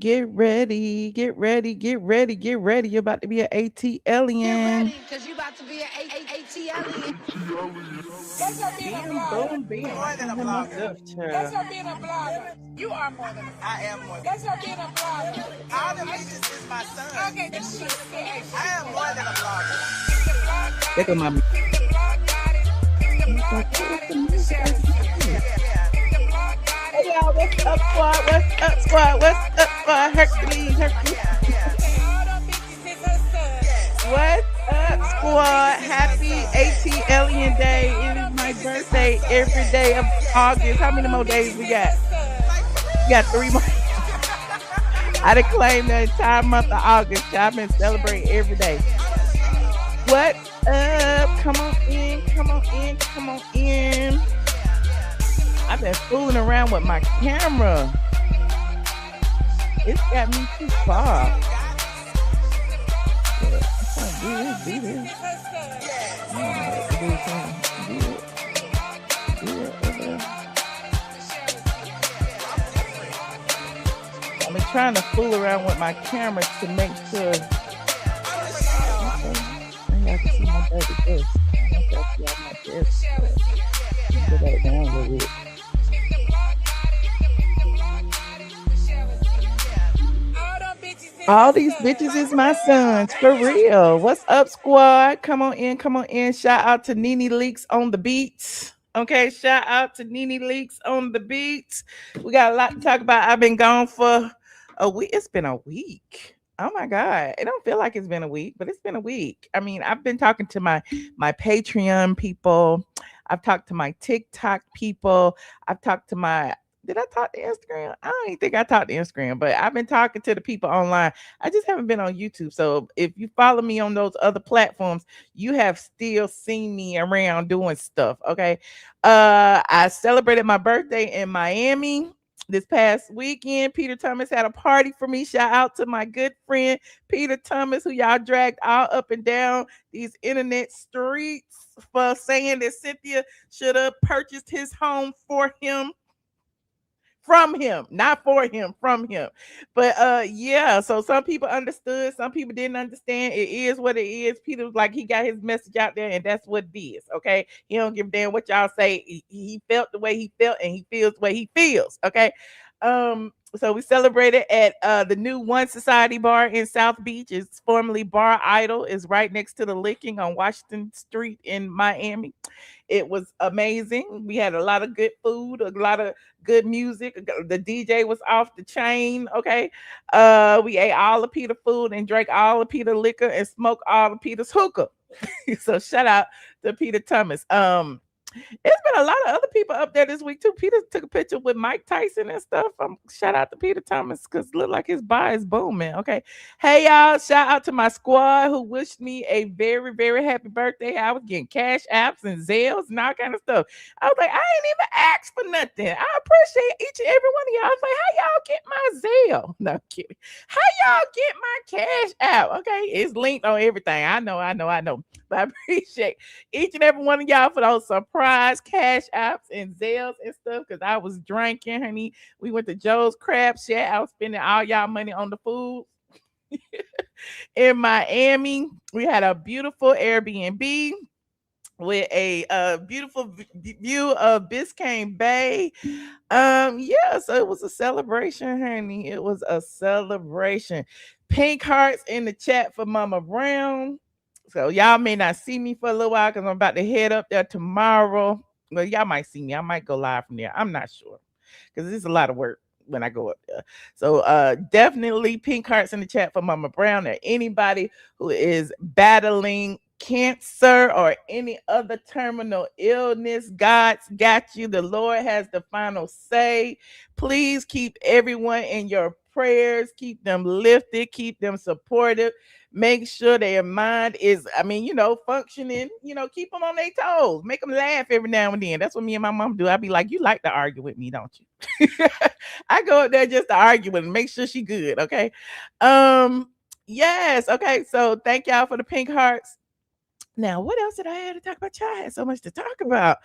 Get ready, get ready, get ready, get ready. You're about to be an ATLien. Because you about to be an ATLien. That's her being a Bam, blogger. boom, bam. I More than can a hear blogger. myself, That's child. her being a blogger. You are more than a blogger. I am more than. That's her being a blogger. All the bitches is my son. Okay, this shit said. I am more than a blogger. The blog got There go it. my The blog got it. The blog got it. The sheriff said. The blog got Hey it. y'all, what's up, squad? What's up, squad? What's up, squad? Hercules, Hercules. All them bitches is her son. What's up, squad? Happy ATLien Day. It is my birthday every day of August. How many more days we got? We got 3 more. I done claimed the entire month of August. I've been celebrating every day. What up? Come on in, come on in, come on in. I've been fooling around with my camera. It's got me too far. Yeah, I'm trying to do this. I've been trying to fool around with my camera to make sure. Y'all can see my baby dress. I don't know if y'all see my dress. Go back down a little bit. All these bitches is my sons, for real. What's up, squad? Come on in, come on in. Shout out to NeNe Leakes on the beats. Okay, shout out to NeNe Leakes on the beats. We got a lot to talk about. I've been gone for a week. It's been a week. Oh my God. It don't feel like it's been a week, but it's been a week. I mean, I've been talking to my Patreon people. I've talked to my TikTok people. I've talked to my did I talk to Instagram? I don't even think I talked to Instagram, but I've been talking to the people online. I just haven't been on YouTube. So if you follow me on those other platforms, you have still seen me around doing stuff. Okay. I celebrated my birthday in Miami this past weekend. Peter Thomas had a party for me. Shout out to my good friend Peter Thomas, who y'all dragged all up and down these internet streets for saying that Cynthia should have purchased his home for him, from him, not for him, from him. But yeah, so some people understood, some people didn't understand. It is what it is. Peter was like, he got his message out there, and that's what it is. Okay, he don't give a damn what y'all say. He felt the way he felt, and he feels the way he feels. Okay. So we celebrated at the new One Society Bar in South Beach. It's formerly Bar Idol. Is right next to the Licking on Washington Street in Miami. It was amazing. We had a lot of good food, a lot of good music. The DJ was off the chain. Okay. We ate all of Peter food and drank all of Peter liquor and smoked all of Peter's hookah. So shout out to Peter Thomas. It's been a lot of other people up there this week too. Peter took a picture with Mike Tyson and stuff. Shout out to Peter Thomas because look like his buy is booming. Okay. Hey y'all, shout out to my squad who wished me a very, very happy birthday. I was getting cash apps and Zales and all kind of stuff. I was like, I ain't even asked for nothing. I appreciate each and every one of y'all. I was like, how y'all get my Zelle? No I'm kidding. How y'all get my cash app? Okay, it's linked on everything. I know. But I appreciate each and every one of y'all for those surprise cash apps and Zelles and stuff because I was drinking, honey. We went to Joe's Crab Shack. I was spending all y'all money on the food. In Miami, we had a beautiful Airbnb with a beautiful view of Biscayne Bay. Yeah, so it was a celebration, honey. It was a celebration. Pink hearts in the chat for Mama Brown. So y'all may not see me for a little while because I'm about to head up there tomorrow. Well, y'all might see me. I might go live from there. I'm not sure because it's a lot of work when I go up there. So definitely pink hearts in the chat for Mama Brown or anybody who is battling cancer or any other terminal illness. God's got you. The Lord has the final say. Please keep everyone in your prayers. Keep them lifted. Keep them supported. Make sure their mind is, functioning. Keep them on their toes. Make them laugh every now and then. That's what me and my mom do. I be like, you like to argue with me, don't you? I go up there just to argue with her, make sure she good. Okay. Yes. Okay. So thank y'all for the pink hearts. Now, what else did I have to talk about? Y'all had so much to talk about.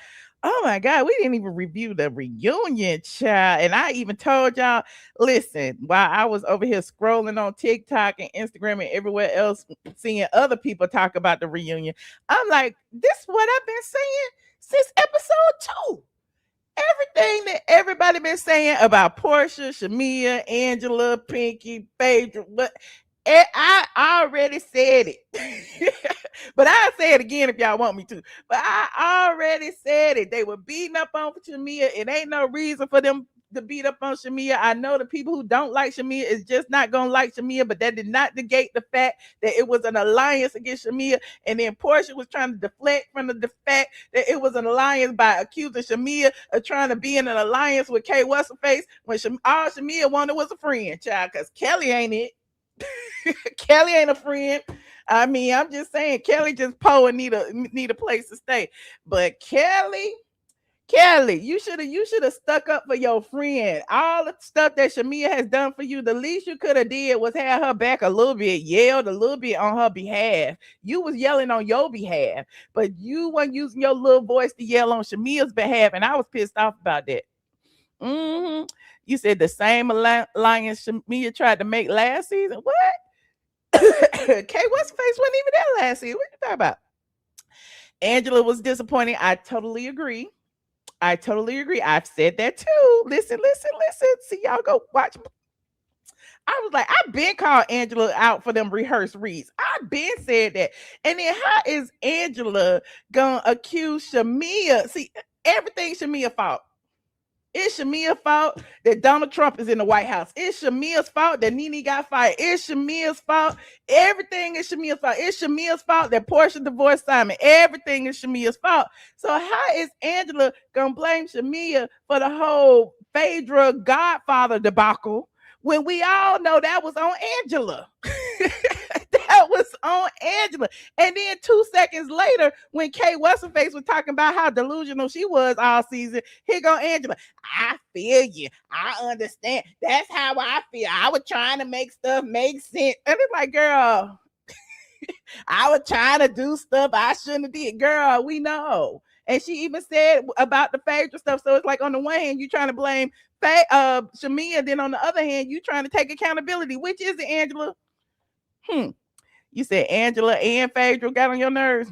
Oh my God, we didn't even review the reunion, child. And I even told y'all, listen, while I was over here scrolling on TikTok and Instagram and everywhere else, seeing other people talk about the reunion, I'm like, this is what I've been saying since episode 2. Everything that everybody been saying about Porsha, Shamea, Angela, Pinky, Phaedra, but I already said it. But I'll say it again if y'all want me to. But I already said it. They were beating up on Shamea. It ain't no reason for them to beat up on Shamea. I know the people who don't like Shamea is just not gonna like Shamea, but that did not negate the fact that it was an alliance against Shamea. And then Porsha was trying to deflect from the fact that it was an alliance by accusing Shamea of trying to be in an alliance with K. What's-her-face when all Shamea wanted was a friend, child, because Kelly ain't it. Kelly ain't a friend. I mean, I'm just saying, Kelly just poor and need a place to stay. But Kelly, you should have stuck up for your friend. All the stuff that Shamea has done for you, the least you could have did was have her back a little bit, yelled a little bit on her behalf. You was yelling on your behalf, but you weren't using your little voice to yell on Shamea's behalf, and I was pissed off about that. Mm-hmm. You said the same alliance Shamea tried to make last season. What? Okay, what's face wasn't even there last season. What you talking about? Angela was disappointing. I totally agree. I've said that too. Listen. See, y'all go watch. I was like, I've been called Angela out for them rehearsed reads. I've been said that. And then how is Angela gonna accuse Shamea? See, everything Shamea fault. It's Shamea's fault that Donald Trump is in the White House. It's Shamea's fault that NeNe got fired. It's Shamea's fault. Everything is Shamea's fault. It's Shamea's fault that Porsha divorced Simon. Everything is Shamea's fault. So how is Angela gonna blame Shamea for the whole Phaedra Godfather debacle when we all know that was on Angela? That was on Angela. And then 2 seconds later, when Kay What's-her-face was talking about how delusional she was all season, here go Angela. I feel you. I understand. That's how I feel. I was trying to make stuff make sense. And it's like, girl, I was trying to do stuff I shouldn't have did. Girl, we know. And she even said about the Phaedra stuff. So it's like on the one hand, you trying to blame Shamea. Then on the other hand, you trying to take accountability. Which is it, Angela? You said Angela and Phaedra got on your nerves.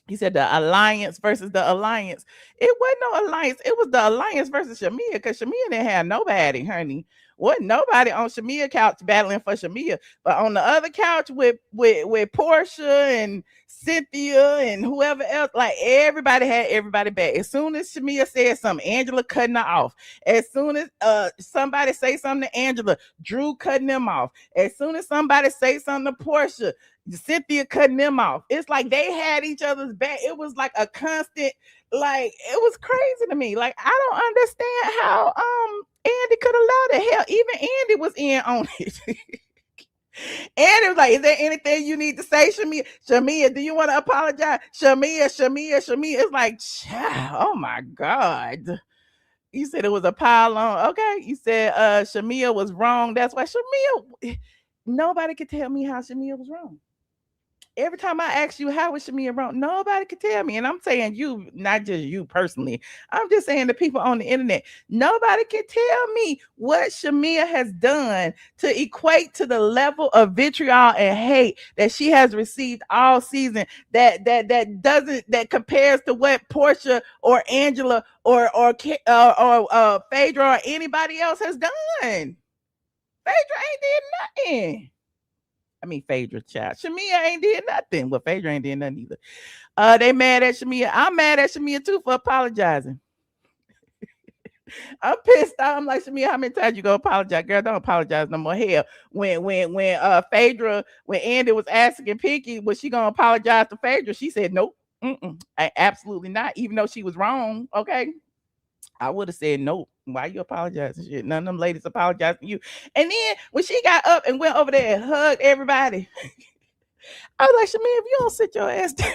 You said the alliance versus the alliance. It wasn't no alliance. It was the alliance versus Shamea, because Shamea didn't have nobody, honey. Wasn't nobody on Shamea couch battling for Shamea. But on the other couch with Porsha and Cynthia and whoever else, like everybody had everybody back. As soon as Shamea said something, Angela cutting her off. As soon as somebody say something to Angela, Drew cutting them off. As soon as somebody say something to Porsha, Cynthia cutting them off. It's like they had each other's back. It was like a constant, like, it was crazy to me. Like, I don't understand how Andy could allow that. Hell, even Andy was in on it. Andy was like, is there anything you need to say, Shamea? Shamea, do you want to apologize? Shamea. It's like, oh my God. You said it was a pile on. Okay. You said Shamea was wrong. That's why Shamea, nobody could tell me how Shamea was wrong. Every time I ask you how was Shamea wrong, nobody could tell me. And I'm saying you, not just you personally. I'm just saying the people on the internet. Nobody can tell me what Shamea has done to equate to the level of vitriol and hate that she has received all season. That compares to what Porsha or Angela or Phaedra or anybody else has done. Phaedra ain't did nothing. I mean, Phaedra, child. Shamea ain't did nothing. Well, Phaedra ain't did nothing either. They mad at Shamea. I'm mad at Shamea too for apologizing. I'm pissed off. I'm like, Shamea, how many times you gonna apologize? Girl, don't apologize no more. Hell, when Phaedra, when Andy was asking Pinky, was she gonna apologize to Phaedra? She said, nope. Absolutely not. Even though she was wrong. Okay. I would have said nope. Why you apologizing? Shit, none of them ladies apologized to you. And then when she got up and went over there and hugged everybody, I was like, Shamea, if you don't sit your ass down,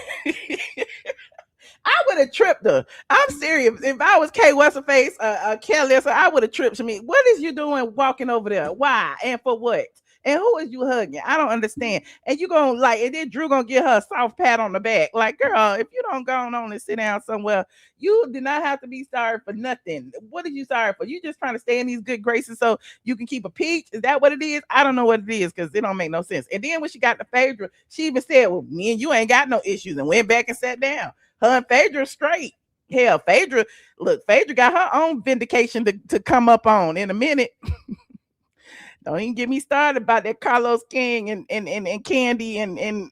I would have tripped her. I'm serious. If I was Kay What's-her-face, Kelly, so I would have tripped Shamea. What is you doing walking over there? Why and for what? And who is you hugging? I don't understand. And you gonna like, and then Drew gonna get her a soft pat on the back. Like, girl, if you don't go on and sit down somewhere, you do not have to be sorry for nothing. What are you sorry for? You just trying to stay in these good graces so you can keep a peach? Is that what it is? I don't know what it is because it don't make no sense. And then when she got to Phaedra, she even said, well, me and you ain't got no issues, and went back and sat down. Her and Phaedra straight. Hell, Phaedra, look, Phaedra got her own vindication to come up on in a minute. Don't even get me started about that Carlos King and Kandi and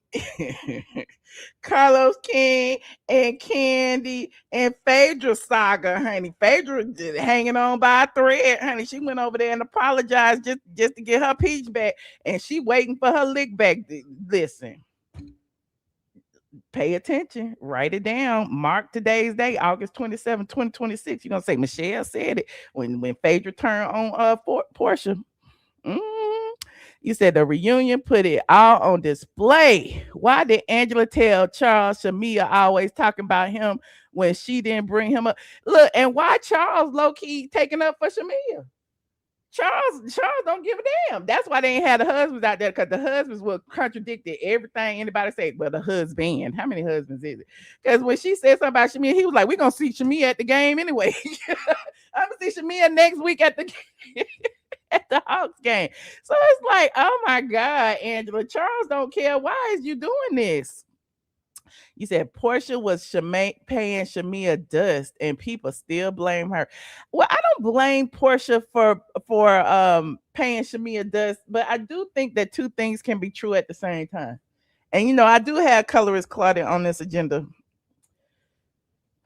Carlos King and Kandi and Phaedra saga, honey. Phaedra hanging on by a thread, honey. She went over there and apologized just to get her peach back, and she waiting for her lick back. Listen, pay attention, write it down, mark today's day, August 27, 2026. You're gonna say Michelle said it when Phaedra turned on Porsha. You said the reunion put it all on display. Why did Angela tell Charles Shamea always talking about him when she didn't bring him up? Look, and why Charles low-key taking up for Shamea? Charles don't give a damn. That's why they ain't had the husbands out there, because the husbands will contradict everything anybody say. Well, the husband, how many husbands is it? Because when she said something about Shamea, he was like, we're gonna see Shamea at the game anyway. I'm gonna see Shamea next week at the at the Hawks game. So it's like, oh my God, Angela, Charles don't care. Why is you doing this? You said Porsha was paying Shamea dust, and people still blame her. Well, I don't blame Porsha for paying Shamea dust, but I do think that two things can be true at the same time. And I do have colorist Claudia on this agenda.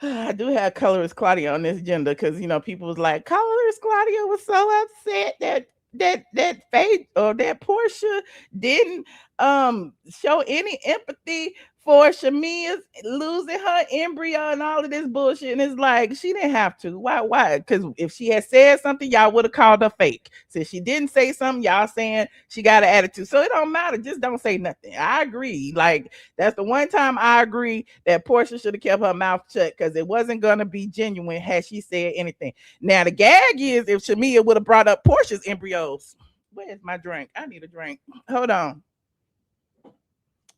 I do have colorist Claudia on this agenda because people was like, colorist Claudia was so upset that Faith or that Porsha didn't show any empathy for Shamea's losing her embryo and all of this bullshit. And it's like, she didn't have to. Why? Because if she had said something, y'all would have called her fake. Since she didn't say something, y'all saying she got an attitude. So it don't matter. Just don't say nothing. I agree. Like, that's the one time I agree that Porsha should have kept her mouth shut, because it wasn't going to be genuine had she said anything. Now, the gag is if Shamea would have brought up Porsha's embryos. Where's my drink? I need a drink. Hold on.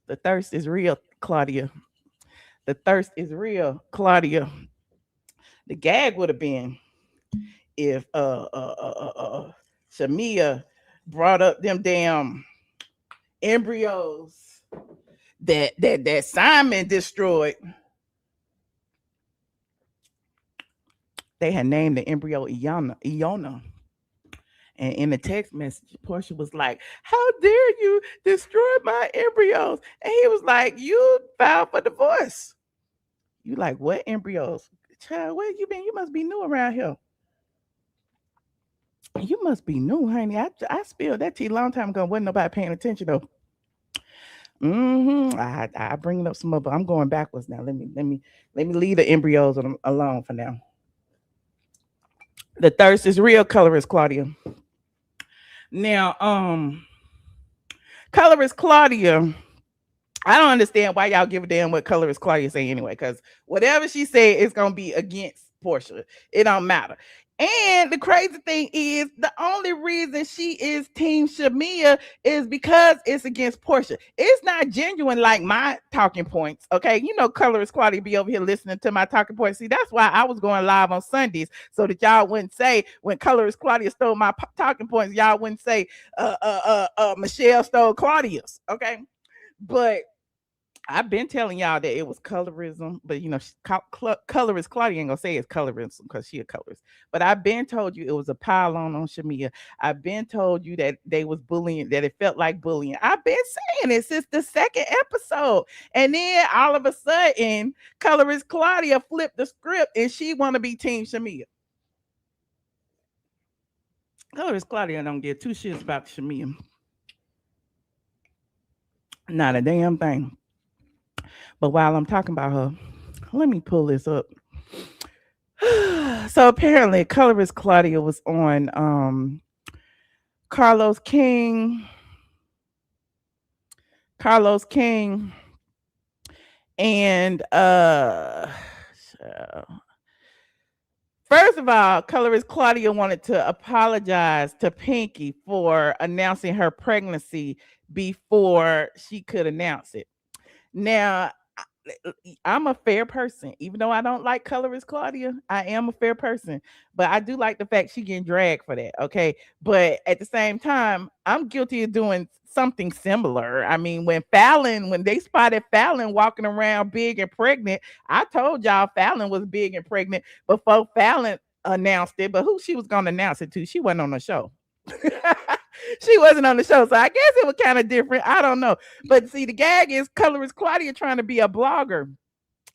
The thirst is real, Claudia. The thirst is real, Claudia. The gag would have been if Shamea brought up them damn embryos that Simon destroyed. They had named the embryo Iona. And in the text message, Porsha was like, how dare you destroy my embryos? And he was like, you filed for divorce. You like, what embryos? Child, where you been? You must be new around here. You must be new, honey. I spilled that tea a long time ago. Wasn't nobody paying attention though. I bring it up some more, but I'm going backwards now. Let me leave the embryos alone for now. The thirst is real, colorist Claudia. Now, colorist Claudia, I don't understand why y'all give a damn what colorist Claudia say anyway, because whatever she said is gonna be against Porsha. It don't matter. And the crazy thing is, the only reason she is Team Shamea is because it's against Porsha. It's not genuine like my talking points, okay? Colorist Claudia be over here listening to my talking points. See, that's why I was going live on Sundays, so that y'all wouldn't say when colorist Claudia stole my talking points, y'all wouldn't say Michelle stole Claudia's, okay? But I've been telling y'all that it was colorism, but colorist Claudia ain't gonna say it's colorism because she a colorist. But I've been told you it was a pile on Shamea. I've been told you that they was bullying, that it felt like bullying. I've been saying it since the second episode, and then all of a sudden, colorist Claudia flipped the script and she want to be Team Shamea. Colorist Claudia don't give two shits about Shamea. Not a damn thing. But while I'm talking about her, let me pull this up. So apparently, colorist Claudia was on Carlos King, and First of all, colorist Claudia wanted to apologize to Pinky for announcing her pregnancy before she could announce it. Now, I'm a fair person, even though I don't like colorist Claudia. I am a fair person, but I do like the fact she getting dragged for that. Okay, but at the same time, I'm guilty of doing something similar. I mean, when they spotted Fallon walking around big and pregnant, I told y'all Fallon was big and pregnant before Fallon announced it. But who she was gonna announce it to? She wasn't on the show. She wasn't on the show, so I guess it was kind of different. I don't know, but see, the gag is colorist Claudia trying to be a blogger.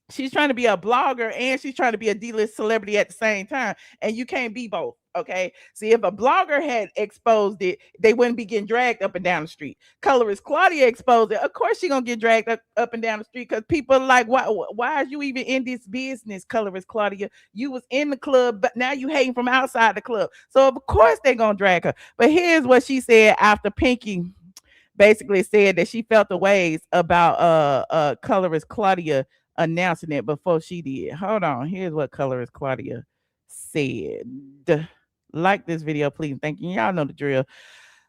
She's trying to be a blogger and she's trying to be a D-list celebrity at the same time, and you can't be both. Okay, see, if a blogger had exposed it, they wouldn't be getting dragged up and down the street. Colorist Claudia exposed it, of course she gonna get dragged up and down the street, because people are like, why is you even in this business? Colorist Claudia, you was in the club, but now you hating from outside the club, so of course they're gonna drag her. But here's what she said after Pinky basically said that she felt the ways about colorist Claudia announcing it before she did. Hold on, here's what colorist Claudia said. Like this video, please. Thank you. Y'all know the drill.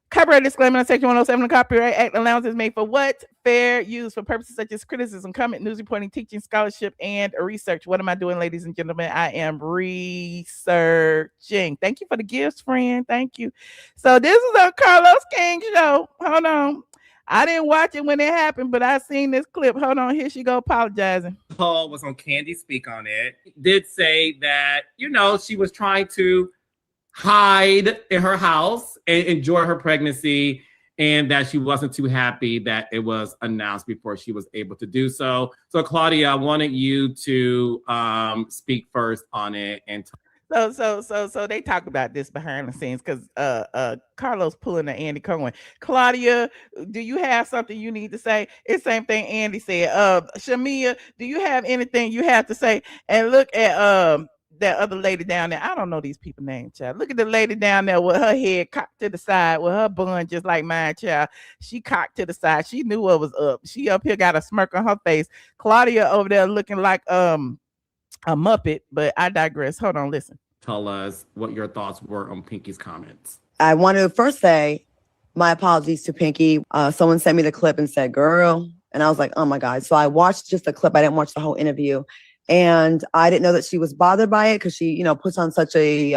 Copyright disclaimer on Section 107 of the Copyright Act. Allowances made for what? Fair use for purposes such as criticism, comment, news reporting, teaching, scholarship, and research. What am I doing, ladies and gentlemen? I am researching. Thank you for the gifts, friend. Thank you. So this is a Carlos King show. Hold on. I didn't watch it when it happened, but I seen this clip. Hold on. Here she go apologizing. Paul was on Kandi Speak on it. Did say that, she was trying to hide in her house and enjoy her pregnancy, and that she wasn't too happy that it was announced before she was able to do so. So Claudia, I wanted you to speak first on it. And so they talk about this behind the scenes, because Carlos pulling the Andy Cohen. Claudia, do you have something you need to say? It's the same thing Andy said. Shamea, do you have anything you have to say? And look at that other lady down there. I don't know these people names, child. Look at the lady down there with her head cocked to the side, with her bun just like mine, child. She cocked to the side. She knew what was up. She up here got a smirk on her face. Claudia over there looking like a Muppet, but I digress. Hold on, listen. Tell us what your thoughts were on Pinky's comments. I want to first say my apologies to Pinky. Someone sent me the clip and said, girl, and I was like, oh my God. So I watched just the clip. I didn't watch the whole interview. And I didn't know that she was bothered by it, because she, puts on such a...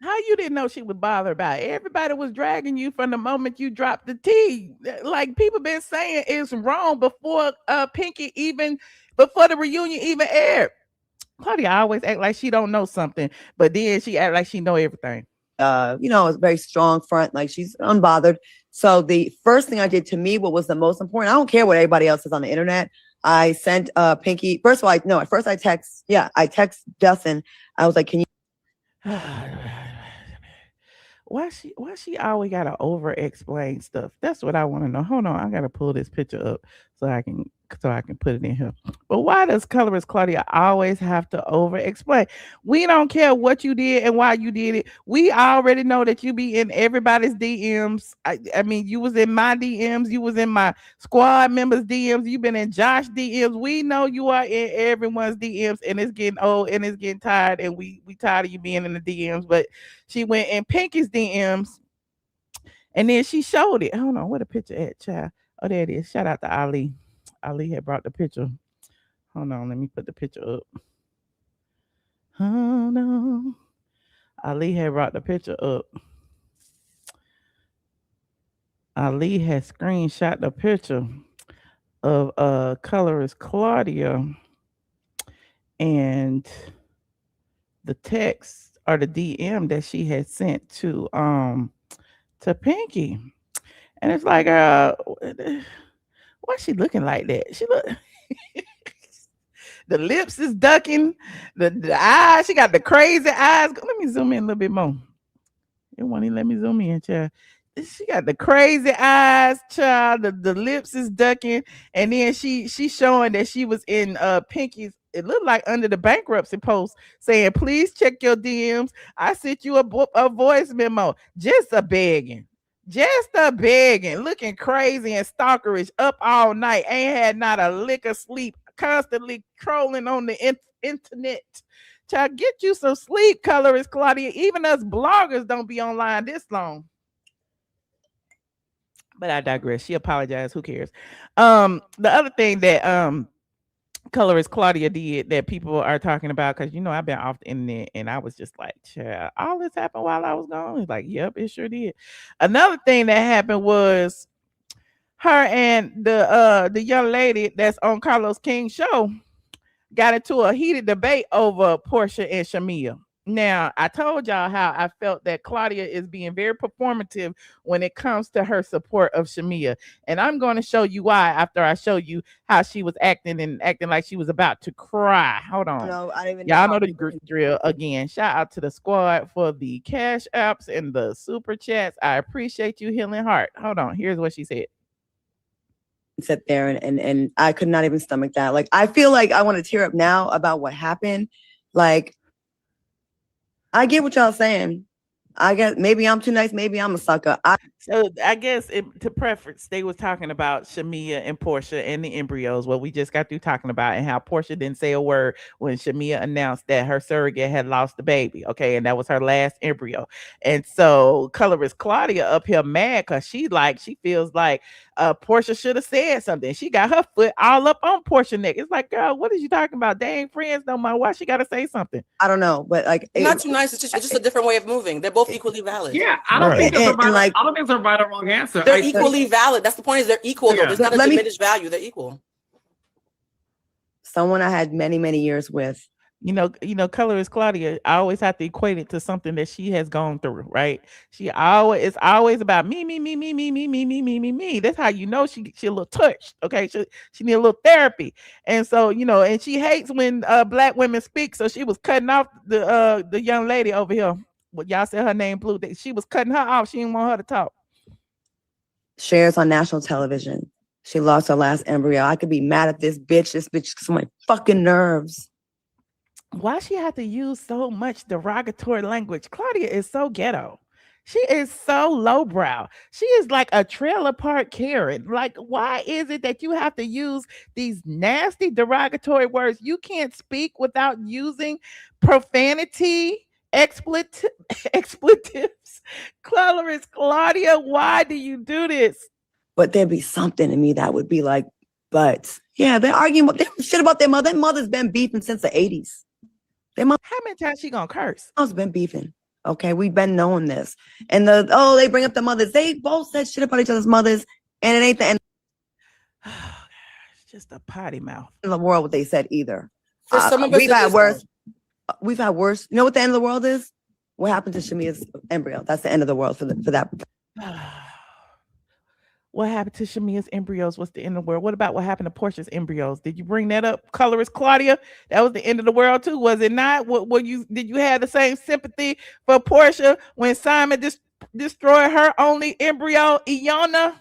How you didn't know she was bothered by it? Everybody was dragging you from the moment you dropped the T. Like, people been saying it's wrong before Pinky even, before the reunion even aired. Claudia always act like she don't know something, but then she act like she know everything. A very strong front, like she's unbothered. So the first thing I did, to me, what was the most important, I don't care what everybody else is on the internet. I sent Pinky, first of all, at first I text Dustin. I was like, can you... Why she always gotta over explain stuff? That's what I want to know. Hold on, I gotta pull this picture up so I can put it in here. But why does colorist Claudia always have to over explain? We don't care what you did and why you did it. We already know that you be in everybody's DMs. I mean, you was in my DMs, you was in my squad members' DMs, you've been in Josh DMs. We know you are in everyone's DMs, and it's getting old and it's getting tired, and we tired of you being in the DMs. But she went in Pinky's DMs, and then she showed it. Hold on, where the picture at, child? Oh, there it is. Shout out to Ali. Ali had brought the picture. Hold on, let me put the picture up. Hold on. Ali had brought the picture up. Ali had screenshot the picture of colorist Claudia, and the text or the DM that she had sent to Pinky. And it's like, why she looking like that? She look the lips is ducking, the eyes, she got the crazy eyes. Let me zoom in a little bit more. It won't even let me zoom in, child. She got the crazy eyes, child. The lips is ducking, and then she showing that she was in Pinky's. It looked like under the bankruptcy post saying, please check your DMs. I sent you a voice memo. Just a begging, looking crazy and stalkerish, up all night, ain't had not a lick of sleep, constantly trolling on the internet, Child, get you some sleep, colorist Claudia. Even us bloggers don't be online this long. But I digress. She apologized. Who cares? The other thing that colorist Claudia did that people are talking about, because I've been off the internet and I was just like, child, all this happened while I was gone. It's like, yep, it sure did. Another thing that happened was her and the young lady that's on Carlos King's show got into a heated debate over Porsha and Shamea. Now, I told y'all how I felt that Claudia is being very performative when it comes to her support of Shamea. And I'm going to show you why after I show you how she was acting like she was about to cry. Hold on. No, I didn't even Y'all know the drill again. Shout out to the squad for the cash apps and the super chats. I appreciate you, Healing Heart. Hold on. Here's what she said. Sit there and I could not even stomach that. Like, I feel like I want to tear up now about what happened. Like, I get what y'all saying. I guess maybe I'm too nice. Maybe I'm a sucker. So I guess to preference, they was talking about Shamea and Porsha and the embryos, what we just got through talking about, and how Porsha didn't say a word when Shamea announced that her surrogate had lost the baby. Okay, and that was her last embryo. And so colorist Claudia up here mad because she feels like Porsha should have said something. She got her foot all up on Porsha neck. It's like, girl, what is you talking about? They ain't friends no more. Why she got to say something? I don't know, but like, not too nice. It's just a different way of moving. They're both equally valid. Yeah, I don't think there's a right or wrong answer. They're equally valid. That's the point. Is they're equal. Yeah. There's not a diminished value. They're equal. Someone I had many, many years with. Colorist Claudia, I always have to equate it to something that she has gone through, right? It's always about me. That's how she a little touched. Okay, she need a little therapy, and so and she hates when black women speak. So she was cutting off the young lady over here. What y'all said her name Blue? She was cutting her off. She didn't want her to talk. Shares on national television. She lost her last embryo. I could be mad at this bitch. This bitch gets on my fucking nerves. Why she have to use so much derogatory language? Claudia is so ghetto. She is so lowbrow. She is like a trailer park Karen. Like, why is it that you have to use these nasty derogatory words? You can't speak without using profanity, expletives. Colorist Claudia, why do you do this? But there'd be something in me that would be like, but yeah, they're arguing shit about their mother. Their mother's been beefing since the 80s. How many times she gonna curse? Mother's been beefing. Okay, we've been knowing this. And they bring up the mothers. They both said shit about each other's mothers, and it ain't the end. It's just a potty mouth. In the world, what they said either. For some of us, we've had worse. We've had worse. You know what the end of the world is? What happened to Shamea's embryo? That's the end of the world for that. What happened to Shamea's embryos? What's the end of the world? What about what happened to Porsha's embryos? Did you bring that up, colorist Claudia? That was the end of the world too, was it not? Did you have the same sympathy for Porsha when Simon destroyed her only embryo, Iona?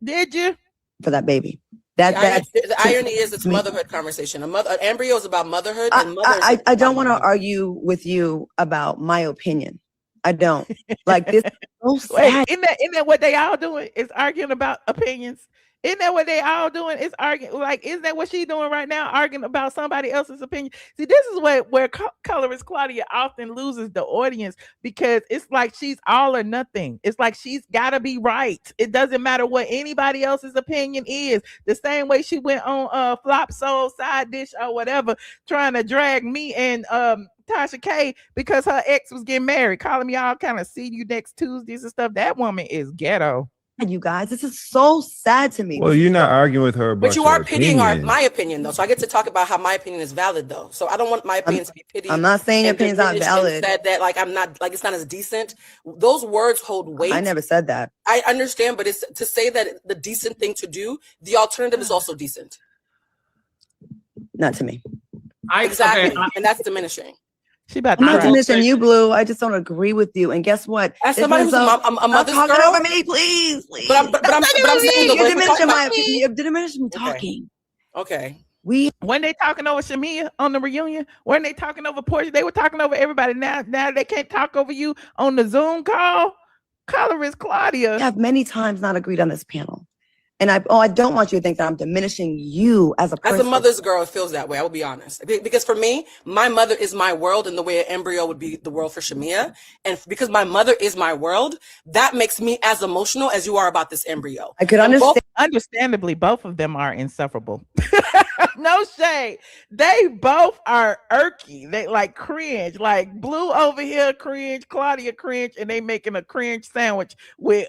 Did you? For that baby. The irony is it's motherhood conversation. An embryo is about motherhood, and I don't want to argue with you about my opinion. I don't. Like this. So sad. Isn't that what they all doing? Is arguing about opinions. Isn't that what they all doing? Is arguing. Like, isn't that what she's doing right now? Arguing about somebody else's opinion. See, this is where colorist Claudia often loses the audience, because it's like she's all or nothing. It's like she's got to be right. It doesn't matter what anybody else's opinion is. The same way she went on Flop Soul Side Dish or whatever, trying to drag me and Tasha K because her ex was getting married, calling me all kind of see you next Tuesdays and stuff. That woman is ghetto. You guys, this is so sad to me. Well, you're not arguing with her about but you are pitying opinion. my opinion, though. So I get to talk about how my opinion is valid, though. So I don't want my opinion to be pitied. I'm not saying your opinion's not valid. Said that like I'm not, like it's not as decent. Those words hold weight. I never said that. I understand, but it's to say that the decent thing to do. The alternative is also decent. Not to me. Exactly, and that's diminishing. I'm not diminishing you, Blue. I just don't agree with you. And guess what? As somebody who's a mother's talking girl, over me, please. But I'm saying you're diminishing my opinion. You're diminishing me talking. Okay. When they talking over Shamea on the reunion, when they talking over Porsha, they were talking over everybody. Now they can't talk over you on the Zoom call. Colorist Claudia. I have many times not agreed on this panel. And I don't want you to think that I'm diminishing you as a person. As a mother's girl, it feels that way. I will be honest. Because for me, my mother is my world in the way an embryo would be the world for Shamea. And because my mother is my world, that makes me as emotional as you are about this embryo. I could understand. Understandably, both of them are insufferable. No shade. They both are irky. They like cringe. Like Blue over here cringe, Claudia cringe, and they making a cringe sandwich with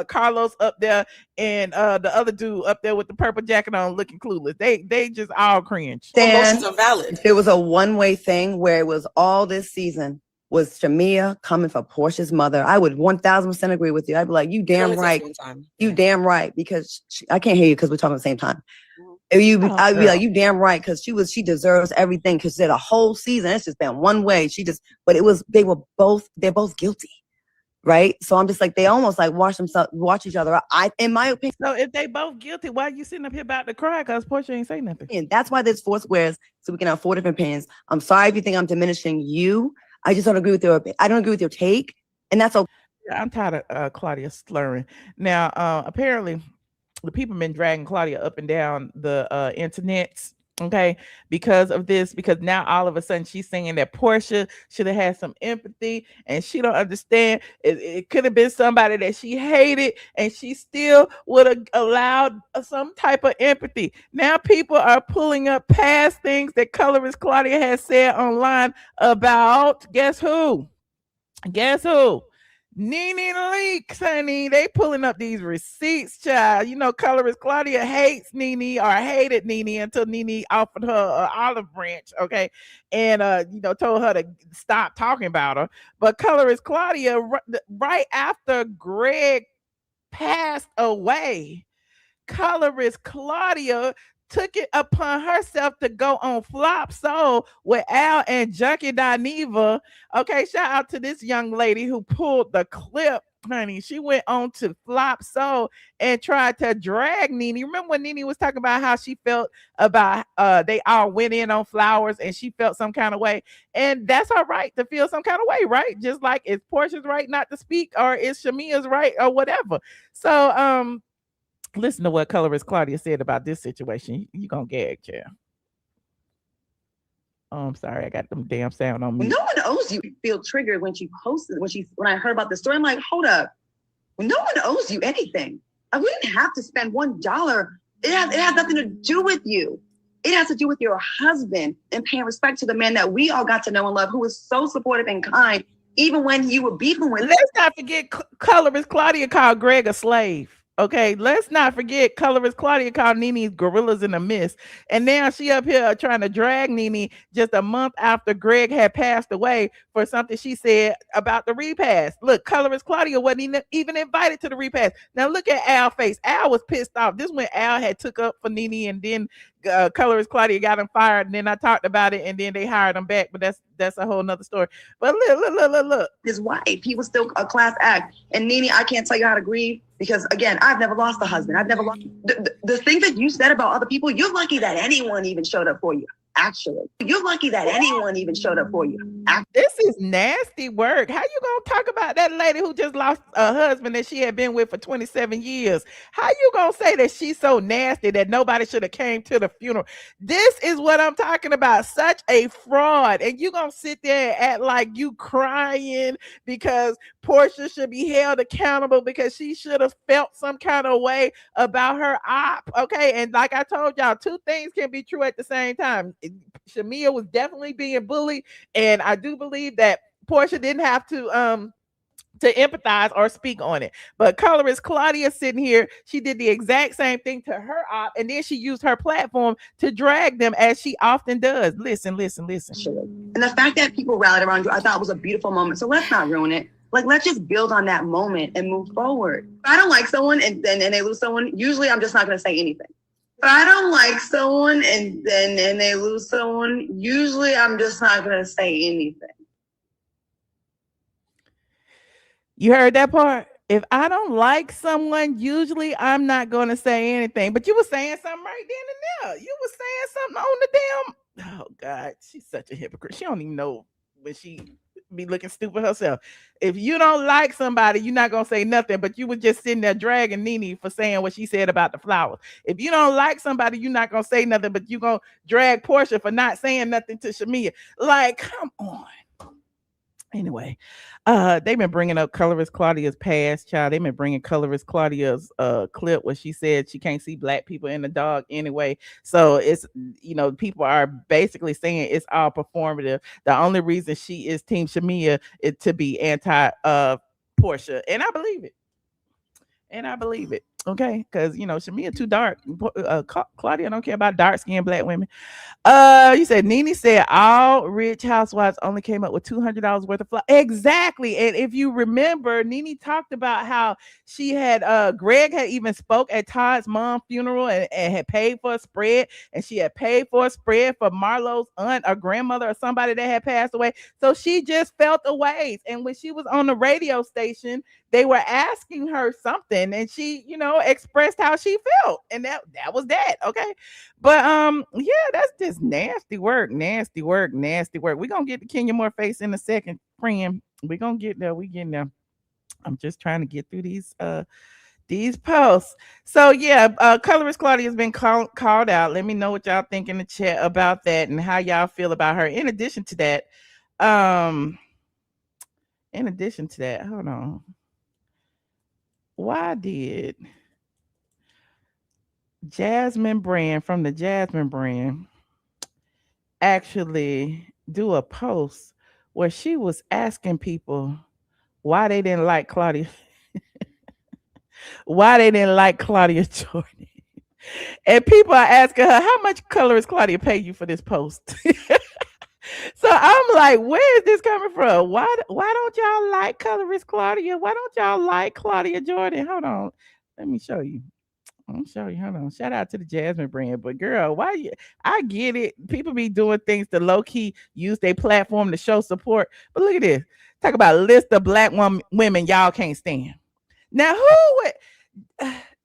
Carlos up there and the other dude up there with the purple jacket on looking clueless. They just all cringe. Emotions are valid. If it was a one-way thing where it was all this season was Shamea coming for Porsha's mother, I would 1000% agree with you. I'd be like, you damn right. You damn right, because I can't hear you because we're talking at the same time. I'd be like, you damn right, because she deserves everything because they're the whole season. It's just been one way. They're both guilty. Right. So I'm just like, they almost like watch each other. In my opinion. So if they both guilty, why are you sitting up here about to cry? Because Porsha ain't say nothing. And that's why there's 4 squares, so we can have 4 different opinions. I'm sorry if you think I'm diminishing you. I just don't agree with your take. And that's okay. Yeah, I'm tired of Claudia slurring. Now, apparently the people been dragging Claudia up and down the internet. Okay, because of this, because now all of a sudden she's saying that Porsha should have had some empathy, and she don't understand. It could have been somebody that she hated, and she still would have allowed some type of empathy. Now people are pulling up past things that colorist Claudia has said online about guess who? NeNe Leakes, honey. They pulling up these receipts, child. You know, colorist Claudia hates NeNe or hated NeNe until NeNe offered her an olive branch, okay? And, told her to stop talking about her. But colorist Claudia, right after Greg passed away, colorist Claudia took it upon herself to go on Flop Soul with Al and Junkie Dineva. Okay, shout out to this young lady who pulled the clip, honey. She went on to Flop Soul and tried to drag NeNe. Remember when NeNe was talking about how she felt about they all went in on flowers and she felt some kind of way? And that's her right to feel some kind of way, right? Just like it's Porsha's right not to speak, or it's Shamea's right, or whatever. So listen to what colorist Claudia said about this situation. You gonna gag, chair. Oh, I'm sorry, I got them damn sound on me. No one owes you. Feel triggered when she posted, when I heard about the story. I'm like, hold up. No one owes you anything. We didn't have to spend $1. It has nothing to do with you. It has to do with your husband and paying respect to the man that we all got to know and love, who was so supportive and kind, even when you were beefing with. Let's not forget colorist Claudia called Greg a slave. Okay, let's not forget colorist Claudia called NeNe gorillas in the mist. And now she up here trying to drag NeNe just a month after Greg had passed away for something she said about the repast. Look, colorist Claudia wasn't even invited to the repast. Now look at Al's face. Al was pissed off. This when Al had took up for NeNe, and then colorist Claudia got him fired, and then I talked about it, and then they hired him back. But that's a whole nother story. But look. His wife, he was still a class act. And NeNe, I can't tell you how to grieve, because again, I've never lost a husband. I've never lost the thing that you said about other people. You're lucky that anyone even showed up for you. Actually, you're lucky that anyone even showed up for you. This is nasty work. How you gonna talk about that lady who just lost a husband that she had been with for 27 years? How you gonna say that she's so nasty that nobody should have came to the funeral? This is what I'm talking about. Such a fraud. And you gonna sit there and act like you crying because Porsha should be held accountable because she should have felt some kind of way about her op. Okay. And like I told y'all, 2 things can be true at the same time. Shamea was definitely being bullied, and I do believe that Porsha didn't have to empathize or speak on it. But colorist Claudia sitting here, she did the exact same thing to her op, and then she used her platform to drag them, as she often does. Listen. And the fact that people rallied around you, I thought was a beautiful moment. So let's not ruin it. Like, let's just build on that moment and move forward. If I don't like someone and they lose someone, usually I'm just not going to say anything. If I don't like someone and they lose someone, usually I'm just not going to say anything. You heard that part? If I don't like someone, usually I'm not going to say anything. But you were saying something right then and there. You were saying something on the damn... Oh, God. She's such a hypocrite. She don't even know when she be looking stupid herself. If you don't like somebody, you're not gonna say nothing, but you was just sitting there dragging NeNe for saying what she said about the flowers. If you don't like somebody, you're not gonna say nothing, but you gonna drag Porsha for not saying nothing to Shamea. Like, come on. Anyway, they've been bringing up colorist Claudia's past, child. They've been bringing colorist Claudia's clip where she said she can't see black people in the dog anyway. So it's, people are basically saying it's all performative. The only reason she is Team Shamea is to be anti Porsha, and I believe it. Okay, because Shamea too dark. Claudia don't care about dark skinned black women. You said NeNe said all rich housewives only came up with $200 worth of flowers. Exactly. And if you remember, NeNe talked about how she had Greg had even spoke at Todd's mom's funeral and had paid for a spread, and she had paid for a spread for Marlo's aunt or grandmother or somebody that had passed away. So she just felt the ways. And when she was on the radio station, they were asking her something, and she, expressed how she felt, and that was that. Okay, but yeah, that's just nasty work. We're gonna get to Kenya Moore face in a second, friend. We're gonna get there. We getting there. I'm just trying to get through these posts. So yeah, colorist Claudia has been called out. Let me know what y'all think in the chat about that and how y'all feel about her. In addition to that, hold on. Why did Jasmine Brand from the Jasmine Brand actually do a post where she was asking people why they didn't like Claudia? Why they didn't like Claudia Jordan? And people are asking her, how much colorist Claudia pay you for this post? So I'm like, where is this coming from? Why don't y'all like colorist Claudia? Why don't y'all like Claudia Jordan? Hold on. Let me show you. I'm show you. Hold on. Shout out to the Jasmine Brand. But girl, I get it. People be doing things to low-key use their platform to show support. But look at this. Talk about a list of black women y'all can't stand. Now, who would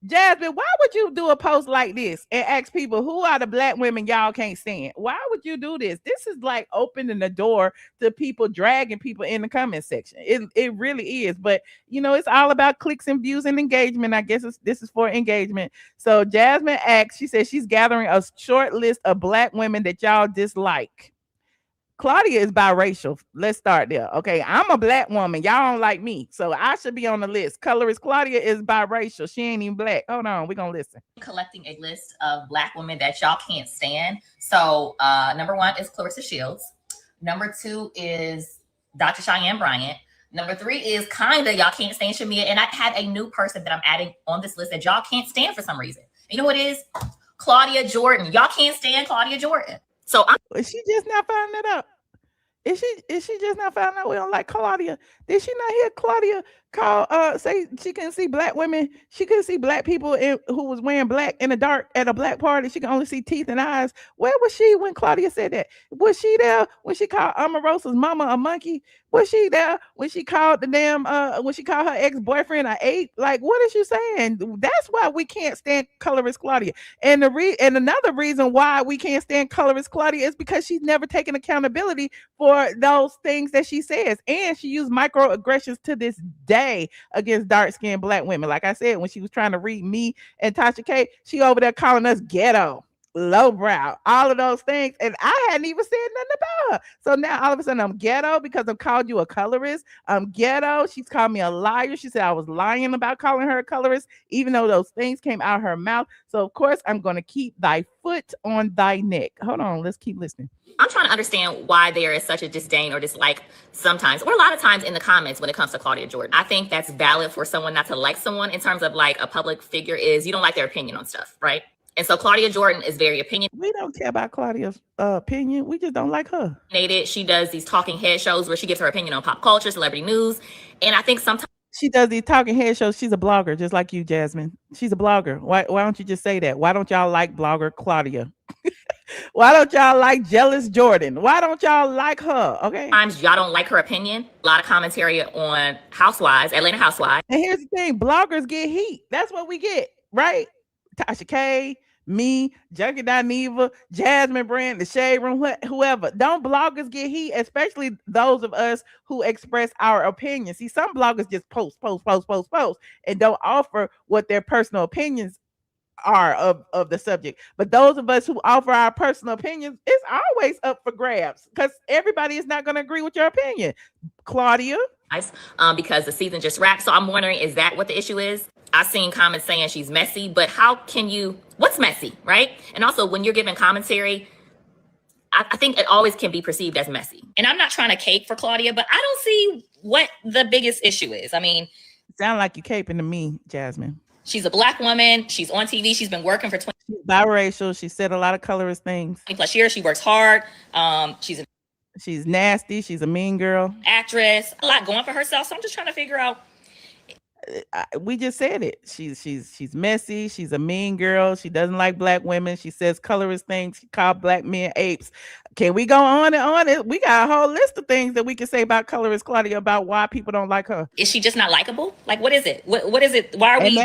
Jasmine, why would you do a post like this and ask people who are the black women y'all can't stand? Why would you do this? This is like opening the door to people dragging people in the comment section. It really is. But it's all about clicks and views and engagement. I guess this is for engagement. So Jasmine asks, she says she's gathering a short list of black women that y'all dislike. Claudia is biracial. Let's start there. Okay, I'm a black woman. Y'all don't like me, so I should be on the list. Colorist Claudia is biracial. She ain't even black. Hold on, we're gonna listen. Collecting a list of black women that y'all can't stand. So number 1 is Clarissa Shields. Number 2 is Dr. Cheyenne Bryant. Number 3 is Kandi. Y'all can't stand Shamea. And I had a new person that I'm adding on this list that y'all can't stand for some reason. You know what it is? Claudia Jordan. Y'all can't stand Claudia Jordan. So is she just not finding that out? Is she just not finding out we don't like Claudia? Did she not hear Claudia call say she couldn't see black women? She couldn't see black people who was wearing black in the dark at a black party. She could only see teeth and eyes. Where was she when Claudia said that? Was she there when she called Omarosa's mama a monkey? Was she there when she called the damn when she called her ex-boyfriend an ape? Like, what is she saying? That's why we can't stand colorist Claudia. And another reason why we can't stand colorist Claudia is because she's never taken accountability for those things that she says. And she used microaggressions to this day against dark-skinned black women. Like I said, when she was trying to read me and Tasha K, she over there calling us ghetto, lowbrow, all of those things. And I hadn't even said nothing about her. So now all of a sudden I'm ghetto because I've called you a colorist. I'm ghetto. She's called me a liar. She said I was lying about calling her a colorist, even though those things came out of her mouth. So of course I'm going to keep thy foot on thy neck. Hold on. Let's keep listening. I'm trying to understand why there is such a disdain or dislike sometimes, or a lot of times in the comments when it comes to Claudia Jordan. I think that's valid for someone not to like someone in terms of like a public figure is you don't like their opinion on stuff, right? And so Claudia Jordan is very opinionated. We don't care about Claudia's opinion. We just don't like her. She does these talking head shows where she gives her opinion on pop culture, celebrity news. And I think sometimes she does these talking head shows. She's a blogger, just like you, Jasmine. She's a blogger. Why don't you just say that? Why don't y'all like blogger Claudia? Why don't y'all like jealous Jordan? Why don't y'all like her? Okay. Sometimes y'all don't like her opinion. A lot of commentary on Housewives, Atlanta Housewives. And here's the thing, bloggers get heat. That's what we get, right? Tasha K, me, Junkie Dineva, Jasmine Brand, the Shade Room, whoever. Don't bloggers get heat, especially those of us who express our opinions. See, some bloggers just post, and don't offer what their personal opinions are of the subject. But those of us who offer our personal opinions, it's always up for grabs because everybody is not going to agree with your opinion. Claudia? Because the season just wrapped. So I'm wondering, is that what the issue is? I've seen comments saying she's messy, but how can you, what's messy, right? And also when you're giving commentary, I think it always can be perceived as messy. And I'm not trying to cape for Claudia, but I don't see what the biggest issue is. I mean, sound like you caping to me, Jasmine. She's a Black woman. She's on TV. She's been working for 20. She's biracial. She said a lot of colorist things. 20+ years. She works hard. She's nasty. She's a mean girl. Actress. A lot going for herself. So I'm just trying to figure out. We just said it. She's messy. She's a mean girl. She doesn't like Black women. She says colorist things. She called Black men apes. Can we go on and on? We got a whole list of things that we can say about colorist Claudia about why people don't like her. Is she just not likable? Like, what is it? What is it? Why are we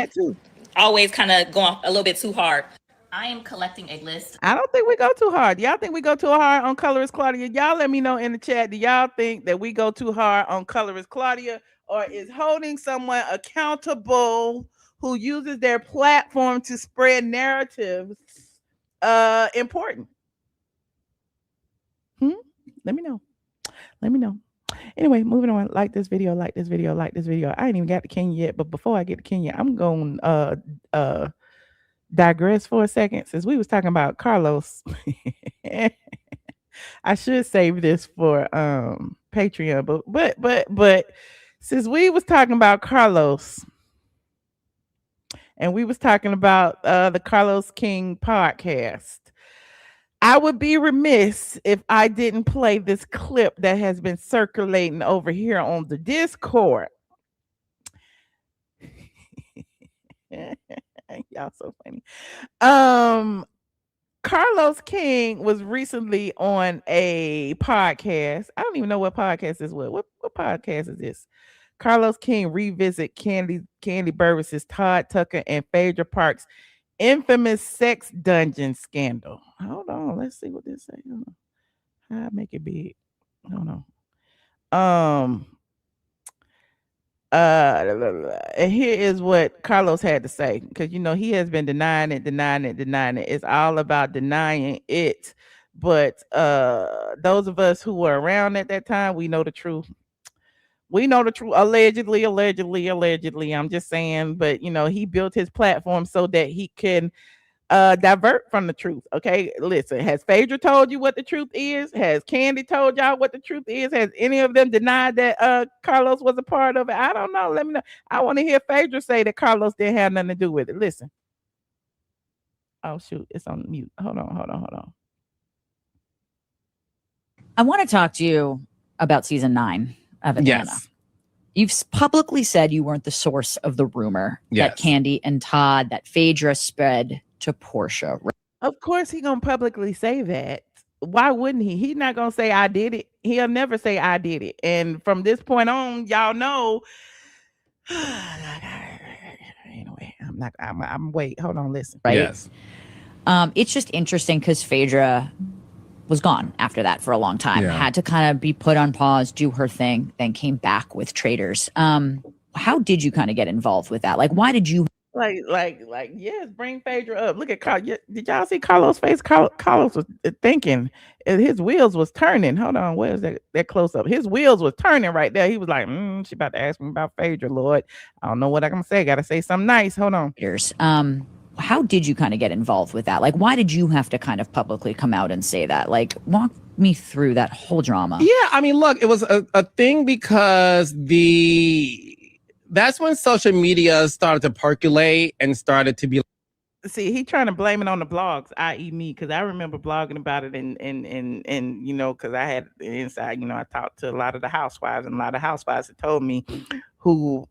always kind of going a little bit too hard? I am collecting a list. I don't think we go too hard. Y'all think we go too hard on colorist Claudia? Y'all let me know in the chat. Do y'all think that we go too hard on colorist Claudia? Or is holding someone accountable who uses their platform to spread narratives important? Let me know. Anyway, moving on. Like this video. I ain't even got to Kenya yet, but before I get to Kenya, I'm going to digress for a second. Since we was talking about Carlos, I should save this for Patreon, but since we was talking about Carlos and we was talking about the Carlos King podcast, I would be remiss if I didn't play this clip that has been circulating over here on the Discord. Y'all so funny. Carlos King was recently on a podcast. I don't even know what podcast this was. What podcast is this? Carlos King revisit Kandi Burruss's Todd Tucker and Phaedra Parks' infamous sex dungeon scandal. Hold on, let's see what this says. How I make it big? Hold on. And here is what Carlos had to say, because he has been denying it. It's all about denying it. But those of us who were around at that time, we know the truth. Allegedly. I'm just saying, but he built his platform so that he can divert from the truth. Okay, listen, has Phaedra told you what the truth is? Has Kandi told y'all what the truth is? Has any of them denied that Carlos was a part of it? I don't know. Let me know. I want to hear Phaedra say that Carlos didn't have nothing to do with it. Listen. Oh shoot, it's on mute. Hold on. I want to talk to you about season 9 of Atlanta. Yes. You've publicly said you weren't the source of the rumor that Kandi and Todd, that Phaedra spread to Porsha. Of course he gonna publicly say that. Why wouldn't he? He's not gonna say I did it. He'll never say I did it. And from this point on, y'all know. Anyway, I'm wait. Hold on, listen. Right. Yes. It's just interesting because Phaedra was gone after that for a long time. Had to kind of be put on pause, do her thing, then came back with Traders. How did you kind of get involved with that? Like, why did you yes, bring Phaedra up. Look at Carlos. Did y'all see Carlos' face? Carlos was thinking, his wheels was turning. Hold on, where's that close up? His wheels was turning right there. He was like, she about to ask me about Phaedra, Lord. I don't know what I can say. Gotta say something nice. Hold on. How did you kind of get involved with that? Like, why did you have to kind of publicly come out and say that? Like, walk me through that whole drama. Yeah, I mean, look, it was a thing because that's when social media started to percolate and started to be. See, he trying to blame it on the blogs, i.e. me, because I remember blogging about it and because I had the inside, I talked to a lot of the housewives, and a lot of housewives had told me who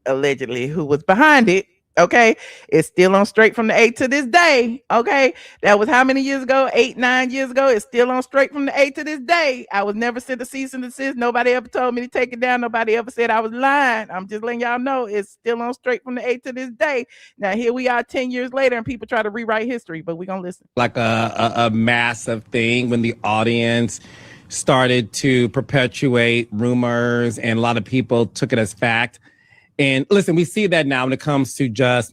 allegedly was behind it. Okay, it's still on straight from the 8 to this day. Okay, that was how many years ago? 8, 9 years ago. It's still on straight from the 8 to this day. I was never sent a cease and desist. Nobody ever told me to take it down. Nobody ever said I was lying. I'm just letting y'all know it's still on straight from the 8 to this day. Now here we are 10 years later, and people try to rewrite history, but we're gonna listen. Like a massive thing when the audience started to perpetuate rumors, and a lot of people took it as fact. And listen, we see that now when it comes to just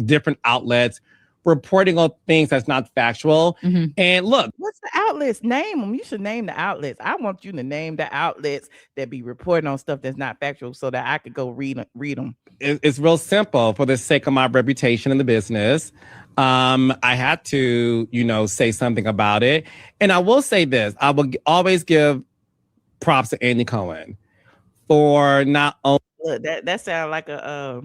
different outlets reporting on things that's not factual. Mm-hmm. And look, what's the outlets? Name them. You should name the outlets. I want you to name the outlets that be reporting on stuff that's not factual, so that I could go read them. It's real simple. For the sake of my reputation in the business, I had to, say something about it. And I will say this: I will always give props to Andy Cohen for not only. Look, that sounds like a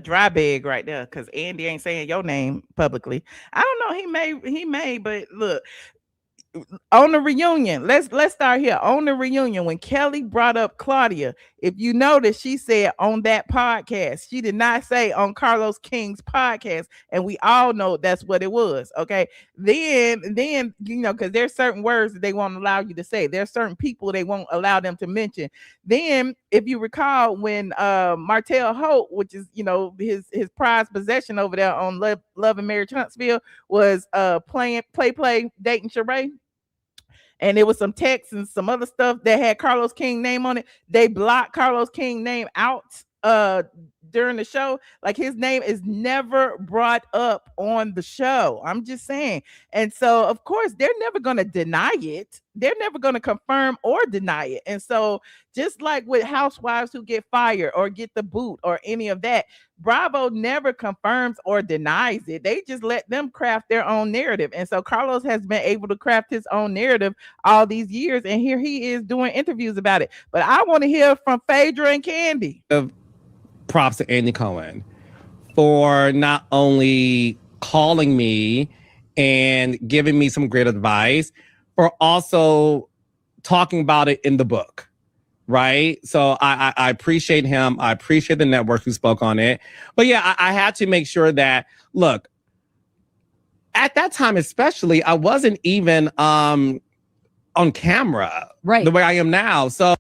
dry bag right there, because Andy ain't saying your name publicly. I don't know. He may, but look, on the reunion, let's start here. On the reunion, when Kelly brought up Claudia, if you notice, she said on that podcast. She did not say on Carlos King's podcast, and we all know that's what it was. Okay, then because there's certain words that they won't allow you to say. There's certain people they won't allow them to mention. Then, if you recall, when Martell Holt, which is his prized possession over there on Love and Marriage Huntsville, was playing dating Sheree. And there was some texts and some other stuff that had Carlos King name on it. They blocked Carlos King name out during the show. Like, his name is never brought up on the show. I'm just saying. And so, of course, they're never going to deny it. They're never going to confirm or deny it. And so, just like with housewives who get fired or get the boot or any of that, Bravo never confirms or denies it. They just let them craft their own narrative. And so Carlos has been able to craft his own narrative all these years. And here he is doing interviews about it. But I want to hear from Phaedra and Kandi. Props to Andy Cohen for not only calling me and giving me some great advice, for also talking about it in the book, right? So I appreciate him. I appreciate the network who spoke on it. But yeah, I had to make sure that, look, at that time especially, I wasn't even on camera, right, the way I am now. So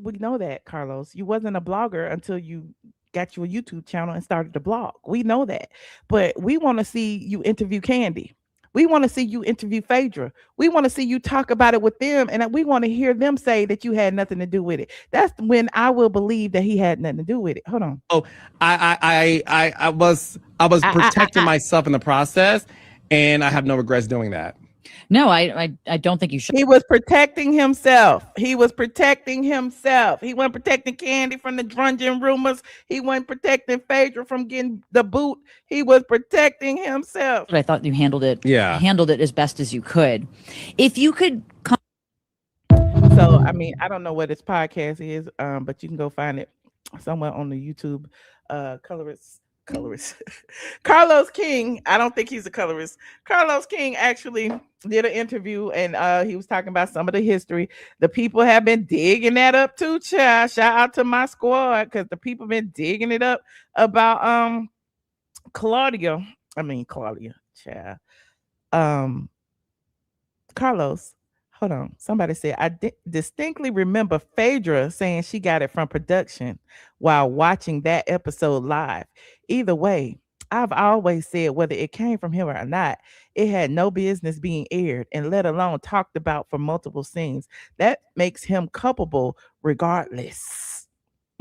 we know that, Carlos. You wasn't a blogger until you got your YouTube channel and started to blog. We know that. But we want to see you interview Kandi. We want to see you interview Phaedra. We want to see you talk about it with them, and we want to hear them say that you had nothing to do with it. That's when I will believe that he had nothing to do with it. Hold on. Oh, I was protecting myself in the process, and I have no regrets doing that. No, I don't think you should. He was protecting himself. He was protecting himself. He wasn't protecting Kandi from the drunken rumors. He wasn't protecting Phaedra from getting the boot. He was protecting himself. But I thought you handled it. Yeah, handled it as best as you could. If you could. So I mean, I don't know what this podcast is, but you can go find it somewhere on the YouTube. Colorist. Carlos King, I don't think he's a colorist. Carlos King actually did an interview, and he was talking about some of the history. The people have been digging that up too, child. Shout out to my squad, because the people been digging it up about Claudia, child. Carlos, hold on. Somebody said, I distinctly remember Phaedra saying she got it from production while watching that episode live. Either way, I've always said whether it came from him or not, it had no business being aired, and let alone talked about for multiple scenes. That makes him culpable regardless.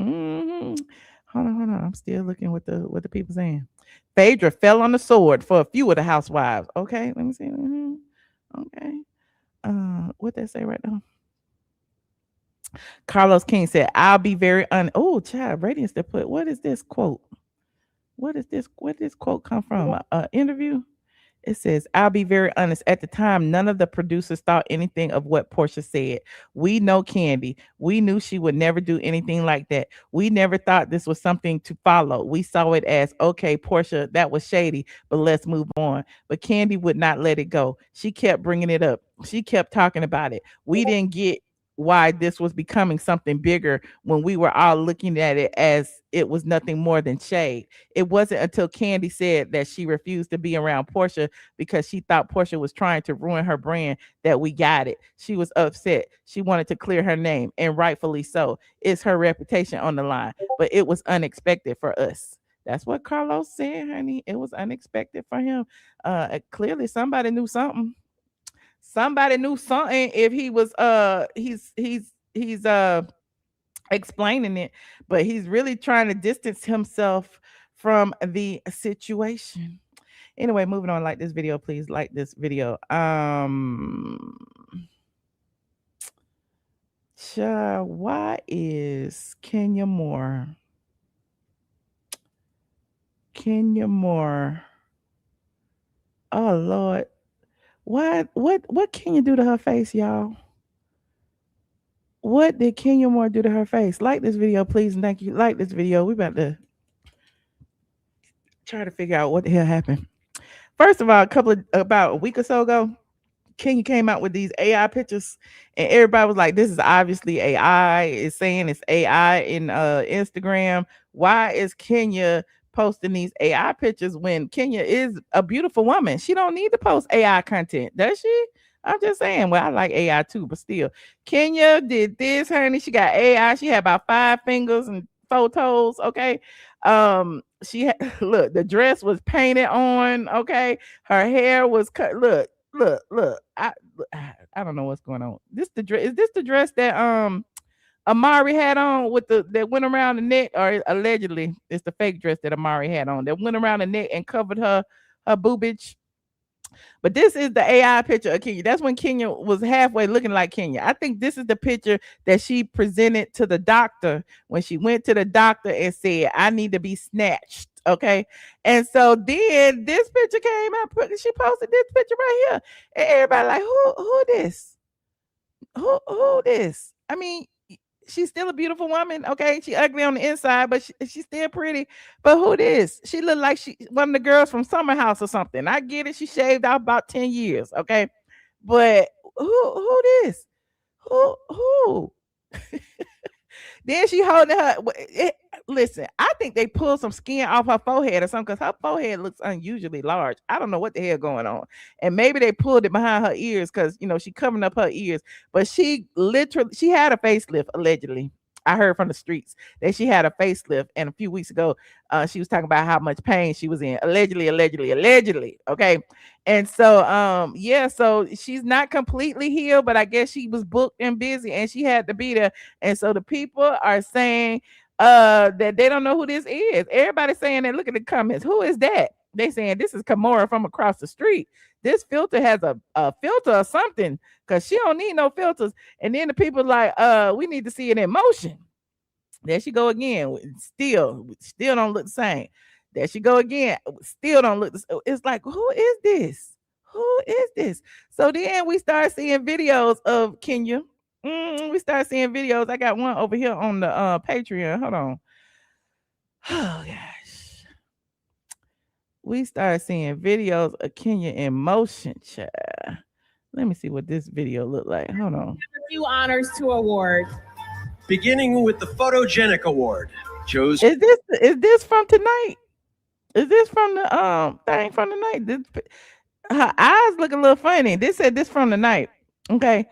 Hold on. I'm still looking what the people saying. Phaedra fell on the sword for a few of the housewives. Okay, let me see. Okay. What they say right now? Carlos King said, I'll be very oh, child, Radiance that put, what is this quote? Where did this quote come from? Interview. It says, I'll be very honest. At the time, none of the producers thought anything of what Porsha said. We know Kandi. We knew she would never do anything like that. We never thought this was something to follow. We saw it as, okay, Porsha, that was shady, but let's move on. But Kandi would not let it go. She kept bringing it up. She kept talking about it. We didn't get why this was becoming something bigger when we were all looking at it as it was nothing more than shade. It wasn't until Kandi said that she refused to be around Porsha because she thought Porsha was trying to ruin her brand that we got it. She was upset. She wanted to clear her name, and rightfully so. It's her reputation on the line, but it was unexpected for us. That's what Carlos said, honey. It was unexpected for him. Clearly somebody knew something. Somebody knew something if he was he's explaining it, but he's really trying to distance himself from the situation. Anyway, moving on. Like this video, please. Like this video. Why is Kenya Moore? Oh Lord. What Kenya do to her face, y'all? What did Kenya Moore do to her face? Like this video, please, and thank you. Like this video. We about to try to figure out what the hell happened. First of all, about a week or so ago, Kenya came out with these AI pictures, and everybody was like, this is obviously AI. It's saying it's AI in Instagram. Why is Kenya posting these AI pictures when Kenya is a beautiful woman? She don't need to post AI content, does she? I'm just saying. Well, I like AI too, but still, Kenya did this, honey. She got AI. She had about 5 fingers and 4 toes. Okay. She had, look, the dress was painted on. Okay. Her hair was cut. Look. I don't know what's going on. Is this the dress that Amari had on with that went around the neck, or allegedly it's the fake dress that Amari had on that went around the neck and covered her boobage? But this is the AI picture of Kenya. That's when Kenya was halfway looking like Kenya. I think this is the picture that she presented to the doctor when she went to the doctor and said, I need to be snatched. Okay. And so then this picture came out. She posted this picture right here. And everybody like, who this? Who this? I mean, she's still a beautiful woman. Okay. She ugly on the inside, but she's still pretty. But who this? She looked like she one of the girls from Summer House or something. I get it. She shaved out about 10 years. Okay. But who this? Who? Then she holding her. Listen, I think they pulled some skin off her forehead or something, because her forehead looks unusually large. I don't know what the hell going on. And maybe they pulled it behind her ears because, she covering up her ears. But she had a facelift, allegedly. I heard from the streets that she had a facelift. And a few weeks ago, she was talking about how much pain she was in. Allegedly. Okay. And so, so she's not completely healed, but I guess she was booked and busy and she had to be there. And so the people are saying that they don't know who this is. Everybody's saying that. Look at the comments. Who is that? They saying this is Kimora from across the street. This filter has a filter or something, because she don't need no filters. And then the people like, we need to see it in motion. There she go again. Still don't look the same. There she go again. Still don't look the same. It's like, who is this? Who is this? So then we start seeing videos of Kenya. We start seeing videos. I got one over here on the Patreon. Hold on. Oh gosh. We start seeing videos of Kenya in motion, child. Let me see what this video look like. Hold on. A few honors to award. Beginning with the Photogenic Award. Is this from tonight? Is this from the thing from tonight? Her eyes look a little funny. This said this from tonight. Okay.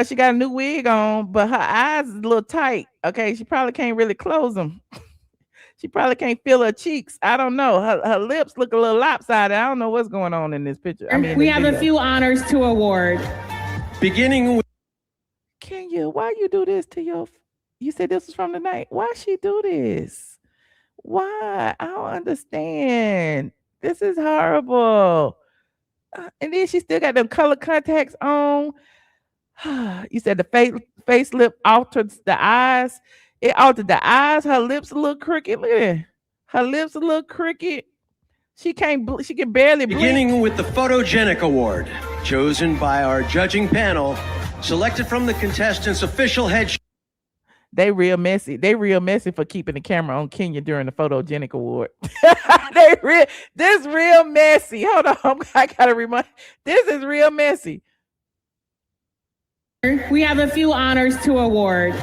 She got a new wig on, but her eyes is a little tight. Okay. She probably can't really close them. She probably can't feel her cheeks. I don't know. Her lips look a little lopsided. I don't know what's going on in this picture. We have a few honors to award. Beginning with Kenya, why you do this to you said this was from the night. Why she do this? Why? I don't understand. This is horrible. And then she still got them color contacts on. You said the facelift altered the eyes. It altered the eyes. Her lips a little crooked. Look at it. Her lips a little crooked. She can barely blink. Beginning with the Photogenic Award, chosen by our judging panel, selected from the contestants' official headshot. They real messy. For keeping the camera on Kenya during the Photogenic Award. This real messy. Hold on. I gotta remind. This is real messy. We have a few honors to award.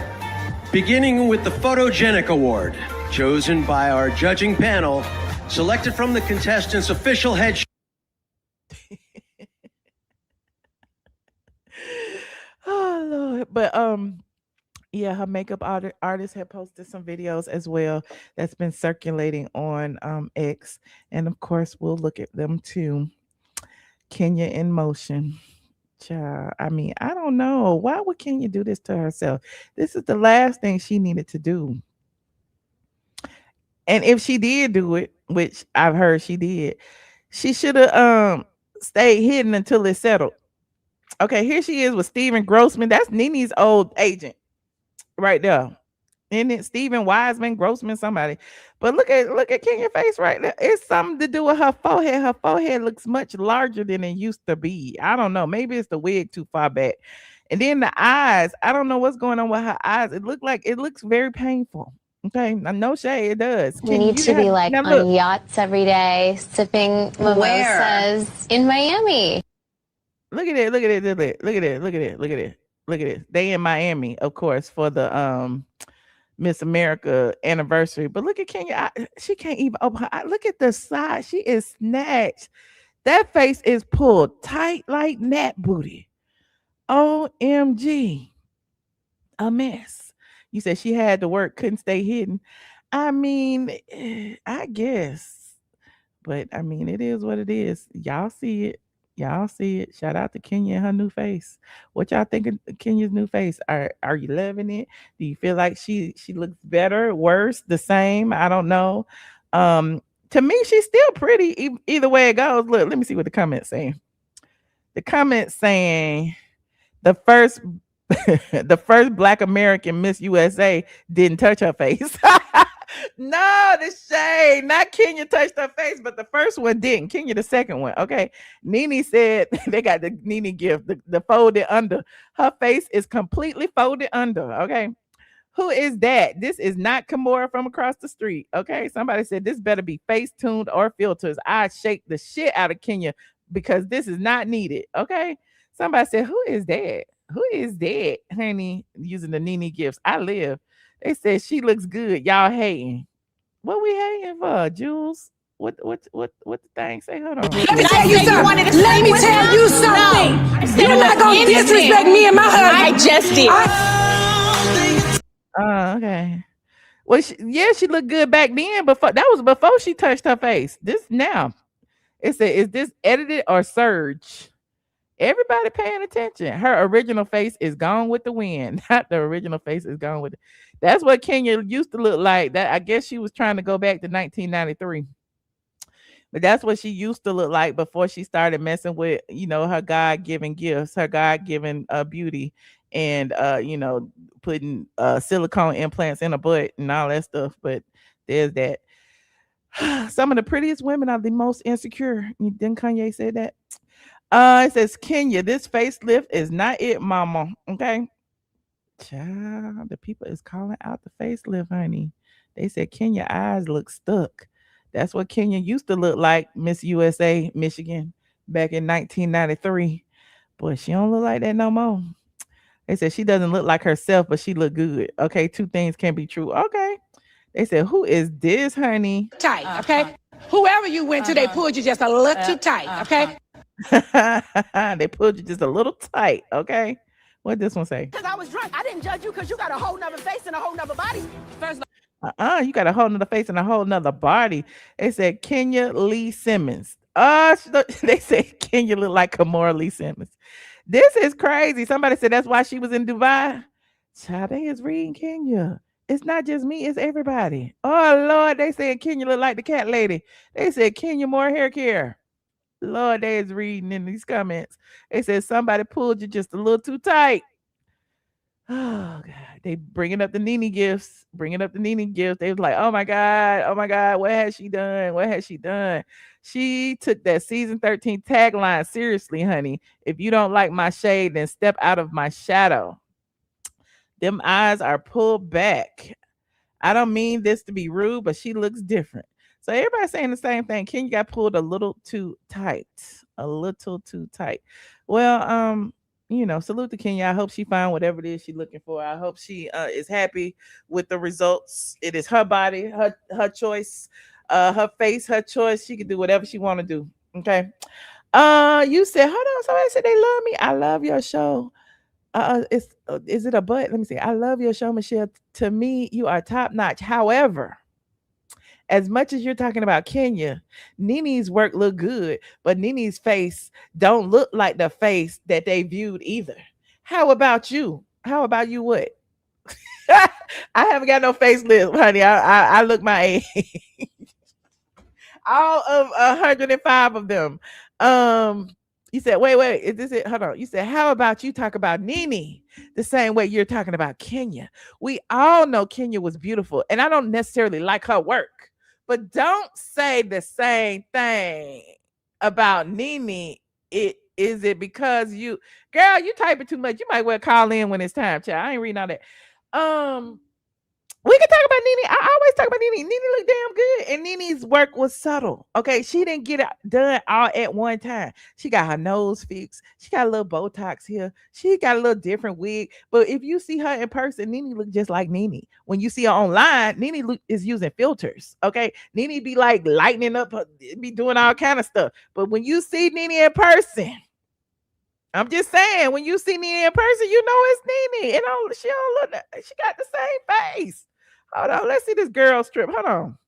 Beginning with the Photogenic Award, chosen by our judging panel, selected from the contestants' official head. Oh Lord, but yeah, her makeup artist had posted some videos as well that's been circulating on X, and of course we'll look at them too. Kenya in motion. Child, I mean, I don't know. Why would Kenya do this to herself? This is the last thing she needed to do. And if she did do it, which I've heard she did, she should have stayed hidden until it settled. Okay, here she is with Steven Grossman. That's NeNe's old agent right there. Isn't it Stephen Wiseman, Grossman, somebody? But look at Kenya's face right there. It's something to do with her forehead. Her forehead looks much larger than it used to be. I don't know. Maybe it's the wig too far back. And then the eyes. I don't know what's going on with her eyes. It looks very painful. Okay, no shade, it does. We need to be like on yachts every day, sipping mimosas in Miami. Look at it. Look at it. Look at it. Look at it. Look at it. Look at it. Look at it. They in Miami, of course, for the Miss America anniversary. But look at Kenya. She can't even open her eye. Look at the side. She is snatched. That face is pulled tight like Nat booty. OMG. A mess. You said she had to work, couldn't stay hidden. I mean, I guess. But I mean, it is what it is. Y'all see it. Y'all see it. Shout out to Kenya and her new face. What y'all think of Kenya's new face? Are you loving it? Do you feel like she looks better, worse, the same? I don't know. To me, she's still pretty. Either way it goes. Look, let me see what the comments saying. The comments saying the first Black American Miss USA didn't touch her face. No, the shade. Not Kenya touched her face, but the first one didn't. Kenya, the second one. Okay. NeNe said they got the NeNe gift, the folded under. Her face is completely folded under. Okay. Who is that? This is not Kimora from across the street. Okay. Somebody said this better be face tuned or filters. I shake the shit out of Kenya because this is not needed. Okay. Somebody said, who is that? Who is that, honey? Using the NeNe gifts. I live. They said she looks good. Y'all hating. What we hating for, Jules? What the thing say? Hold on. Let me tell you something. Let me tell you something. You're not gonna disrespect me and my husband. I just did. Okay. Well, she looked good back then. Before that was before she touched her face. This now. It said, is this edited or surge? Everybody paying attention. Her original face is gone with the wind. Not the original face is gone with it. That's what Kenya used to look like. That I guess she was trying to go back to 1993. But that's what she used to look like before she started messing with, her God-given gifts, her God-given beauty, and putting silicone implants in her butt and all that stuff. But there's that. Some of the prettiest women are the most insecure. Didn't Kanye say that? It says, Kenya, this facelift is not it, mama. Okay. Child, the people is calling out the facelift, honey. They said Kenya eyes look stuck. That's what Kenya used to look like, Miss USA, Michigan, back in 1993. Boy, she don't look like that no more. They said she doesn't look like herself, but she look good. Okay, two things can be true. Okay. They said, who is this, honey? Tight, okay? Whoever you went to, they pulled you just a little too tight, okay? They pulled you just a little tight, okay? What this one say? Because I was drunk. I didn't judge you because you got a whole nother face and a whole nother body. First you got a whole nother face and a whole nother body. They said Kenya Lee Simmons. They said Kenya look like Kimora Lee Simmons. This is crazy. Somebody said that's why she was in Dubai. Child, they is reading Kenya. It's not just me, it's everybody. Oh Lord, they said Kenya look like the cat lady. They said Kenya more hair care. Lord, they is reading in these comments. They said somebody pulled you just a little too tight. Oh God, they bringing up the NeNe gifts, They was like, oh my God, what has she done? What has she done? She took that season 13 tagline seriously, honey. If you don't like my shade, then step out of my shadow. Them eyes are pulled back. I don't mean this to be rude, but she looks different. So everybody's saying the same thing. Kenya got pulled a little too tight. Well, salute to Kenya. I hope she find whatever it is she's looking for. I hope she is happy with the results. It is her body, her choice, her face, her choice. She can do whatever she want to do. Okay. You said, hold on. Somebody said they love me. I love your show. Is it a but? Let me see. I love your show, Michelle. To me, you are top notch. However, as much as you're talking about Kenya, NeNe's work look good, but NeNe's face don't look like the face that they viewed either. How about you? How about you? What? I haven't got no facelift, honey. I look my age. All of 105 of them. You said, wait, is this it? Hold on. You said, how about you talk about NeNe the same way you're talking about Kenya? We all know Kenya was beautiful, and I don't necessarily like her work, but don't say the same thing about NeNe. Is it because you, girl, you typing too much? You might well call in when it's time, child. I ain't reading all that. We can talk about NeNe. I always talk about NeNe. NeNe looked damn good, and NeNe's work was subtle. Okay, she didn't get it done all at one time. She got her nose fixed. She got a little Botox here. She got a little different wig. But if you see her in person, NeNe look just like NeNe. When you see her online, NeNe is using filters. Okay, NeNe be like lightening up, be doing all kind of stuff. But when you see NeNe in person, I'm just saying, when you see NeNe in person, you know it's NeNe. She don't look. She got the same face. Hold on, let's see this girl strip. Hold on.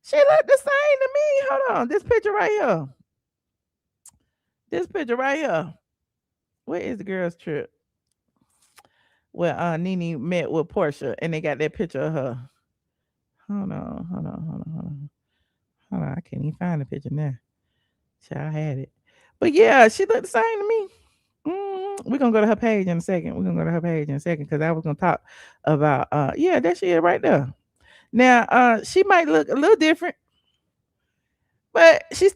She look the same to me. Hold on. This picture right here. This picture right here. Where is the girl's trip? Well, NeNe met with Porsha and they got that picture of her. Hold on. I can't even find the picture now. I had it. But yeah, she looked the same to me. We're gonna go to her page in a second. Because I was gonna talk about there she is right there. Now she might look a little different, but she's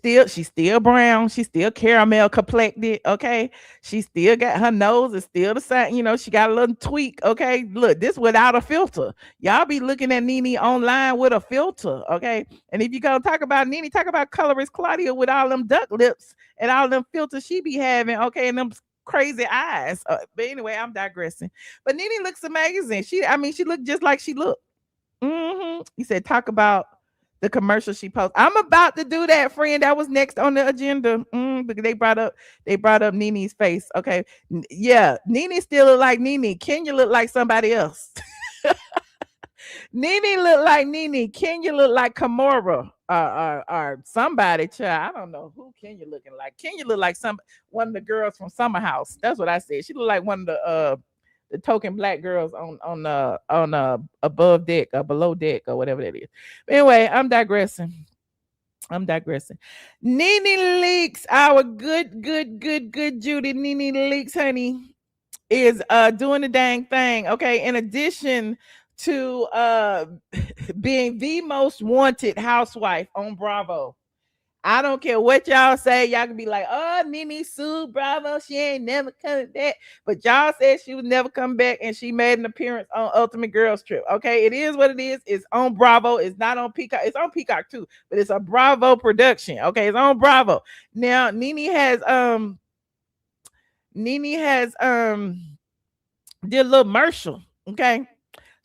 still brown, she's still caramel complected. Okay, she still got her nose is still the same, she got a little tweak. Okay, look, this without a filter. Y'all be looking at NeNe online with a filter. Okay, and if you gonna talk about NeNe, talk about colorist Claudia with all them duck lips and all them filters she be having. Okay, and them crazy eyes. But anyway, I'm digressing. But NeNe looks amazing. She looked just like she looked. You said talk about the commercial she posted. I'm about to do that, friend. That was next on the agenda. Because they brought up NeNe's face. Okay, yeah, NeNe still look like NeNe. Kenya look like somebody else. NeNe look like NeNe. Kenya look like Kimora or somebody. Child, I don't know who Kenya looking like. Kenya look like one of the girls from Summer House. That's what I said. She look like one of the token black girls on above deck or below deck or whatever that is. But anyway, I'm digressing. NeNe Leakes, our good Judy. NeNe Leakes, honey, is doing the dang thing. Okay, in addition to being the most wanted housewife on Bravo. I don't care what y'all say. Y'all can be like, oh, NeNe sued Bravo. She ain't never coming back. But y'all said she would never come back, and she made an appearance on Ultimate Girls Trip. Okay, it is what it is. It's on Bravo. It's not on Peacock. It's on Peacock too, but it's a Bravo production. Okay, it's on Bravo. Now, NeNe has did a little commercial. Okay.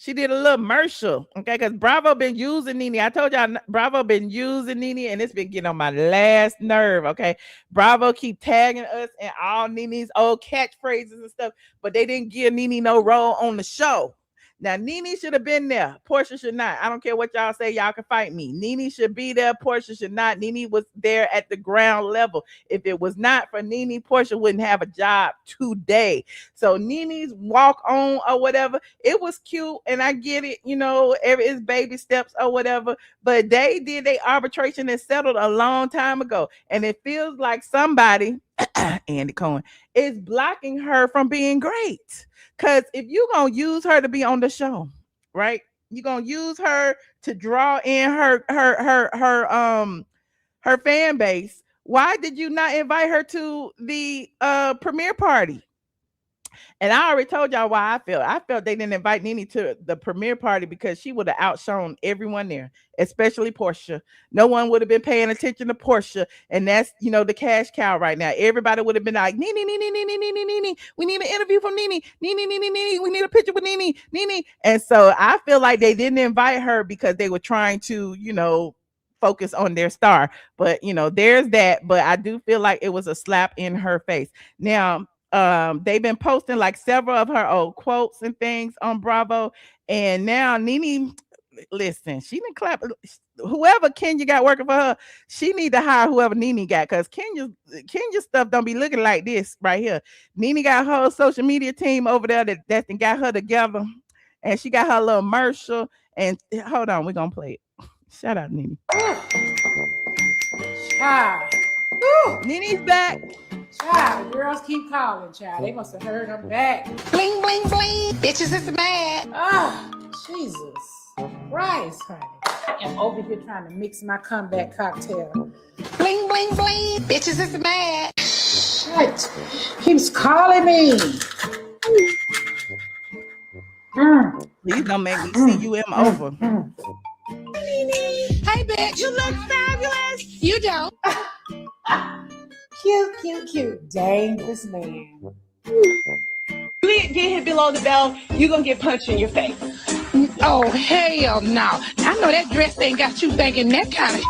She did a little commercial, okay, because Bravo been using NeNe. I told y'all Bravo been using NeNe, and it's been getting on my last nerve, okay? Bravo keep tagging us in all NeNe's old catchphrases and stuff, but they didn't give NeNe no role on the show. Now, NeNe should have been there. Porsha should not. I don't care what y'all say. Y'all can fight me. NeNe should be there. Porsha should not. NeNe was there at the ground level. If it was not for NeNe, Porsha wouldn't have a job today. So NeNe's walk on or whatever, it was cute, and I get it. It's baby steps or whatever. But they did their arbitration and settled a long time ago, and it feels like somebody, Andy Cohen, is blocking her from being great. Because if you're going to use her to be on the show, right? You're going to use her to draw in her fan base. Why did you not invite her to the premiere party? And I already told y'all why I felt. I felt they didn't invite NeNe to the premiere party because she would have outshone everyone there, especially Porsha. No one would have been paying attention to Porsha, and that's the cash cow right now. Everybody would have been like, NeNe, NeNe, NeNe, NeNe, NeNe. We need an interview from NeNe, NeNe, NeNe, NeNe. We need a picture with NeNe, NeNe. And so I feel like they didn't invite her because they were trying to, focus on their star. But there's that. But I do feel like it was a slap in her face. Now, they've been posting like several of her old quotes and things on Bravo, and now NeNe, listen, she didn't clap. Whoever Kenya got working for her, she need to hire whoever NeNe got, because Kenya's stuff don't be looking like this right here. NeNe got her whole social media team over there that got her together, and she got her little Marshall. And hold on, we're gonna play it. Shout out NeNe. Child. NeNe's back. Child, girls keep calling, child. They must have heard I'm back. Bling, bling, bling. Bitches is mad. Oh, Jesus Christ, honey. I am over here trying to mix my comeback cocktail. Bling, bling, bling. Bitches is mad. Shit. Keeps calling me. Please don't make me see you him over. Hey, bitch. You look fabulous. You don't. Cute. Dangerous man. You get hit below the belt, you're gonna get punched in your face. Oh, hell no. I know that dress ain't got you thinking that kind of.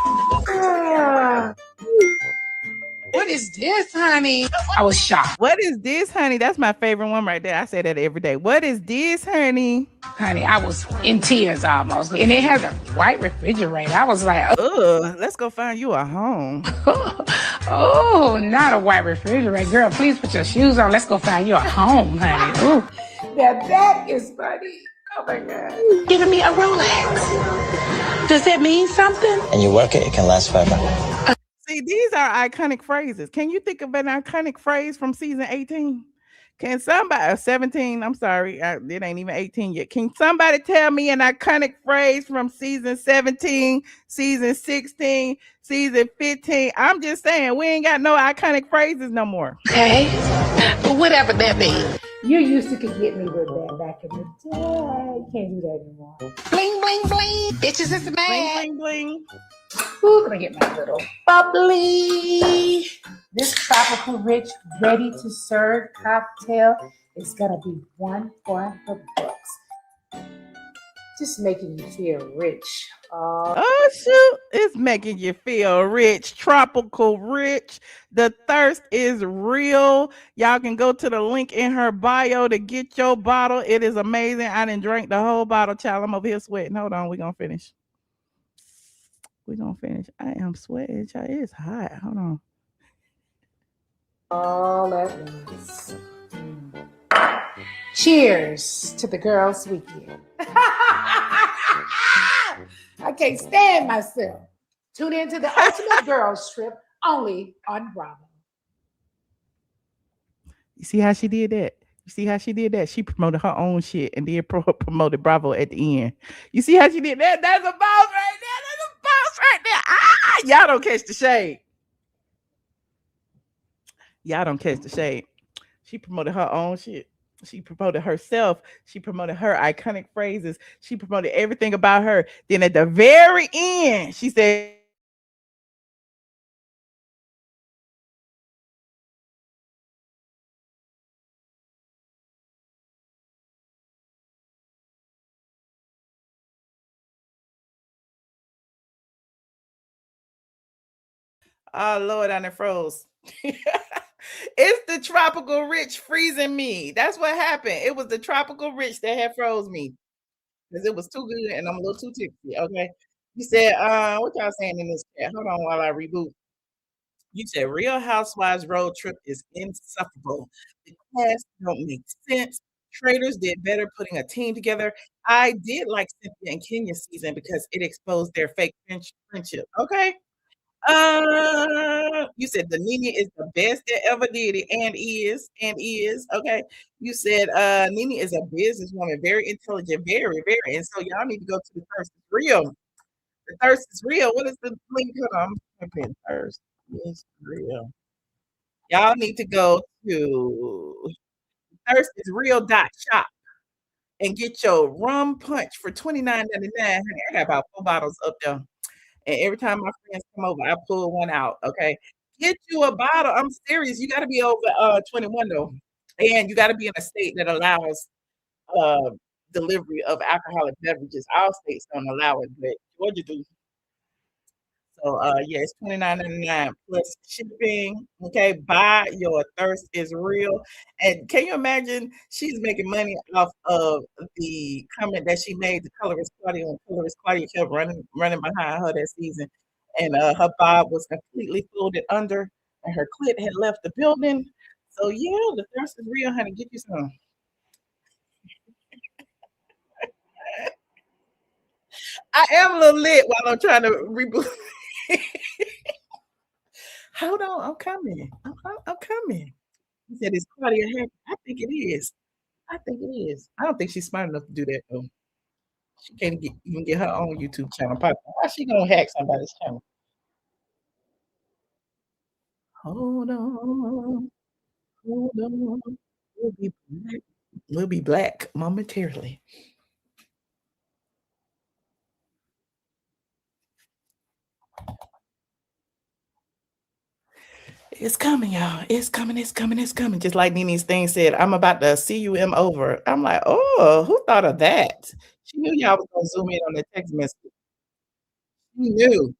What is this, honey? I was shocked. What is this, honey? That's my favorite one right there. I say that every day. What is this, honey? Honey, I was in tears almost. And it has a white refrigerator. I was like, ugh, let's go find you a home. Oh, not a white refrigerator. Girl, please put your shoes on. Let's go find you a home, honey. Ooh. Now that is funny. Oh my God. Giving me a Rolex. Does that mean something? And you work it, it can last forever. See, these are iconic phrases. Can you think of an iconic phrase from season 18? Can somebody, 17, I'm sorry, it ain't even 18 yet. Can somebody tell me an iconic phrase from season 17, season 16, season 15? I'm just saying, we ain't got no iconic phrases no more. Okay, whatever that means. You used to could get me with that back in the day. Can't do that anymore. Bling, bling, bling. Bitches is mad. Bling, bling, bling. Ooh, gonna get my little bubbly. This tropical rich, ready to serve cocktail is gonna be $1 for the books. Just making you feel rich. Oh shoot, it's making you feel rich. Tropical rich. The thirst is real. Y'all can go to the link in her bio to get your bottle. It is amazing. I didn't drink the whole bottle, child. I'm over here sweating. Hold on, we're gonna finish. I am sweating, child. It's hot. Hold on. All at once. Cheers to the girls' weekend. I can't stand myself. Tune in to the Ultimate Girls Trip only on Bravo. You see how she did that? She promoted her own shit and then promoted Bravo at the end. You see how she did that? That's a boss right there. Ah, y'all don't catch the shade. She promoted her own shit. She promoted herself. She promoted her iconic phrases. She promoted everything about her. Then at the very end, she said, oh Lord, I done froze. It's the tropical rich freezing me. That's what happened. It was the tropical rich that had froze me because it was too good and I'm a little too tipsy. Okay. You said, what y'all saying in this chat? Hold on while I reboot. You said Real Housewives road trip is insufferable. The cast don't make sense. Traders did better putting a team together. I did like Cynthia and Kenya's season because it exposed their fake friendship. Okay. You said the NeNe is the best that ever did it and is. Okay. You said NeNe is a businesswoman, very intelligent, very, very. And so y'all need to go to the Thirst is Real. The Thirst is Real. What is the link? Hold on. I'm Thirst is Real. Y'all need to go to thirstisreal.shop and get your rum punch for $29.99. I got about 4 bottles up there. And every time my friends come over, I pull one out. Okay. Get you a bottle. I'm serious. You got to be over 21 though. And you got to be in a state that allows uh delivery of alcoholic beverages. All states don't allow it, but Georgia do. So yeah, it's $29.99 plus shipping. Okay, buy your thirst is real. And can you imagine she's making money off of the comment that she made to colorist Claudia, and colorist Claudia kept running behind her that season. And her bob was completely folded under and her clit had left the building. So yeah, the thirst is real, honey. Get you some. I am a little lit while I'm trying to reboot. Hold on, I'm coming. I'm coming. He said, "Is Claudia happy?" I think it is. I think it is. I don't think she's smart enough to do that though. She can't even get her own YouTube channel. How she gonna hack somebody's channel? Hold on, hold on. We'll be black. We'll be black momentarily. It's coming, y'all. It's coming, it's coming, it's coming. Just like NeNe's thing said, I'm about to see you M over. I'm like, oh, who thought of that? She knew y'all was gonna zoom in on the text message. She knew.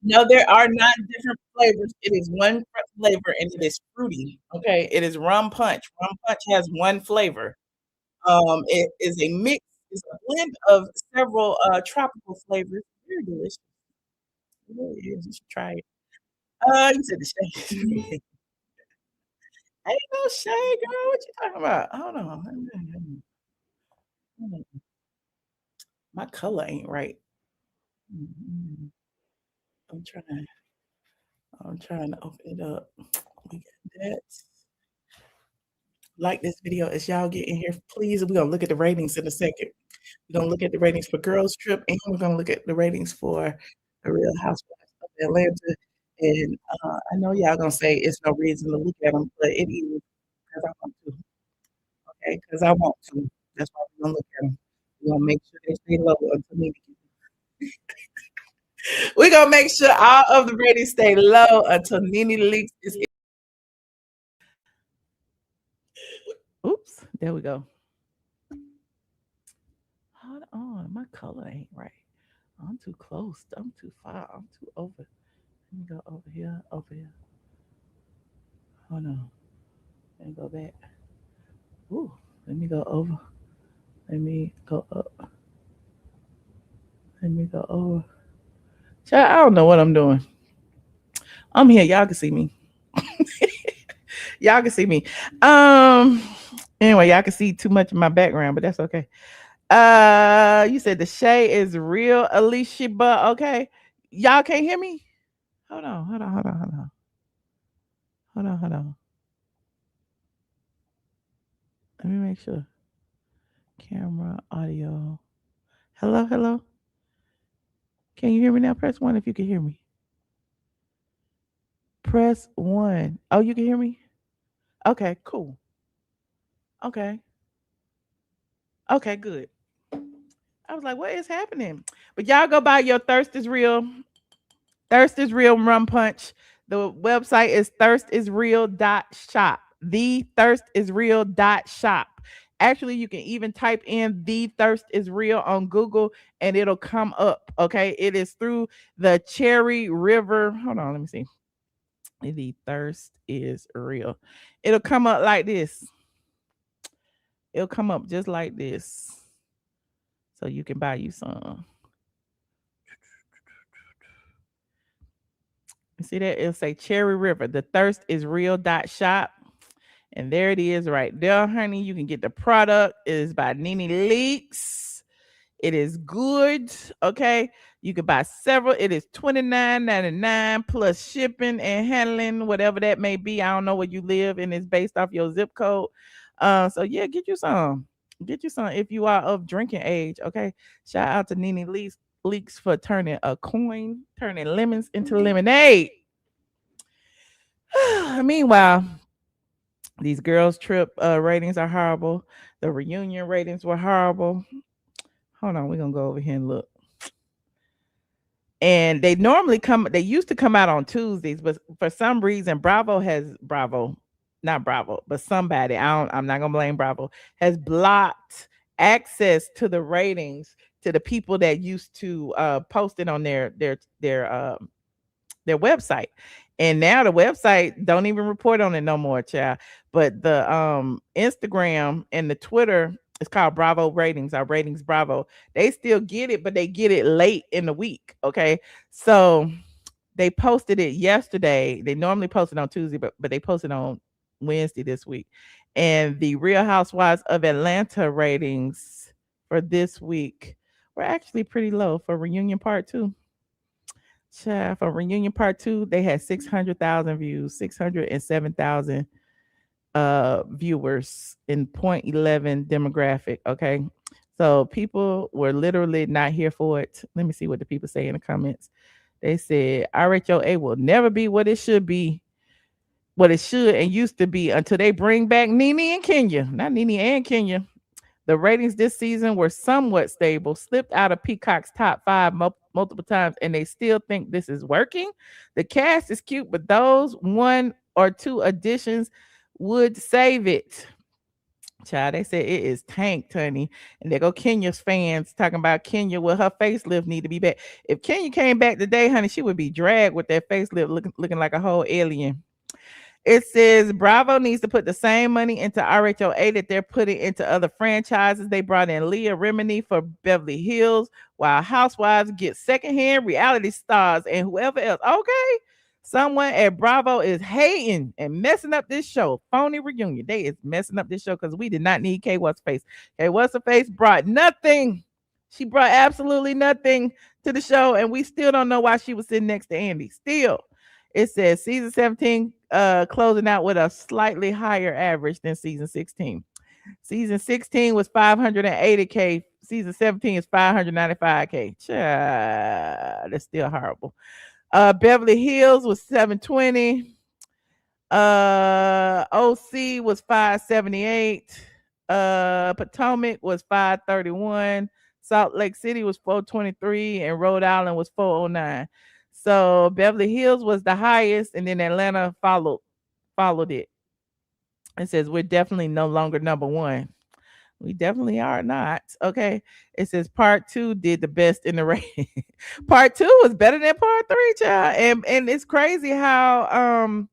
No, there are not different flavors. It is one flavor and it is fruity. Okay. It is rum punch. Rum punch has one flavor. It is a mix, it's a blend of several tropical flavors. Very delicious. It really is. You should try it. You said the shade. Ain't no shade, girl. What you talking about? Hold on. My color ain't right. Mhm. I'm trying to open it up. We got that. Like this video as y'all get in here, please. We're gonna look at the ratings in a second. We're gonna look at the ratings for Girls Trip, and we're gonna look at the ratings for the Real Housewives of Atlanta. And I know y'all gonna say it's no reason to look at them, but it is because I want to. Okay, because I want to. That's why we're gonna look at them. We're gonna make sure they stay low until NeNe. We're gonna make sure all of the ratings stay low until NeNe Leakes is. Oops, there we go. Hold on, my color ain't right. I'm too close. I'm too far. I'm too over. Let me go over here, over here. Hold on. Let me go back. Ooh, let me go over. Let me go up. Let me go over. Child, I don't know what I'm doing. I'm here. Y'all can see me. Y'all can see me. Anyway, y'all can see too much of my background, but that's okay. You said the shade is real, Alicia, but okay. Y'all can't hear me? Hold on. Let me make sure. Camera, audio. Hello. Can you hear me now? Press 1 if you can hear me. Press 1. Oh, you can hear me? Okay, cool. Okay, good. I was like, what is happening? But y'all go buy your Thirst is Real. Thirst is Real rum punch. The website is thirstisreal.shop. The thirstisreal.shop. Actually, you can even type in The Thirst is Real on Google and it'll come up. Okay. It is through the Cherry River. Hold on, let me see. The Thirst is Real. It'll come up like this. It'll come up just like this. So you can buy you some. You see that? It'll say Cherry River. The Thirst is Real.shop. And there it is right there, honey. You can get the product. It is by NeNe Leakes. It is good. Okay. You can buy several. It is $29.99 plus shipping and handling, whatever that may be. I don't know where you live, and it's based off your zip code. So yeah, get you some. Get you some if you are of drinking age. Okay. Shout out to NeNe Leakes for turning a coin, turning lemons into lemonade. Meanwhile, These girls trip ratings are horrible. The reunion ratings were horrible. Hold on, we're gonna go over here and look. And they used to come out on Tuesdays, but for some reason not Bravo, but somebody, I'm not gonna blame Bravo, has blocked access to the ratings to the people that used to post it on their website. And now the website don't even report on it no more, child. But the Instagram and the Twitter, it's called Bravo Ratings, our Ratings Bravo. They still get it, but they get it late in the week. Okay. So they posted it yesterday. They normally post it on Tuesday, but they posted on Wednesday this week. And the Real Housewives of Atlanta ratings for this week were actually pretty low for Reunion Part 2. Child, for Reunion Part 2, they had 600,000 views, 607,000 viewers in 0.11 demographic. Okay. So people were literally not here for it. Let me see what the people say in the comments. They said RHOA will never be what it should be, what it should and used to be until they bring back NeNe and Kenya. Not NeNe and Kenya. The ratings this season were somewhat stable, slipped out of Peacock's top 5 multiple times, and they still think this is working. The cast is cute, but those 1 or 2 additions would save it. Child, they said it is tanked, honey. And there go Kenya's fans talking about Kenya with her facelift need to be back. If Kenya came back today, honey, she would be dragged with that facelift looking like a whole alien. It says Bravo needs to put the same money into RHOA that they're putting into other franchises. They brought in Leah Remini for Beverly Hills, while Housewives get secondhand reality stars and whoever else. Okay. Someone at Bravo is hating and messing up this show. Phony reunion. They is messing up this show because we did not need K What's Face. K What's Her Face brought nothing. She brought absolutely nothing to the show, and we still don't know why she was sitting next to Andy. Still, it says season 17 closing out with a slightly higher average than season 16. Season 16 was 580K. Season 17 is 595K. Child, that's still horrible. Beverly Hills was 720. OC was 578. Potomac was 531. Salt Lake City was 423, and Rhode Island was 409. So Beverly Hills was the highest, and then Atlanta followed it. It says we're definitely no longer number 1. We definitely are not. Okay. It says part 2 did the best in the rating. Part 2 was better than part 3, child. And it's crazy how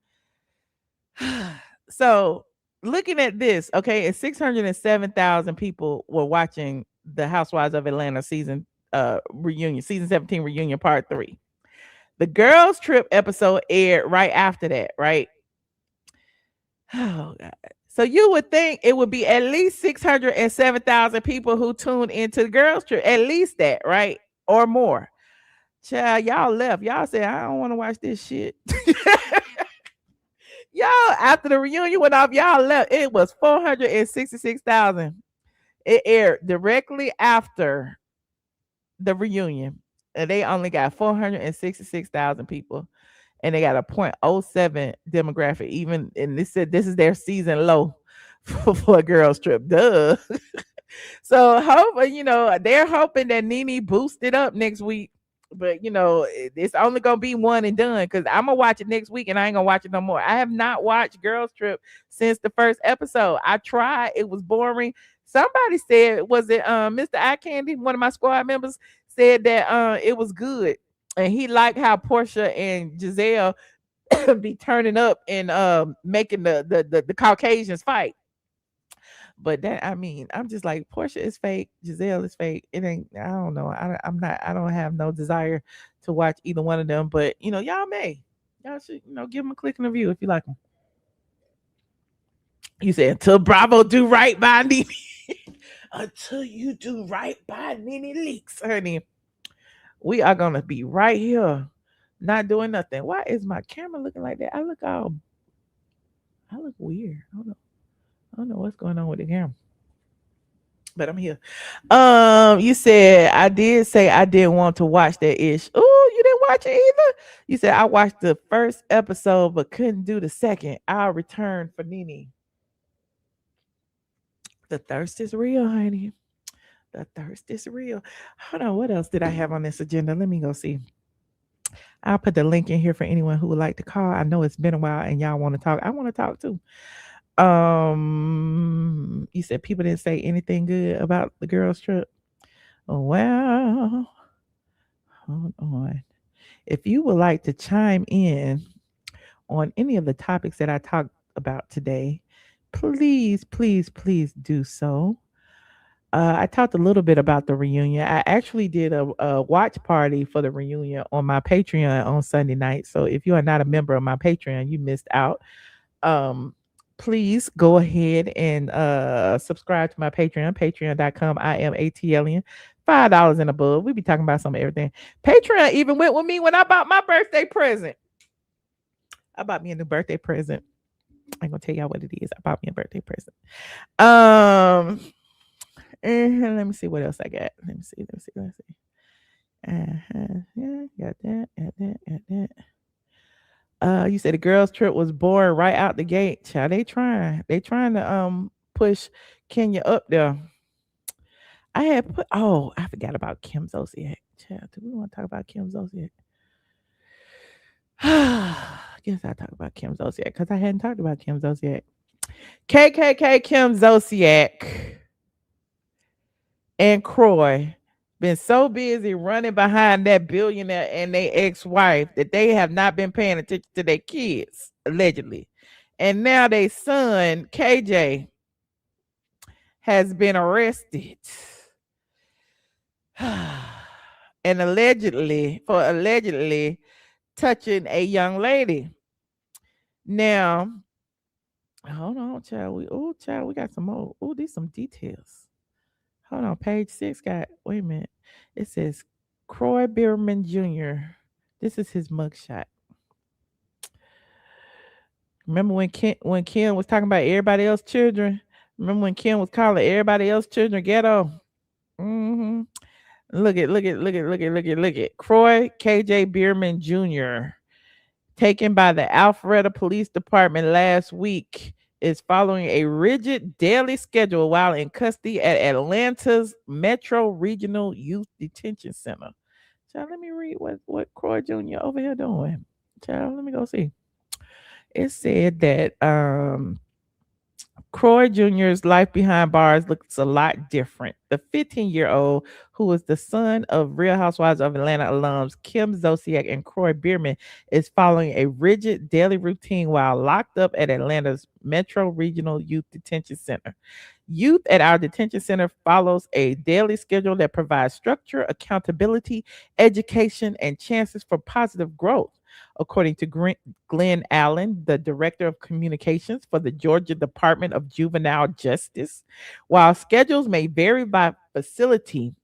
so looking at this, okay, it's 607,000 people were watching the Housewives of Atlanta season 17 reunion part 3. The girls trip episode aired right after that, right? Oh God. So you would think it would be at least 607,000 people who tuned into the girls trip, at least that, right? Or more. Child, y'all left. Y'all said, I don't want to watch this shit. Y'all, after the reunion went off, y'all left. It was 466,000. It aired directly after the reunion. And they only got 466,000 people. And they got a 0.07 demographic. Even, and they said this is their season low for a girls trip. Duh. So they're hoping that NeNe boosts it up next week. But it's only gonna be one and done, because I'm gonna watch it next week and I ain't gonna watch it no more. I have not watched Girls Trip since the first episode. I tried, it was boring. Somebody said, was it Mr. Eye Candy, one of my squad members, said that it was good. And he liked how Porsha and Giselle be turning up and making the Caucasians fight. But that, I mean, I'm just like, Porsha is fake, Giselle is fake. It ain't, I don't know. I don't have no desire to watch either one of them. But y'all should, give them a click and a review if you like them. You said until Bravo do right by NeNe. Until you do right by NeNe Leakes, honey. We are gonna be right here, not doing nothing. Why is my camera looking like that? I look weird. I don't know what's going on with the camera, but I'm here. You said I did say I didn't want to watch that ish. Oh, you didn't watch it either. You said I watched the first episode but couldn't do the second. I'll return for NeNe. The thirst is real, honey. The thirst is real. Hold on. What else did I have on this agenda? Let me go see. I'll put the link in here for anyone who would like to call. I know it's been a while and y'all want to talk. I want to talk too. You said people didn't say anything good about the girls' trip. Oh, well, hold on. If you would like to chime in on any of the topics that I talked about today, please, please, please do so. I talked a little bit about the reunion. I actually did a watch party for the reunion on my Patreon on Sunday night. So if you are not a member of my Patreon, you missed out. Please go ahead and subscribe to my Patreon, patreon.com. I am ATLien. $5 and above. We be talking about some of everything. Patreon even went with me when I bought my birthday present. I bought me a new birthday present. I'm gonna tell y'all what it is. I bought me a birthday present. And let me see what else I got. Let me see. Yeah, got that. You said the girls' trip was boring right out the gate. Child, they trying to push Kenya up there. I forgot about Kim Zolciak. Child, do we want to talk about Kim Zolciak? I guess I'll talk about Kim Zolciak because I hadn't talked about Kim Zolciak. KKK Kim Zolciak and Kroy been so busy running behind that billionaire and their ex-wife that they have not been paying attention to their kids, allegedly. And now their son, KJ, has been arrested. And allegedly touching a young lady. Now, hold on, child. We got some more. Oh, these some details. Hold on, page 6 wait a minute. It says Kroy Biermann Jr. This is his mugshot. Remember when Kim was talking about everybody else's children? Remember when Kim was calling everybody else's children ghetto? Mm-hmm. Look at. Kroy KJ Biermann Jr. taken by the Alpharetta Police Department last week is following a rigid daily schedule while in custody at Atlanta's Metro Regional Youth Detention Center. Child, let me read what Kroy Jr. over here doing. Child, let me go see. It said that Kroy Jr.'s life behind bars looks a lot different. The 15-year-old, who was the son of Real Housewives of Atlanta alums Kim Zolciak and Kroy Biermann, is following a rigid daily routine while locked up at Atlanta's Metro Regional Youth Detention Center. Youth at our detention center follows a daily schedule that provides structure, accountability, education, and chances for positive growth, according to Glenn Allen, the Director of Communications for the Georgia Department of Juvenile Justice. While schedules may vary by facility,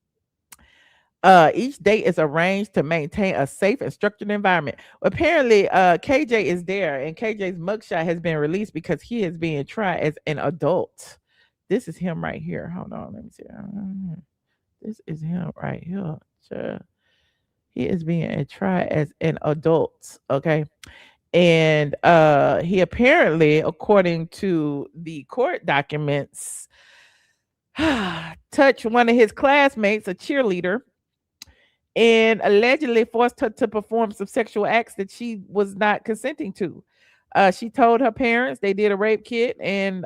each day is arranged to maintain a safe and structured environment. Apparently, KJ is there, and KJ's mugshot has been released because he is being tried as an adult. This is him right here. Hold on, let me see. This is him right here. Sure. He is being tried as an adult, okay? And he apparently, according to the court documents, touched one of his classmates, a cheerleader, and allegedly forced her to perform some sexual acts that she was not consenting to. She told her parents, they did a rape kit, and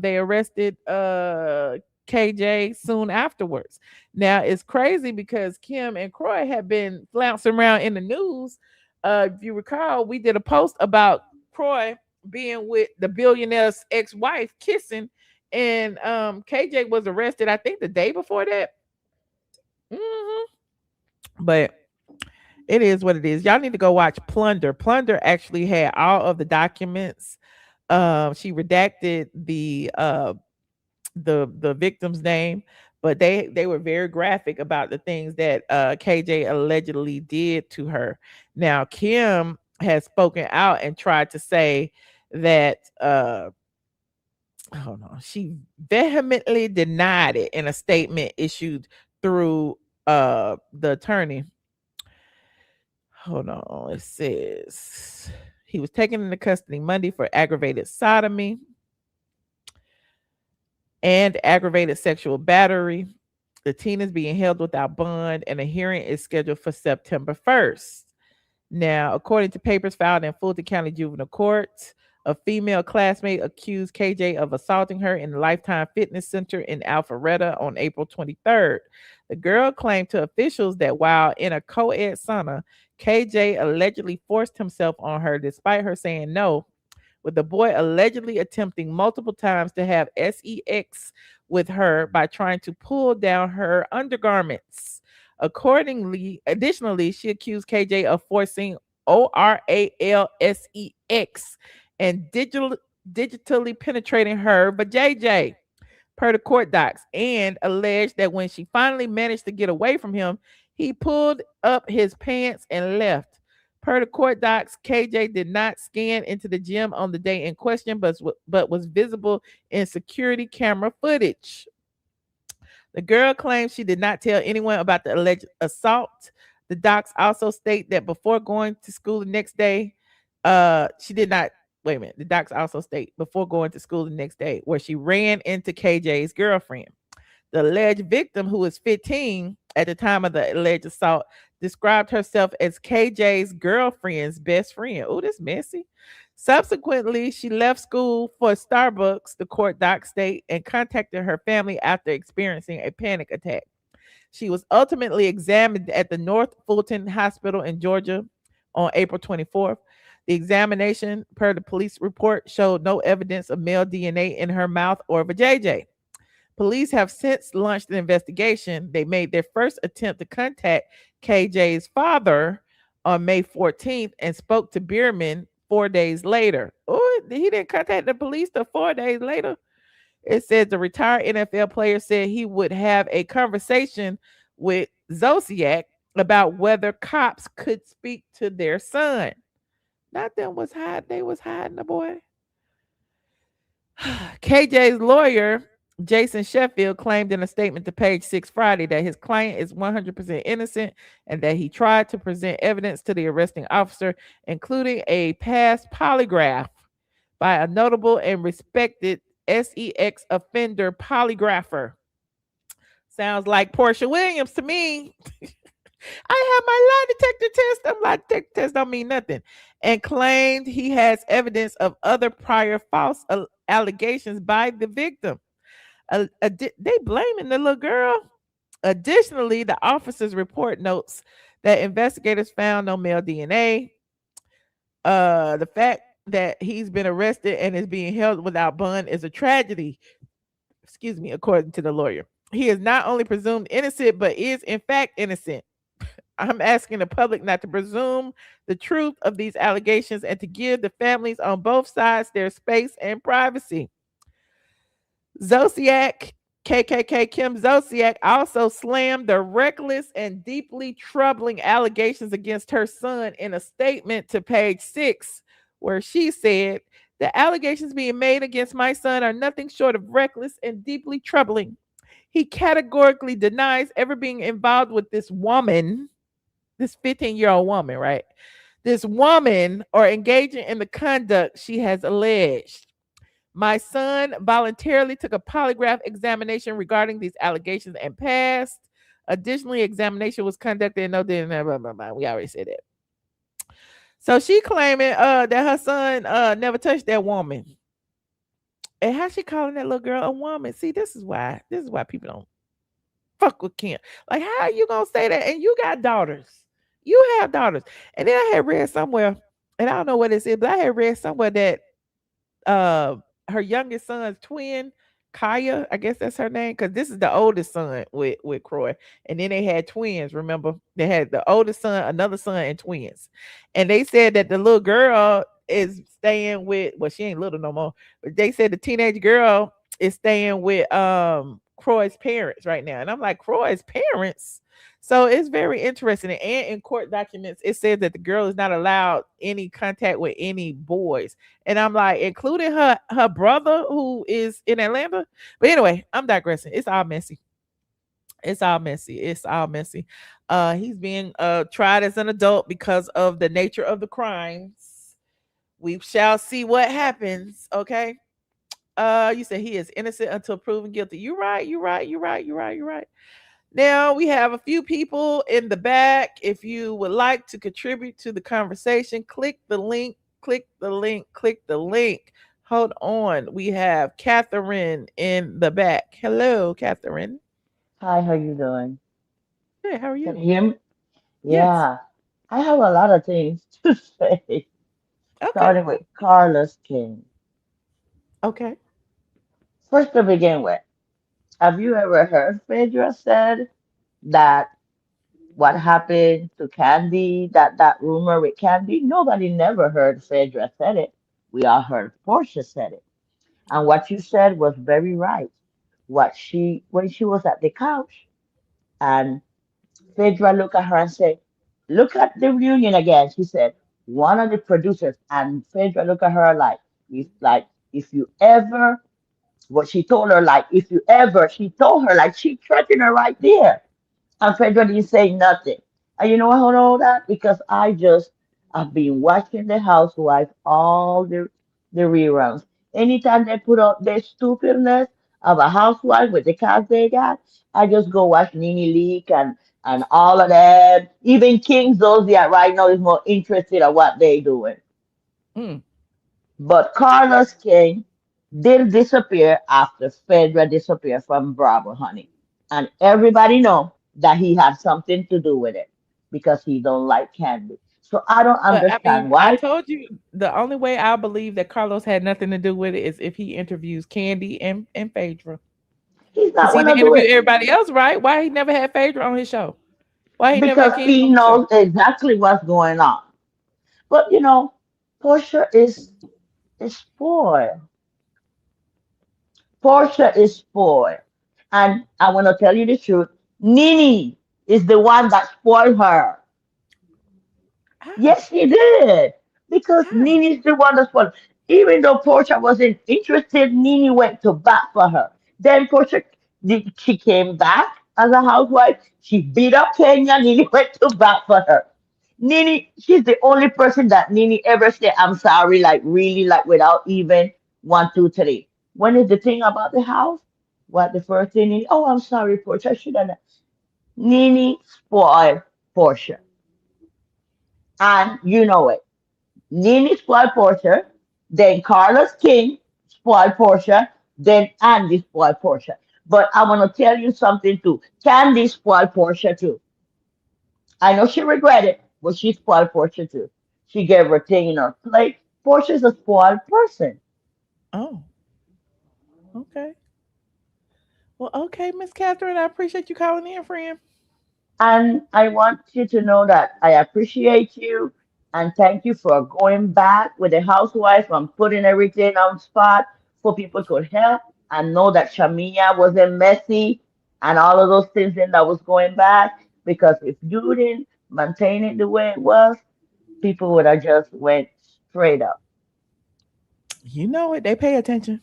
they arrested KJ soon afterwards. Now it's crazy because Kim and Kroy have been flouncing around in the news. If you recall, we did a post about Kroy being with the billionaire's ex-wife kissing, and KJ was arrested, I think, the day before that. But it is what it is. Y'all need to go watch Plunder. Plunder actually had all of the documents. She redacted the victim's name, but they were very graphic about the things that KJ allegedly did to her. Now, Kim has spoken out and tried to say that she vehemently denied it in a statement issued through the attorney. Hold on. It says he was taken into custody Monday for aggravated sodomy. and aggravated sexual battery. The teen is being held without bond, and a hearing is scheduled for September 1st. Now, according to papers filed in Fulton County Juvenile Court, a female classmate accused KJ of assaulting her in the Lifetime Fitness Center in Alpharetta on April 23rd. The girl claimed to officials that while in a co-ed sauna, KJ allegedly forced himself on her despite her saying no, with the boy allegedly attempting multiple times to have sex with her by trying to pull down her undergarments. Additionally, she accused KJ of forcing ORALSEX and digitally penetrating her vajayjay, per the court docs, and alleged that when she finally managed to get away from him, he pulled up his pants and left. Per the court docs, KJ did not scan into the gym on the day in question, but was visible in security camera footage. The girl claims she did not tell anyone about the alleged assault. The docs also state that before going to school the next day, she did not. Wait a minute. The docs also state before going to school the next day, where she ran into KJ's girlfriend. The alleged victim, who was 15 at the time of the alleged assault, described herself as KJ's girlfriend's best friend. Oh, that's messy. Subsequently, she left school for Starbucks, the court docs state, and contacted her family after experiencing a panic attack. She was ultimately examined at the North Fulton Hospital in Georgia on April 24th. The examination, per the police report, showed no evidence of male DNA in her mouth or vajayjay. Police have since launched an investigation. They made their first attempt to contact KJ's father on May 14th and spoke to Biermann 4 days later. Oh, he didn't contact the police till 4 days later. It says the retired NFL player said he would have a conversation with Zolciak about whether cops could speak to their son. Not them was hiding, they was hiding the boy. KJ's lawyer, Jason Sheffield, claimed in a statement to Page 6 Friday that his client is 100% innocent and that he tried to present evidence to the arresting officer, including a past polygraph by a notable and respected sex offender polygrapher. Sounds like Porsha Williams to me. I have my lie detector test. Lie detector test don't mean nothing. And claimed he has evidence of other prior false allegations by the victim. They blaming the little girl. Additionally, the officer's report notes that investigators found no male DNA. The fact that he's been arrested and is being held without bond is a tragedy. Excuse me, according to the lawyer. He is not only presumed innocent, but is in fact innocent. I'm asking the public not to presume the truth of these allegations and to give the families on both sides their space and privacy. Zolciak, KKK Kim Zolciak, also slammed the reckless and deeply troubling allegations against her son in a statement to Page 6, where she said, "The allegations being made against my son are nothing short of reckless and deeply troubling. He categorically denies ever being involved with this woman," this 15-year-old woman, right? "This woman or engaging in the conduct she has alleged. My son voluntarily took a polygraph examination regarding these allegations and passed. Additionally, examination was conducted and no DNA. We already said that." So she claiming that her son never touched that woman. And how she calling that little girl a woman? See, this is why people don't fuck with Kim. Like, how are you gonna say that? And you got daughters. You have daughters. And then I had read somewhere, and I don't know what this is, but I had read somewhere that her youngest son's twin, Kaya, I guess that's her name, because this is the oldest son with Kroy. And then they had twins, remember? They had the oldest son, another son, and twins. And they said that the little girl is staying with, well, she ain't little no more, but they said the teenage girl is staying with Kroy's parents right now. And I'm like, Kroy's parents? So it's very interesting. And in court documents, it says that the girl is not allowed any contact with any boys. And I'm like, including her brother who is in Atlanta. But anyway, I'm digressing. It's all messy. It's all messy. He's being tried as an adult because of the nature of the crimes. We shall see what happens. Okay. You said he is innocent until proven guilty. You're right. Now we have a few people in the back. If you would like to contribute to the conversation, click the link. Hold on. We have Catherine in the back. Hello, Catherine. Hi, how you doing? Hey, how are Can you? you hear me? Yes. Yeah, I have a lot of things to say, Okay. starting with Carlos King. Okay. First to begin with, have you ever heard Phaedra said that what happened to Kandi, that rumor with Kandi? Nobody never heard Phaedra said it. We all heard Porsha said it. And what you said was very right. When she was at the couch and Phaedra looked at her and said, "Look at the reunion again." She said, "One of the producers," and Phaedra looked at her if you ever, what she told her, she told her, like, she threatened her right there. And Phaedra didn't say nothing. And you know what I know that? Because I've been watching The Housewives, all the reruns. Anytime they put up their stupidness of a housewife with the cast they got, I just go watch NeNe Leakes and all of them. Even King Zolciak right now is more interested in what they doing. Mm. But Carlos King did disappear after Phaedra disappeared from Bravo, honey. And everybody know that he had something to do with it because he don't like Kandi. So I don't But I understand mean, I why told you the only way I believe that Carlos had nothing to do with it is if he interviews Candy and Phaedra. he's Because not he gonna didn't do interview it everybody else, right? Why he never had Phaedra on his show? Why he never had because Candy he on his show? knows exactly what's going on. But you know, Porsha is spoiled. Porsha is spoiled. And I want to tell you the truth. NeNe is the one that spoiled her. How? Yes, he did. Because How? NeNe's the one that's spoiled. Even though Porsha wasn't interested, NeNe went to bat for her. Then she came back as a housewife. She beat up Kenya. NeNe went to bat for her. NeNe, she's the only person that NeNe ever said, "I'm sorry," like really, like without even 1, 2, 3. When is the thing about the house? What the first thing is, "Oh, I'm sorry, Porsha, I should have." NeNe spoiled Porsha. And you know it. NeNe spoiled Porsha, then Carlos King spoiled Porsha, then Andy spoiled Porsha. But I want to tell you something too. Kandi spoiled Porsha too. I know she regretted it, but she spoiled Porsha too. She gave her thing in her plate. Portia's a spoiled person. Oh, okay. Well, okay, Miss Catherine, I appreciate you calling in, friend. And I want you to know that I appreciate you and thank you for going back with the housewife and putting everything on spot so people could help and know that Shamea wasn't messy and all of those things that was going back. Because if you didn't maintain it the way it was, people would have just went straight up. You know it. They pay attention.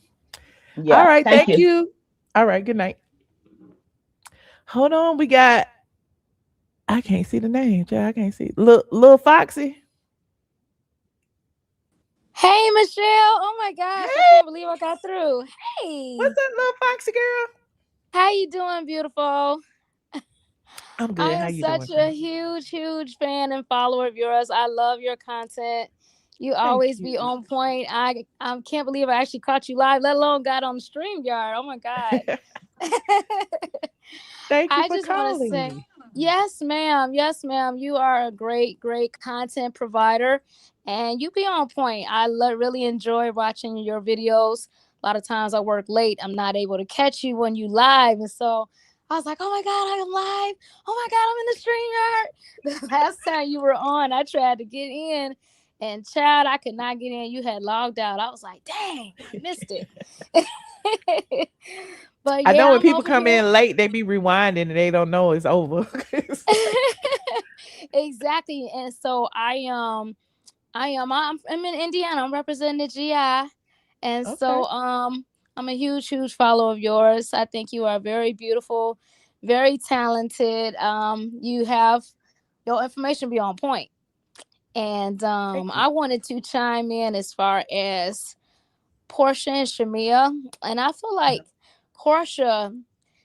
All Yeah, right, thank thank you. you. All right, good night. Hold on, we got. I can't see the name, Joe. I can't see. Lil Foxy. Hey, Michelle. Oh my gosh, I Hey, can't believe I got through. Hey, what's up, Lil Foxy girl? how you doing, beautiful? I'm I good. How am you doing, such a friend? huge fan and follower of yours. I love your content. You Thank always be you. on point. I can't believe I actually caught you live, let alone got on the StreamYard. Oh my God. Thank you I for just want to calling say, me. yes, ma'am. Yes, ma'am. You are a great content provider, and you be on point. I really enjoy watching your videos. A lot of times I work late. I'm not able to catch you when you live, and so I was like, "Oh my God, I am live! Oh my God, I'm in the StreamYard." The last time you were on, I tried to get in, and child, I could not get in. You had logged out. I was like, "Dang, I missed it." But I know yeah, when I'm people over come here. in late, they be rewinding and they don't know it's over. It's like, Exactly. And so I'm in Indiana. I'm representing the GI. And okay. so I'm a huge follower of yours. I think you are very beautiful, very talented. You have your information be on point. And Thank you. I wanted to chime in as far as Porsha and Shamea, and I feel like Porsha,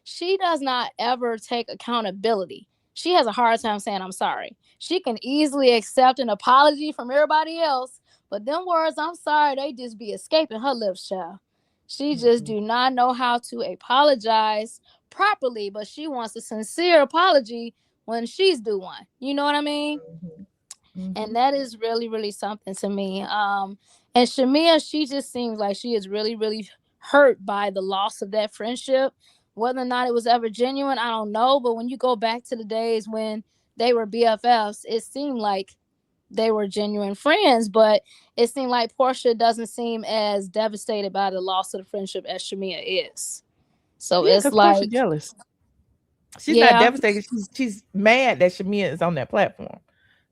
she does not ever take accountability. She has a hard time saying I'm sorry. She can easily accept an apology from everybody else, but them words I'm sorry, they just be escaping her lips, child. She just do not know how to apologize properly, but she wants a sincere apology when she's due one. You know what I mean? And that is really, really something to me. And Shamea, she just seems like she is really, really hurt by the loss of that friendship. Whether or not it was ever genuine, I don't know. But when you go back to the days when they were BFFs, it seemed like they were genuine friends. But it seemed like Porsha doesn't seem as devastated by the loss of the friendship as Shamea is. So Yeah, it's because like, Porsha jealous. She's not devastated. She's mad that Shamea is on that platform.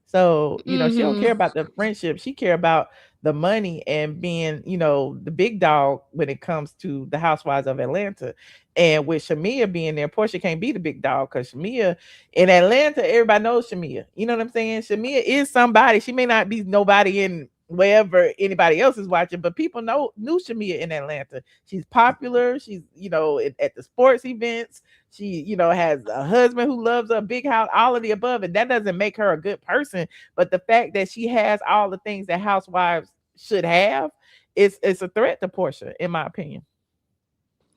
So, you know, she don't care about the friendship. She care about the money and being, you know, the big dog when it comes to the Housewives of Atlanta. And with Shamea being there, Porsha can't be the big dog because Shamea in Atlanta, everybody knows Shamea. You know what I'm saying? Shamea is somebody. She may not be nobody in wherever anybody else is watching, but people knew Shamea in Atlanta. She's popular. She's, you know, at the sports events. She, you know, has a husband who loves her, big house, all of the above. And that doesn't make her a good person. But the fact that she has all the things that housewives should have, it's a threat to Porsha, in my opinion.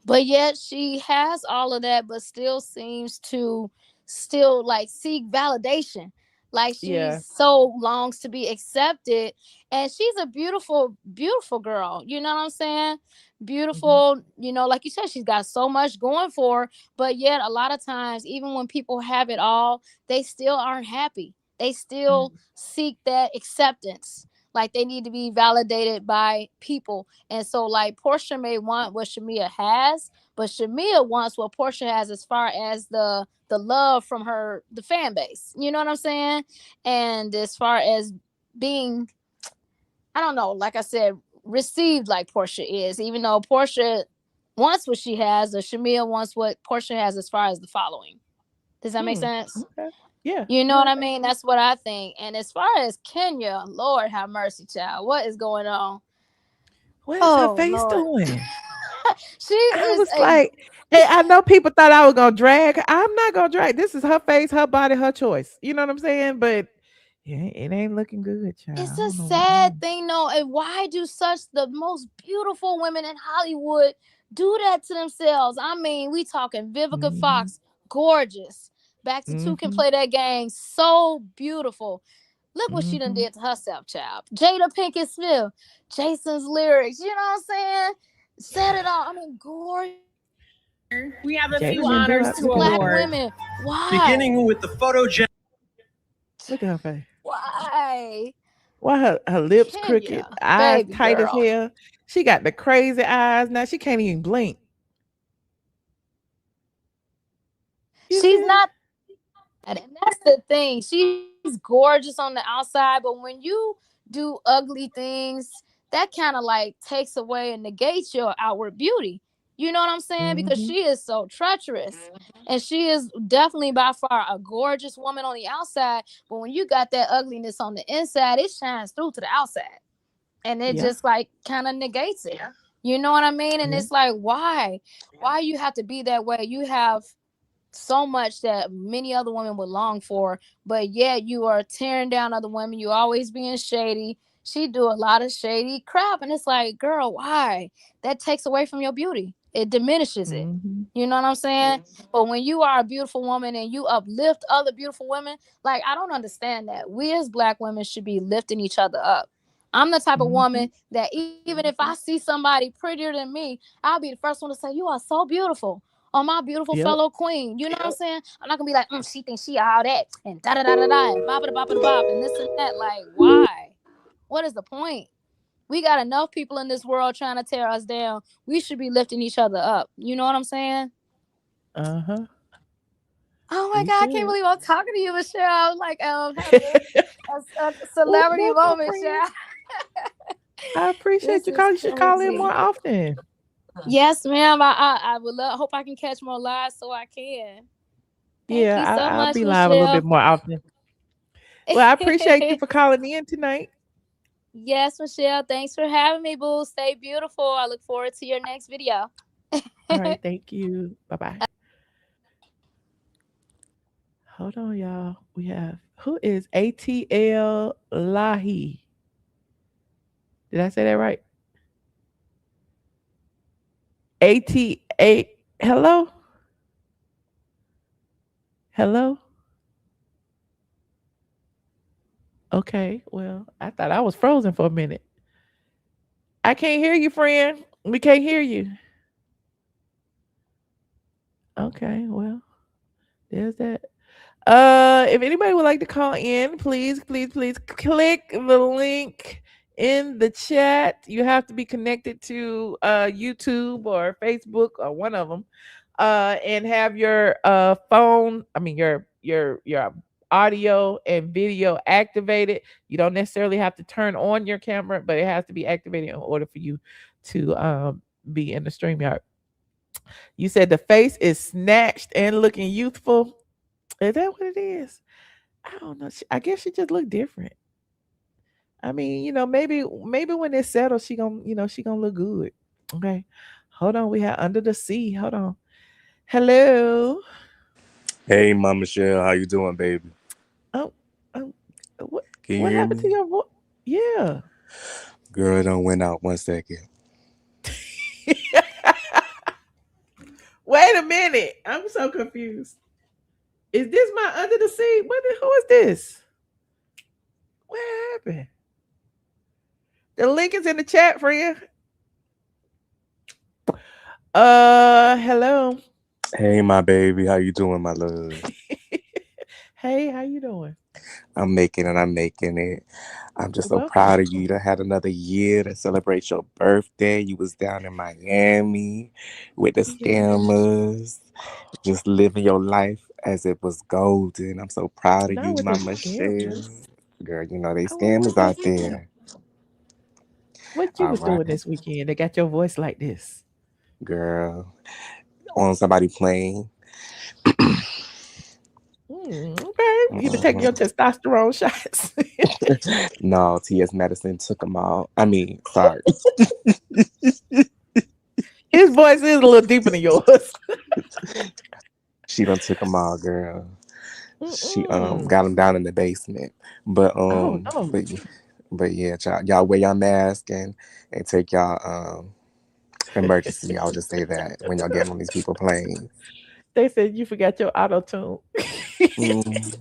But yet she has all of that, but still seems to still like seek validation. Like she so longs to be accepted. And she's a beautiful, beautiful girl. You know what I'm saying? Beautiful, you know, like you said, she's got so much going for her. But yet a lot of times, even when people have it all, they still aren't happy. They still seek that acceptance. Like they need to be validated by people. And so like Porsha may want what Shamea has, but Shamea wants what Porsha has as far as the love from the fan base. You know what I'm saying? And as far as being, I don't know, like I said, received like Porsha is, even though Porsha wants what she has, or Shamea wants what Porsha has as far as the following. Does that make sense? Okay. Yeah. You know what I mean? That's what I think. And as far as Kenya, Lord have mercy, child. What is going on? What is her face doing? I was like, hey, I know people thought I was gonna drag her. I'm not gonna drag. This is her face, her body, her choice. You know what I'm saying? But it ain't looking good, child. It's a sad thing, though. And why do the most beautiful women in Hollywood do that to themselves? I mean, we talking Vivica Fox, gorgeous. Back to Two Can Play That Game, so beautiful. Look what she done did to herself, child. Jada Pinkett Smith, Jason's lyrics, you know what I'm saying? Said it all. I mean, gorgeous. We have a few honors to Black award. Women. Why? Beginning with the photogenic. Look at her face. Why? Why her lips crooked, eyes tight as hell. She got the crazy eyes. Now she can't even blink. She's not. And that's the thing. She's gorgeous on the outside, but when you do ugly things, that kind of like takes away and negates your outward beauty. You know what I'm saying? Because she is so treacherous. And she is definitely by far a gorgeous woman on the outside. But when you got that ugliness on the inside, it shines through to the outside. And it just like kind of negates it. You know what I mean? And it's like, why? Why you have to be that way? You have so much that many other women would long for, but yet you are tearing down other women. You always being shady. She do a lot of shady crap, and it's like, girl, why? That takes away from your beauty. It diminishes it. You know what I'm saying? But when you are a beautiful woman and you uplift other beautiful women, like, I don't understand that. We as Black women should be lifting each other up. I'm the type of woman that even if I see somebody prettier than me, I'll be the first one to say, you are so beautiful. Oh, my beautiful fellow queen. You know what I'm saying? I'm not gonna be like, she thinks she all that and da da da da da and bop bop bop and this and that. Like, why? What is the point? We got enough people in this world trying to tear us down. We should be lifting each other up. You know what I'm saying? Uh-huh. Oh my God, I can't believe I'm talking to you, Michelle. Like, having a celebrity moment, Michelle. I appreciate you calling. You should call in more often. Yes, ma'am. I would love. Hope I can catch more live so I can. Thank you so I'll much, be live a little bit more often. Well, I appreciate you for calling in tonight. Yes, Michelle. Thanks for having me, boo. Stay beautiful. I look forward to your next video. All right, thank you. Bye-bye. Hold on, y'all. We have who is ATL Lahi? Did I say that right? ATA. Hello? Hello? Okay, well, I thought I was frozen for a minute. I can't hear you, friend. We can't hear you. Okay, well, there's that. If anybody would like to call in, please click the link in the chat. You have to be connected to YouTube or Facebook or one of them, and have your phone. I mean your audio and video activated. You don't necessarily have to turn on your camera, but it has to be activated in order for you to be in the StreamYard. You said the face is snatched and looking youthful. Is that what it is? I don't know. I guess she just looked different. I mean, maybe when it settles, she gonna look good. Okay. Hold on. We have Under the Sea. Hold on. Hello. Hey, Mama Michelle, how you doing, baby? Oh, what Can you what hear happened to me? your voice? Yeah. Girl, it don't went out 1 second. Wait a minute. I'm so confused. Is this my Under the Sea? Who is this? What happened? The link is in the chat, friend. Hello. Hey, my baby, how you doing, my love? Hey, how you doing? I'm making it. I'm just so Welcome. proud of you to have another year to celebrate your birthday. You was down in Miami with the Yeah. scammers, just living your life as it was golden. I'm so proud of Not you, with the Mama Michelle. scammers. Girl, you know they I wasn't with scammers the out scammers. there. What you All was right, doing this weekend? They got your voice like this. girl. On somebody plane. Okay. You need to take your testosterone shots. No, TS Medicine took them all. I mean, sorry. His voice is a little deeper than yours. She done took them all, girl. She Mm-mm. got them down in the basement. But Oh no. but yeah, y'all wear your mask and take y'all emergency. I'll just say that when y'all get on these people planes. They said you forgot your auto tune. Mm,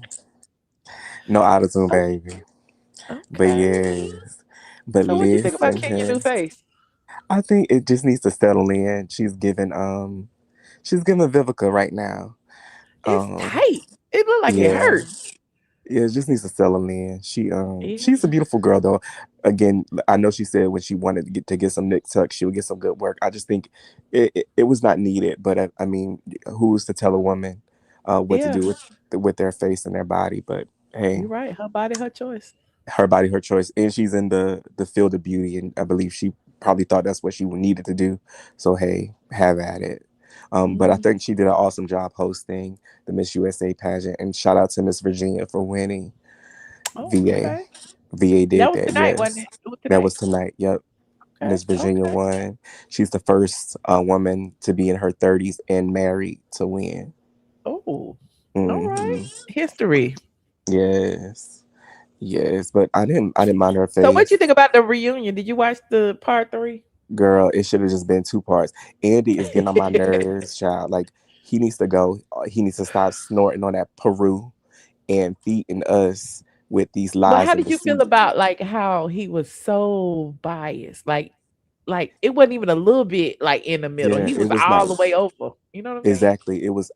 no auto-tune, baby. But Okay. yes. But So what you think about listen Kenya here. New Face? I think it just needs to settle in. She's giving Vivica right now. It's Um tight. It looked like it yeah. hurt. Yeah, it just needs to settle in. Yeah. She's a beautiful girl though. Again, I know she said when she wanted to get some Nick Tuck, she would get some good work. I just think it was not needed. But I mean, who's to tell a woman what to Yeah. do with their face and their body? But hey, You're right. Her body, her choice. her body, her choice, and she's in the field of beauty, and I believe she probably thought that's what she needed to do. So hey, have at it. But I Mm. think she did an awesome job hosting the Miss USA pageant, and shout out to Miss Virginia for winning. Oh, VA. okay. VA That did was that, tonight, wasn't yes. it? It was That tonight. was tonight. Yep. Okay. Miss Virginia Okay. won. She's the first woman to be in her 30s and married to win. Oh. All right. Hmm. History. Yes. Yes. But I didn't mind her So what you face. think about the reunion? Did you watch the part 3? Girl, it should have just been 2 parts. Andy is getting on my nerves, child. Like, he needs to go. He needs to stop snorting on that Peru and feeding us with these But lies how and did you feel deceit. about like how he was so biased? Like it wasn't even a little bit like in the middle. Yeah, He it was was all not. the way over. You know what I'm saying? Exactly. It was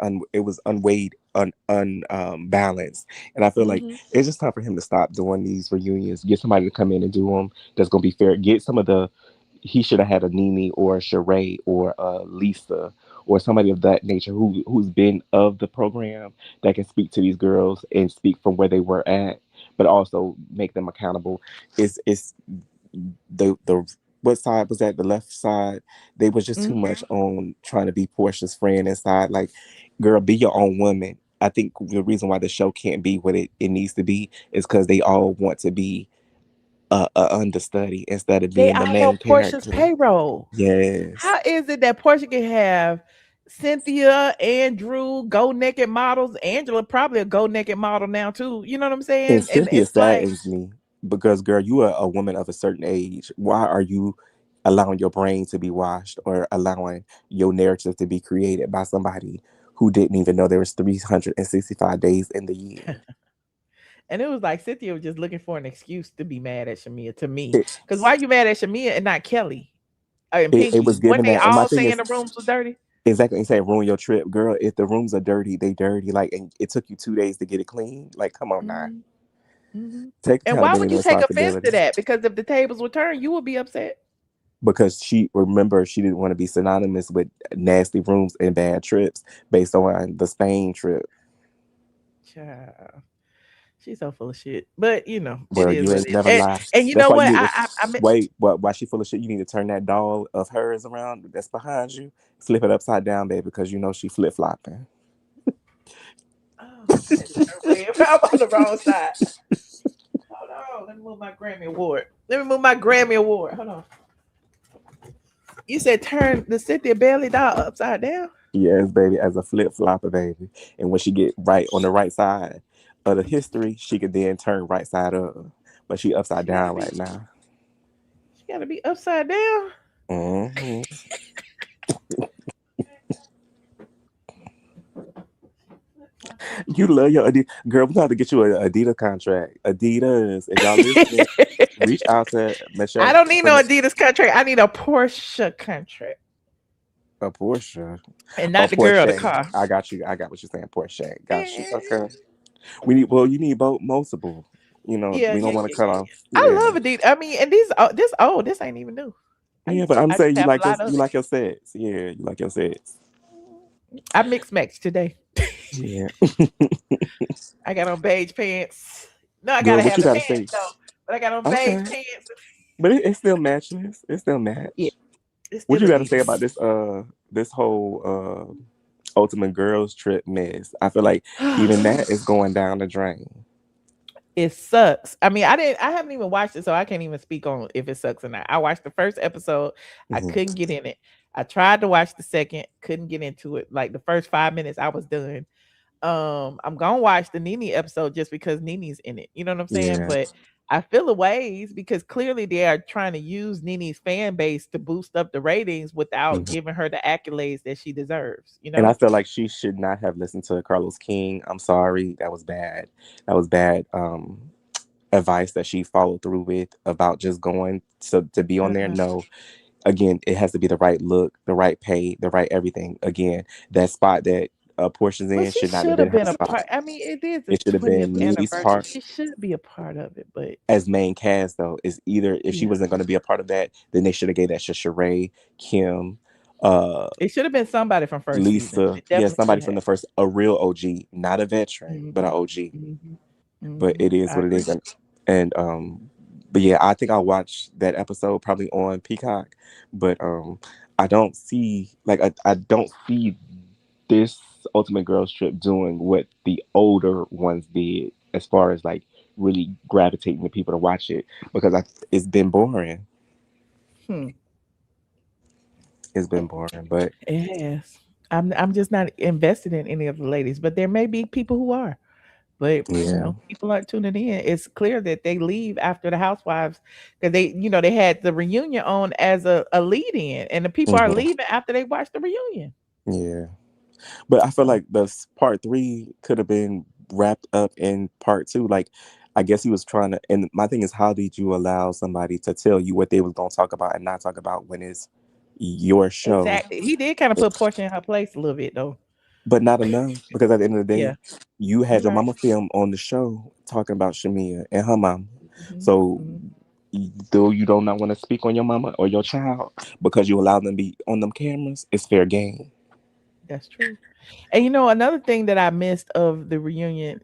unweighed, balanced. And I feel like Hmm. it's just time for him to stop doing these reunions. Get somebody to come in and do them that's gonna be fair. Get some of the he should have had a NeNe or a Sheree or a Lisa or somebody of that nature who's been of the program that can speak to these girls and speak from where they were at, but also make them accountable. It's the what side was that? The left side. They was just too Hmm. much on trying to be Portia's friend inside. Like, girl, be your own woman. I think the reason why the show can't be what it needs to be is because they all want to be a understudy instead of They being the all main on Porsha's character. payroll. Yes. How is it that Porsha can have Cynthia, Andrew, go naked models? Angela probably a go naked model now too. You know what I'm And saying? And Cynthia it's like, saddens me because, girl, you are a woman of a certain age. Why are you allowing your brain to be washed or allowing your narrative to be created by somebody who didn't even know there was 365 days in the year? and it was like Cynthia was just looking for an excuse to be mad at Shamea to me. It, Because why you mad at Shamea and not Kelly and it was Pinky? When given they that. And my all thing saying is, the rooms was dirty? exactly, you say ruin your trip. Girl, if the rooms are dirty, they dirty. Like, and it took you 2 days to get it clean. Like, come on now. Mm-hmm. Take And why accountability would and you take offense responsibility. to that? Because if the tables were turned, you would be upset. Because she didn't want to be synonymous with nasty rooms and bad trips based on the Spain trip. Child. She's so full of shit. But you know, it Well, is you what ain't it is. never lie. And you That's know why you what? need to I mean, wait. But why she full of shit? You need to turn that doll of hers around that's behind you, flip it upside down, baby, because you know she flip flopping. oh, that is her way. I'm on the wrong side. Hold on. Let me move my Grammy Award. Hold on. You said turn the Cynthia Bailey doll upside down? Yes, baby, as a flip flopper, baby. And when she get right on the right side of the history, she could then turn right side up. But she upside down right now. She gotta be upside down. Hmm You love your Adidas. Girl, we got to get you an Adidas contract. Adidas. If y'all listening, reach out to Michelle. I don't need no Adidas contract. I need a Porsche contract. A Porsche. And not the girl, the Porsche. car. I got you. I got what you're saying. Porsche. Got you. Okay. You need both multiple. You know, Yeah, we don't yeah, want to yeah, cut yeah, off. yeah. I Yeah. love Adidas. I mean, and this ain't even new. Yeah, but I'm I saying just have a lot of you it. like your sets. Yeah, you like your sets. I mixed match today. Yeah. I got on beige pants. No, I Girl, gotta what have you the gotta say? pants though. But I got on Okay. beige pants. But it's still matchless. It's still match. Yeah, it's What still you gotta say about Adidas. this whole Ultimate Girls Trip mess? I feel like even that is going down the drain. It sucks. I mean, I haven't even watched it, so I can't even speak on if it sucks or not. I watched the first episode. I Mhm. couldn't get in it. I tried to watch the second, couldn't get into it. Like the first 5 minutes, I was done. I'm gonna watch the NeNe episode just because NeNe's in it. You know what I'm saying? Yeah. But I feel a ways because clearly they are trying to use NeNe's fan base to boost up the ratings without Mhm. giving her the accolades that she deserves. You And I know? feel like she should not have listened to Carlos King. I'm sorry. That was bad. That was bad advice that she followed through with about just going to be on there. Uh-huh. No. Again, it has to be the right look, the right pay, the right everything. Again, that spot that Portia's Well, in she should not have should been have her been a spot. part. I mean, it is the It should have been 20th NeNe's anniversary. part She should be a part of it, but as main cast though. Is either if she yeah. wasn't going to be a part of that, then they should have gave that to Sheree, Kim, It should have been somebody from first season. Lisa. It Yeah, definitely somebody should from have. the first, a real OG, not a veteran, but an OG. But it is I what it agree. is, and but yeah, I think I'll watch that episode probably on Peacock. But I don't see I don't see this Ultimate Girls Trip doing what the older ones did as far as like really gravitating the people to watch it because it's been boring. Hmm. It's been boring, but It has. I'm just not invested in any of the ladies, but there may be people who are. But yeah. people aren't tuning in. It's clear that they leave after the Housewives because they had the reunion on as a lead in, and the people are Mhm. leaving after they watch the reunion. Yeah. But I feel So like the part 3 could have been wrapped up in part 2. Like, I guess he was trying to. And my thing is, how did you allow somebody to tell you what they was gonna talk about and not talk about when it's your show? exactly, he did kind of put Porsche in her place a little bit though. But not enough because at the end of the Yeah, day, you had you're your right. mama film on the show talking about Shamea and her mom. Mhm, So mhm. though you do not want to speak on your mama or your child because you allow them to be on them cameras, it's fair game. That's true. And another thing that I missed of the reunion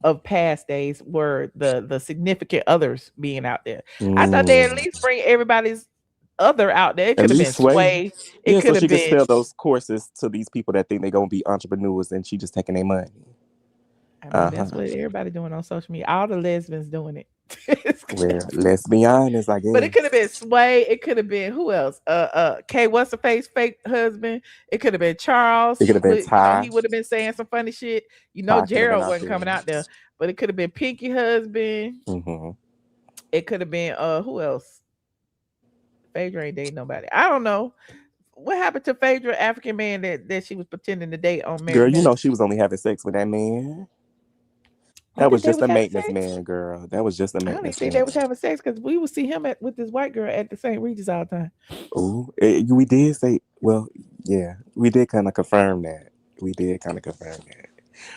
of past days were the significant others being out there. I thought they at Mm. least bring everybody's other out there. It At could have been least Sway. Sway. It Yeah, so could have she could been. sell those courses to these people that think they're gonna be entrepreneurs and she just taking their money. I mean, that's Uh-huh. what everybody doing on social media. All the lesbians doing it. Well, let's be honest, I But it guess. could have been Sway. It could have been who else? K, what's the face fake husband? It could have been Charles. It could have been He Ty. would have been saying some funny shit. Ty could have been Gerald out wasn't coming there. out there. But it could have been Pinky husband. Mm-hmm. It could have been who else? Phaedra ain't dating nobody. I don't know. What happened to Phaedra, African man that she was pretending to date on Girl, Married you know Man? she was only having sex with that man. I That think was they just was a having maintenance sex. man, girl. That was just a I don't even maintenance think they man. was having sex because we would see him with this white girl at the St. Regis all the time. Ooh, we did say, well, yeah, we did kind of confirm that. We did kind of confirm that.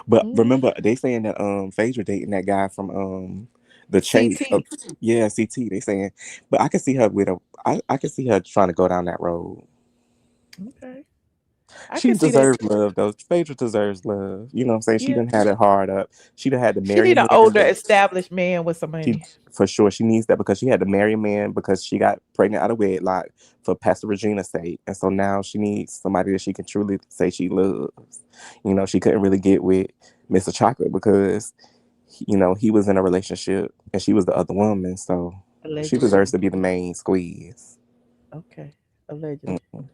But remember, they saying that Phaedra dating that guy from the Chase. CT. Yeah, CT. They saying, but I can see her with I can see her trying to go down that road. Okay. She deserves love, though. Phaedra deserves love. You know what I'm saying? She Yeah. done had it hard up. She done had to She marry need a an man. older, established man with some money. For sure, she needs that because she had to marry a man because she got pregnant out of wedlock for Pastor Regina's sake. And so now she needs somebody that she can truly say she loves. You know, she couldn't really get with Mr. Chocolate because, you know, he was in a relationship and she was the other woman. So she deserves to be the main squeeze. Okay. Allegedly. Mm-hmm.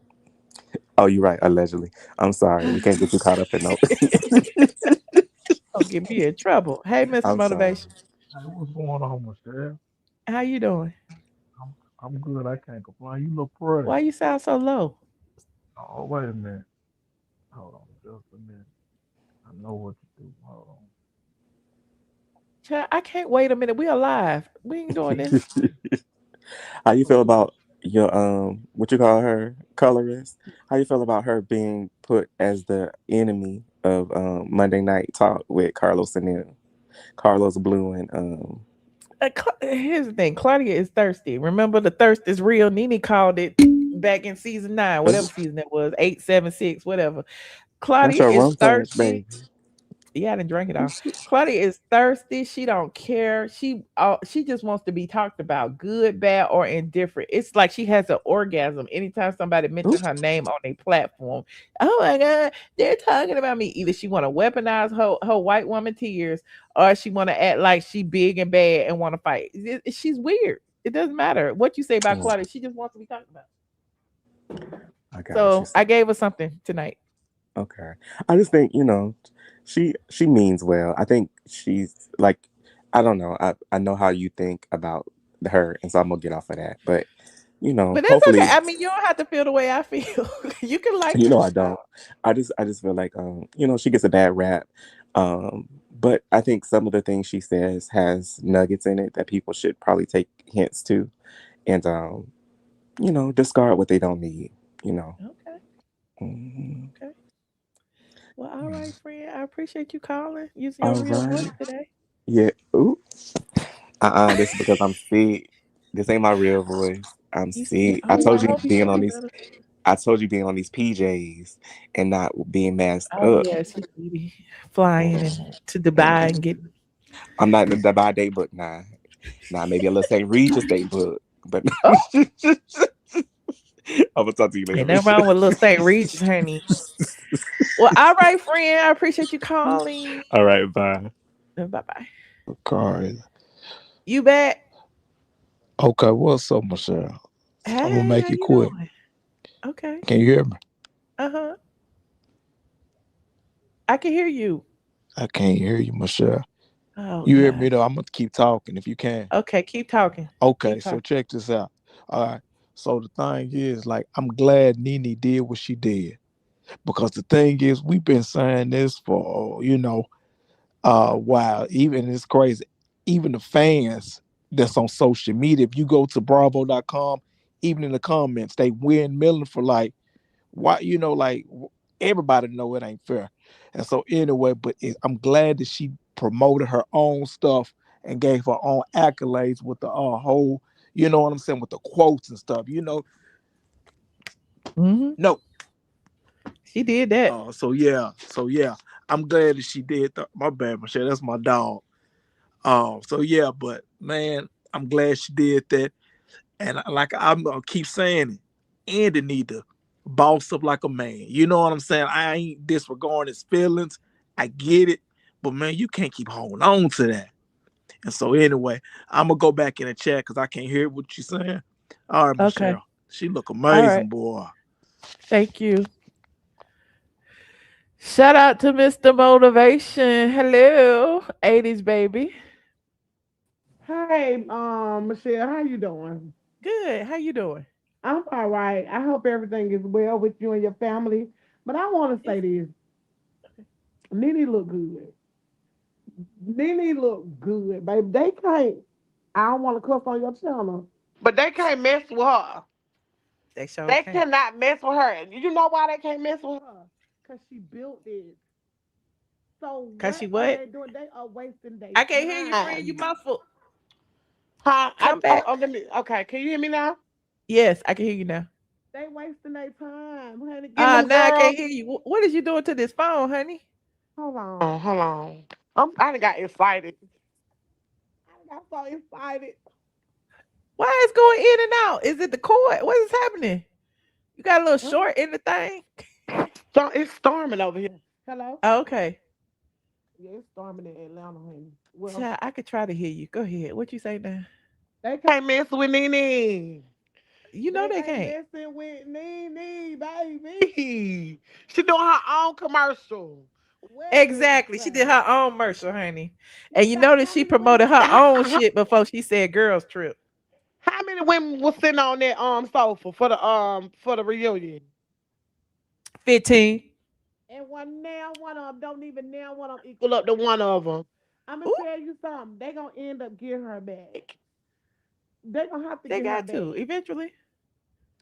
Oh, you're right. Allegedly. I'm sorry. We can't get too caught up in no. Don't get me in trouble. Hey, Mr. I'm Motivation. Hey, what's going on, Michelle? How you doing? I'm good. I can't complain. You look pretty. Why you sound so low? Oh, wait a minute. Hold on just a minute. I know what to do. Hold on. Child, I can't wait a minute. We are live. We ain't doing this. How you feel about your what you call her, colorist? How you feel about her being put as the enemy of Monday Night Talk with Carlos and them? Carlos Blue and Here's the thing. Claudia is thirsty. Remember, the thirst is real. NeNe called it back in season 9, whatever season it was, 8, 7, 6, whatever. That's Claudia your is rum punch, thirsty. baby. Yeah, I didn't drink it all. Claudia is thirsty. She don't care. She just wants to be talked about, good, bad, or indifferent. It's like she has an orgasm anytime somebody mentions her name on a platform. Oh my God, they're talking about me. Either she want to weaponize her white woman tears, or she want to act like she big and bad and want to fight. She's weird. It doesn't matter what you say about Claudia. She just wants to be talked about. I gave her something tonight. Okay. I just think, you know, she means well. I think she's like, I don't know. I know how you think about her, and so I'm gonna get off of that. But you know, But that's hopefully, okay. I mean, you don't have to feel the way I feel. You can like you know, her. I don't. I just feel like you know, she gets a bad rap. But I think some of the things she says has nuggets in it that people should probably take hints to, and you know, discard what they don't need. You know. Okay. Mm-hmm. Okay. Well, all right, friend. I appreciate you calling. Using your All real voice right. today. Yeah. Ooh. This is because I'm sick. This ain't my real voice. I'm You see, sick. I told you hope you being feel on these. better. I told you being on these PJs and not being masked Oh up. yes, he be flying to Dubai and get. I'm not in the Dubai date book now. Now maybe a little St. Regis date book, but I'm gonna talk to you later. Ain't nothing wrong with little St. Regis, honey. Well, all right, friend. I appreciate you calling. All right, bye. Bye bye. Carl. You back? Okay, what's up, Michelle? Hey, I'm gonna make how it you quick. doing? Okay. Can you hear me? I can hear you. I can't hear you, Michelle. Oh, You hear God. me though? I'm gonna keep talking if you can. Okay, keep talking. Okay, Keep so talking. check this out. All right. So the thing is, like, I'm glad NeNe did what she did. Because the thing is, we've been saying this for, you know, while even it's crazy. Even the fans that's on social media, if you go to bravo.com, even in the comments, they windmilling for like, why, you know, like everybody know it ain't fair. And so anyway, but I'm glad that she promoted her own stuff and gave her own accolades with the whole, you know what I'm saying, with the quotes and stuff, you know. No. She did that. So yeah, I'm glad that she did. My bad, Michelle. That's my dog. So yeah, but man, I'm glad she did that. And like I'm gonna keep saying it, Andy need to boss up like a man. You know what I'm saying? I ain't disregarding his feelings. I get it, but man, you can't keep holding on to that. And so anyway, I'm gonna go back in the chat because I can't hear what you're saying. All right, Okay. Michelle. She look All amazing, right. boy. Thank you. Shout out to Mr. Motivation. Hello, 80s baby. Hey, Michelle, how you doing? Good. How you doing? I'm all right. I hope everything is well with you and your family. But I want to say this. NeNe look good. NeNe look good, baby. They can't. I don't want to cuss on your channel, but they can't mess with her. They sure They can't. cannot mess with her. You know why they can't mess with her? Because she built this. So Cause she what are what? they doing? They are wasting their I can't hear you, friend. You time. muffled. Huh? Come back. Let me. Okay, can you hear me now? Yes, I can hear you now. They wasting their time, honey. Getting them Now I girls. can't hear you. What is you doing to this phone, honey? Hold on, hold on. I done got excited. I got so excited. Why is going in and out? Is it the cord? What is happening? You got a little short in the thing. So it's storming over here. Hello? Oh, okay. Yeah, it's storming in Atlanta, honey. Well, Child, I could try to hear you. Go ahead. What you say now? they can't mess with NeNe. You know they Ain't can't. messing with NeNe, baby. She doing her own commercial. Exactly. She did her own commercial, honey. And you notice she promoted her own shit before she said girls trip. How many women was sitting on that sofa for the reunion? 15. And one of them don't even now one of them equal up to one of them. I'm gonna tell you something. They gonna end up getting her back. They gonna have to They get her got back. to eventually.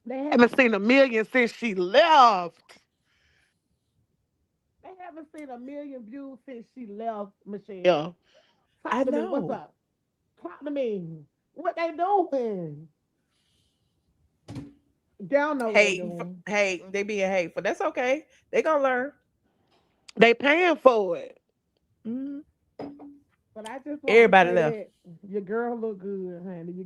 They haven't seen a million since she left. They haven't seen a million views since she left, Michelle. I Talk to me. know. What's up? Talk to me. What they doing? They don't know what they doing. Hate. They being hateful. That's okay. They gonna learn. They paying for it. Mm-hmm. But I just want Everybody to say left. that your girl look good, honey. Your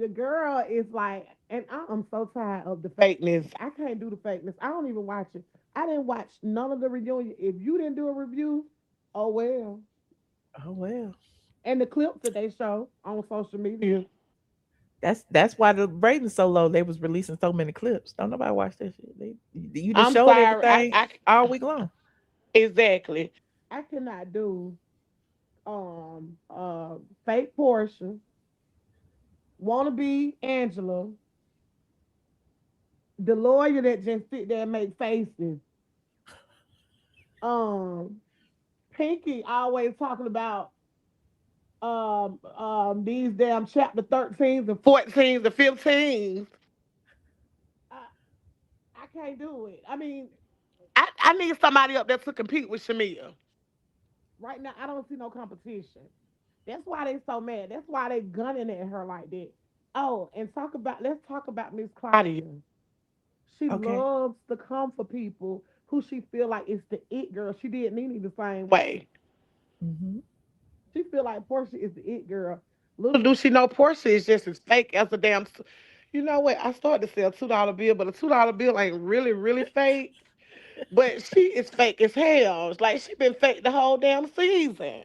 girl is like, and I'm so tired of the fakeness. I can't do the fakeness. I don't even watch it. I didn't watch none of the reunion. If you didn't do a review, oh well. Oh well. And the clips that they show on social media. That's why the ratings so low. They was releasing so many clips. Don't nobody watch that shit. You just I'm showed sorry. everything all week long. Exactly. I cannot do fake Porsha, wanna be Angela, the lawyer that just sit there and make faces. Pinky always talking about these damn chapter 13s and 14s and 15s. I can't do it. I mean, I need somebody up there to compete with Shamea. Right now, I don't see no competition. That's why they so mad. That's why they gunning at her like that. Oh, and let's talk about Miss Claudia. She Okay. loves to come for people who she feel like is the it girl. She did NeNe the same way. Mm-hmm. She feel like Porsha is the it girl. Little do she know Porsha is just as fake as a damn. You know what? I started to sell $2 bill, but a $2 bill ain't really fake. But she is fake as hell. It's like she been fake the whole damn season.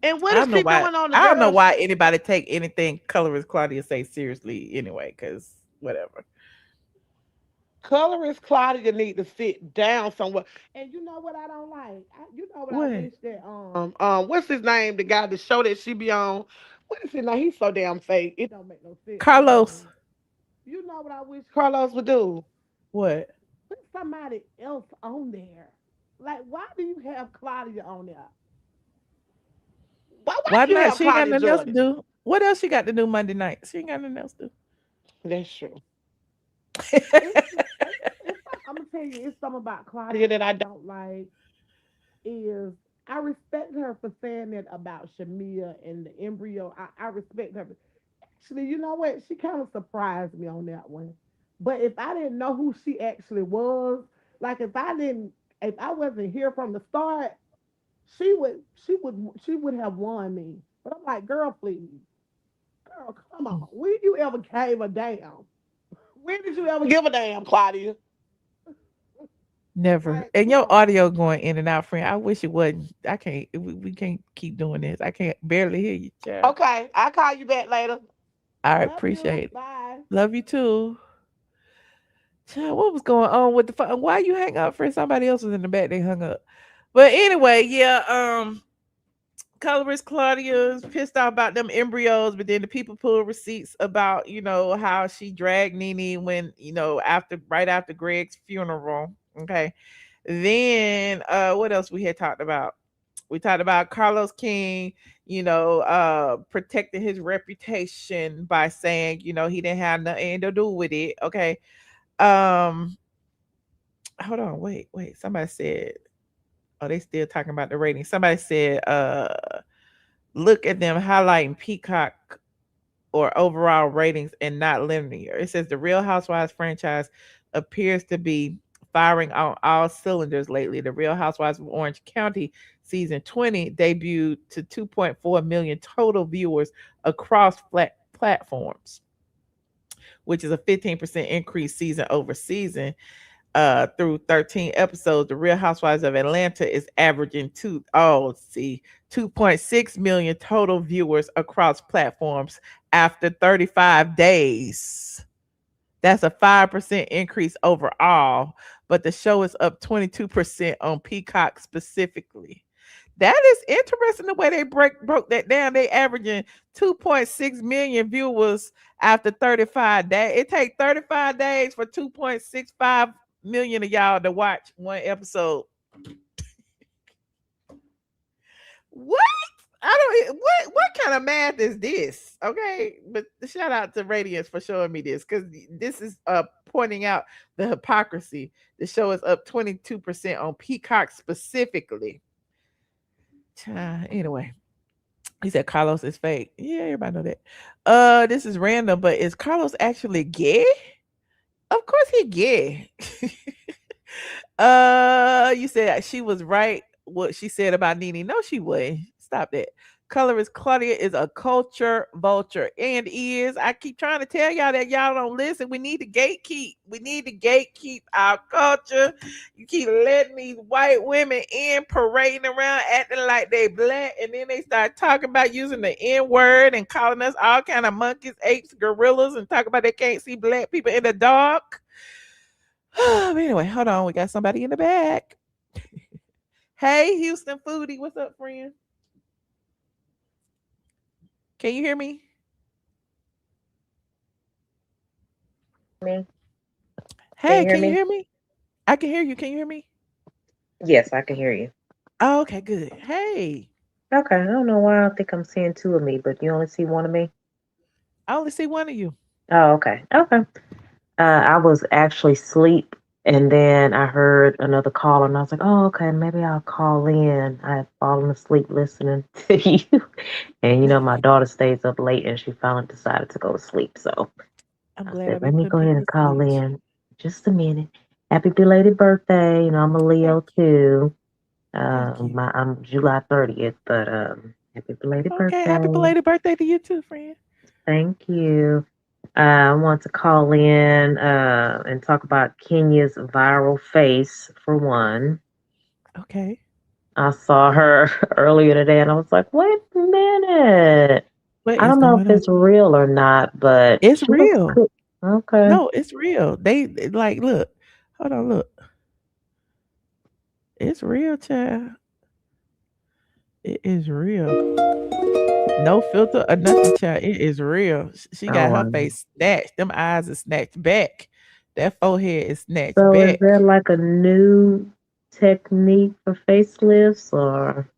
And what I is don't know she why. doing on the I don't know girls? why anybody take anything colorist Claudia say seriously anyway. Because whatever. Colorist Claudia need to sit down somewhere. And you know what I don't like? You know what I What? wish that what's his name? The guy, the show that she be on. What is his name? He's so damn fake. It don't make no sense. Carlos. You know what I wish Carlos would do? What? Put somebody else on there. Like, why do you have Claudia on there? Why Why do you not? have She ain't got Claudia nothing else to Jordan? do. What else she got to do Monday night? She ain't got nothing else to do. That's true. I'm gonna tell you, it's something about Claudia that I don't like. Is I respect her for saying that about Shamea and the embryo. I respect her. Actually, you know what? She kind of surprised me on that one. But if I didn't know who she actually was, like if I wasn't here from the start, she would have won me. But I'm like, girl, please, girl, come on. When you ever gave a damn? When did you ever give a damn, Claudia? Never. And your audio going in and out, friend. I wish it wasn't. I can't. We can't keep doing this. I can't barely hear you, child. Okay, I'll call you back later. I Love appreciate you. it. Bye. Love you too. Child, what was going on with the phone? Why you hang up, friend? Somebody else was in the back. They hung up. But anyway, yeah. Colorist Claudia's pissed off about them embryos, but then the people pull receipts about, how she dragged NeNe when, right after Greg's funeral. Okay. Then what else we had talked about? We talked about Carlos King, protecting his reputation by saying, he didn't have nothing to do with it. Okay. Um, hold on, wait. Somebody said, oh, they still talking about the ratings. Somebody said, look at them highlighting Peacock or overall ratings and not linear. It says the Real Housewives franchise appears to be firing on all cylinders lately. The Real Housewives of Orange County season 20 debuted to 2.4 million total viewers across platforms, which is a 15% increase season over season. Through 13 episodes, the Real Housewives of Atlanta is averaging 2.6 million total viewers across platforms after 35 days. That's a 5% increase overall, but the show is up 22% on Peacock specifically. That is interesting the way they broke that down. They averaging 2.6 million viewers after 35 days. It takes 35 days for 2.65 million of y'all to watch one episode. What? What kind of math is this? Okay, but shout out to Radiance for showing me this, because this is pointing out the hypocrisy. The show is up 22% on Peacock specifically. Anyway, he said Carlos is fake. Yeah, everybody know that. This is random, but is Carlos actually gay? Of course he gay. You said she was right what she said about NeNe. No, she wasn't. Stop that. Colorist Claudia is a culture vulture and is. I keep trying to tell y'all that y'all don't listen. We need to gatekeep. We need to gatekeep our culture. You keep letting these white women in parading around acting like they black, and then they start talking about using the N-word and calling us all kind of monkeys, apes, gorillas, and talk about they can't see black people in the dark. But anyway, hold on. We got somebody in the back. Hey, Houston Foodie. What's up, friend? Can you hear me? Hey, can you hear me? I can hear you. Can you hear me? Yes, I can hear you. Oh, okay, good. Hey. Okay, I don't know why I think I'm seeing two of me, but you only see one of me? I only see one of you. Oh, okay. Okay. I was actually asleep, and then I heard another call, and I was like, oh, okay, maybe I'll call in. I had fallen asleep listening to you. And, my daughter stays up late, and she finally decided to go to sleep. So I'm I glad said, let me go ahead and call in just a minute. Happy belated birthday. I'm a Leo, too. I'm July 30th, but happy belated birthday. Okay, happy belated birthday to you too, friend. Thank you. I want to call in and talk about Kenya's viral face, for one. Okay. I saw her earlier today, and I was like, wait a minute. I don't know if it's real or not, but it's real. Okay. No, it's real. They like, look. Hold on, look. It's real, child. It is real. No filter or nothing, child. It is real. She got her face snatched. Them eyes are snatched back. That forehead is snatched So back. is there like a new technique for facelifts, or?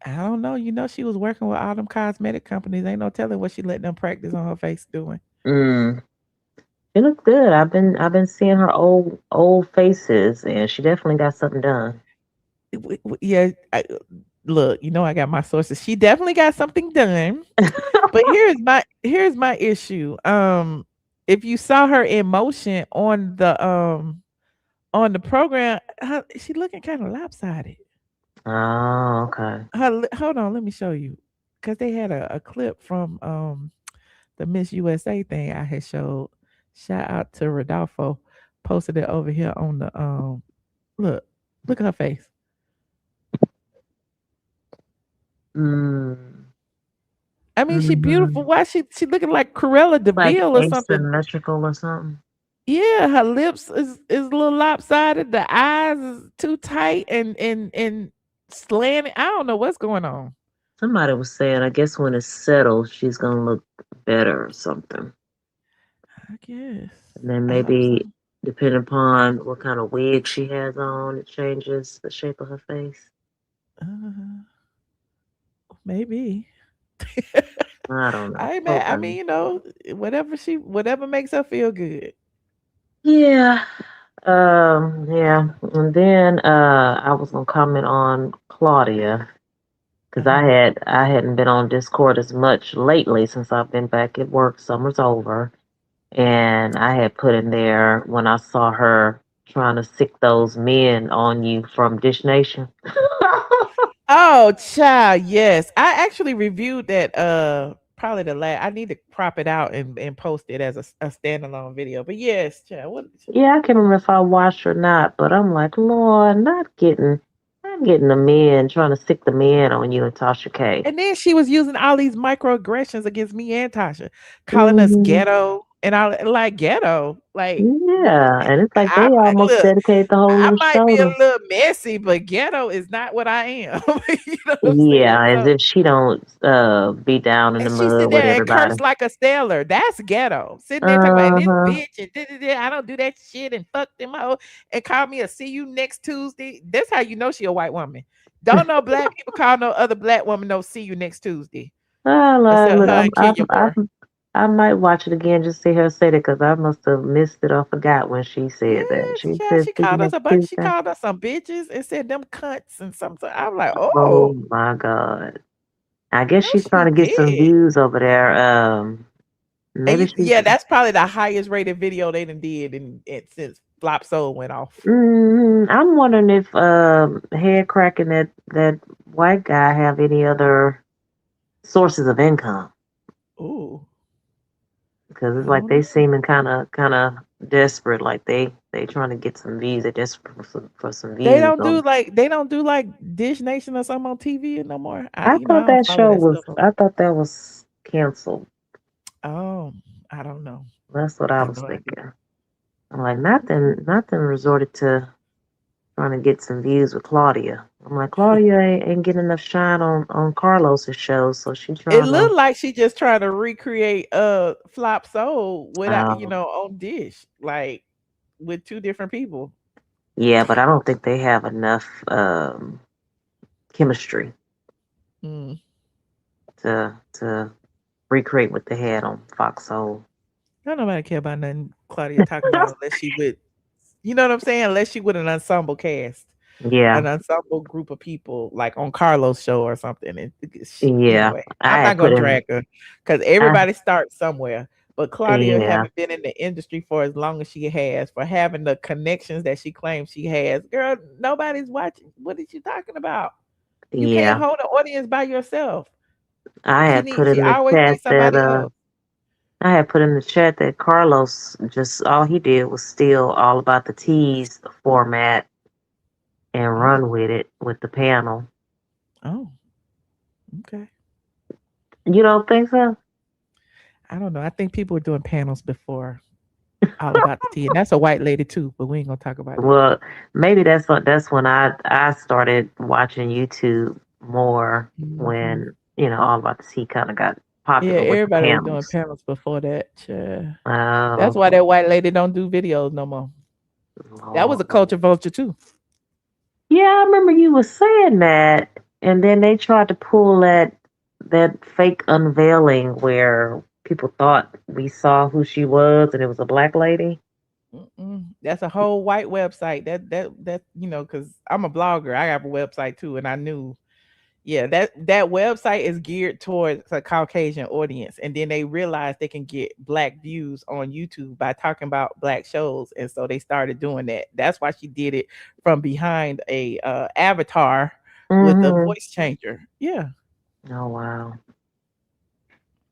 I don't know. She was working with all them cosmetic companies. Ain't no telling what she let them practice on her face doing. She looks good. I've been seeing her old faces, and she definitely got something done. Yeah, look, I got my sources. She definitely got something done. But here's my issue. If you saw her in motion on the program, she looking kind of lopsided. Oh, okay. Hold on, let me show you, because they had a clip from the Miss USA thing I had showed. Shout out to Rodolfo, posted it over here on the Look at her face. I mean, she beautiful. Why she looking like Cruella Like DeVille or something? asymmetrical or something. Yeah, her lips is a little lopsided. The eyes is too tight and slanted. I don't know what's going on. Somebody was saying, I guess when it's settled, she's gonna look better or something. I guess. And then maybe depending upon what kind of wig she has on, it changes the shape of her face. Maybe. I don't know. I mean, you know, whatever makes her feel good. Yeah. Yeah. And then I was gonna comment on Claudia because I hadn't been on Discord as much lately since I've been back at work. Summer's over. And I had put in there when I saw her trying to sick those men on you from Dish Nation. Oh, child, yes. I actually reviewed that probably I need to crop it out and post it as a standalone video. But yes, child, Yeah, I can't remember if I watched or not, but I'm like, Lord, not getting the men trying to sick the men on you and Tasha K. And then she was using all these microaggressions against me and Tasha, calling us ghetto and all like ghetto. Like yeah, and it's like they almost dedicate the whole I little might show be a to. little messy, but ghetto is not what I am. You know what I'm Yeah, saying? as if she don't be down in the And she mud sit with there and everybody. curse like a sailor. That's ghetto. Sitting there talking about this bitch and I don't do that shit and fuck them out and call me a see you next Tuesday. That's how you know she a white woman. Don't know black people call no other black woman no see you next Tuesday. I might watch it again just to see her say it because I must have missed it or forgot when she said that. She said She called us a bunch. She called us some bitches and said them cunts and something. I'm like, oh my God. I guess she's she trying to get some did. views over there. Maybe yeah, that's probably the highest rated video they done did since Flop Soul went off. I'm wondering if head cracking that white guy have any other sources of income. Ooh. Because it's like they seeming kind of desperate, like they trying to get some views. They're desperate for some views. They don't do like Dish Nation or something on TV no more. I thought that was canceled. Oh, I don't know. That's what I was thinking. I'm like, nothing resorted to trying to get some views with Claudia. I'm like, Claudia ain't getting enough shine on Carlos's show, so she trying. It looked like she just trying to recreate Flop Soul without on Dish, like with two different people. Yeah, but I don't think they have enough chemistry to recreate what they had on Fox Soul. Don't nobody care about nothing Claudia talking about unless she would, you know what I'm saying? Unless she with an ensemble cast. Yeah. An ensemble group of people like on Carlos' show or something. Anyway, I'm not gonna drag her because everybody starts somewhere. But Claudia haven't been in the industry for as long as she has, for having the connections that she claims she has. Girl, nobody's watching. What is you talking about? You can't hold an audience by yourself. I had put in the chat that I had put in the chat that Carlos just all he did was steal all about the tease format and run with it with the panel. Oh, okay. You don't think so? I don't know. I think people were doing panels before All About the Tea, and that's a white lady too. But we ain't gonna talk about it. Well, maybe that's when I started watching YouTube more when All About the Tea kind of got popular. Yeah, with everybody the was doing panels before that. Oh, that's why that white lady don't do videos no more. That was a culture vulture too. Yeah, I remember you were saying that, and then they tried to pull that fake unveiling where people thought we saw who she was, and it was a black lady. That's a whole white website. That because I'm a blogger, I have a website too, and I knew. Yeah, that website is geared towards a Caucasian audience, and then they realized they can get black views on YouTube by talking about black shows, and so they started doing that. That's why she did it from behind a avatar with a voice changer. Yeah. Oh wow.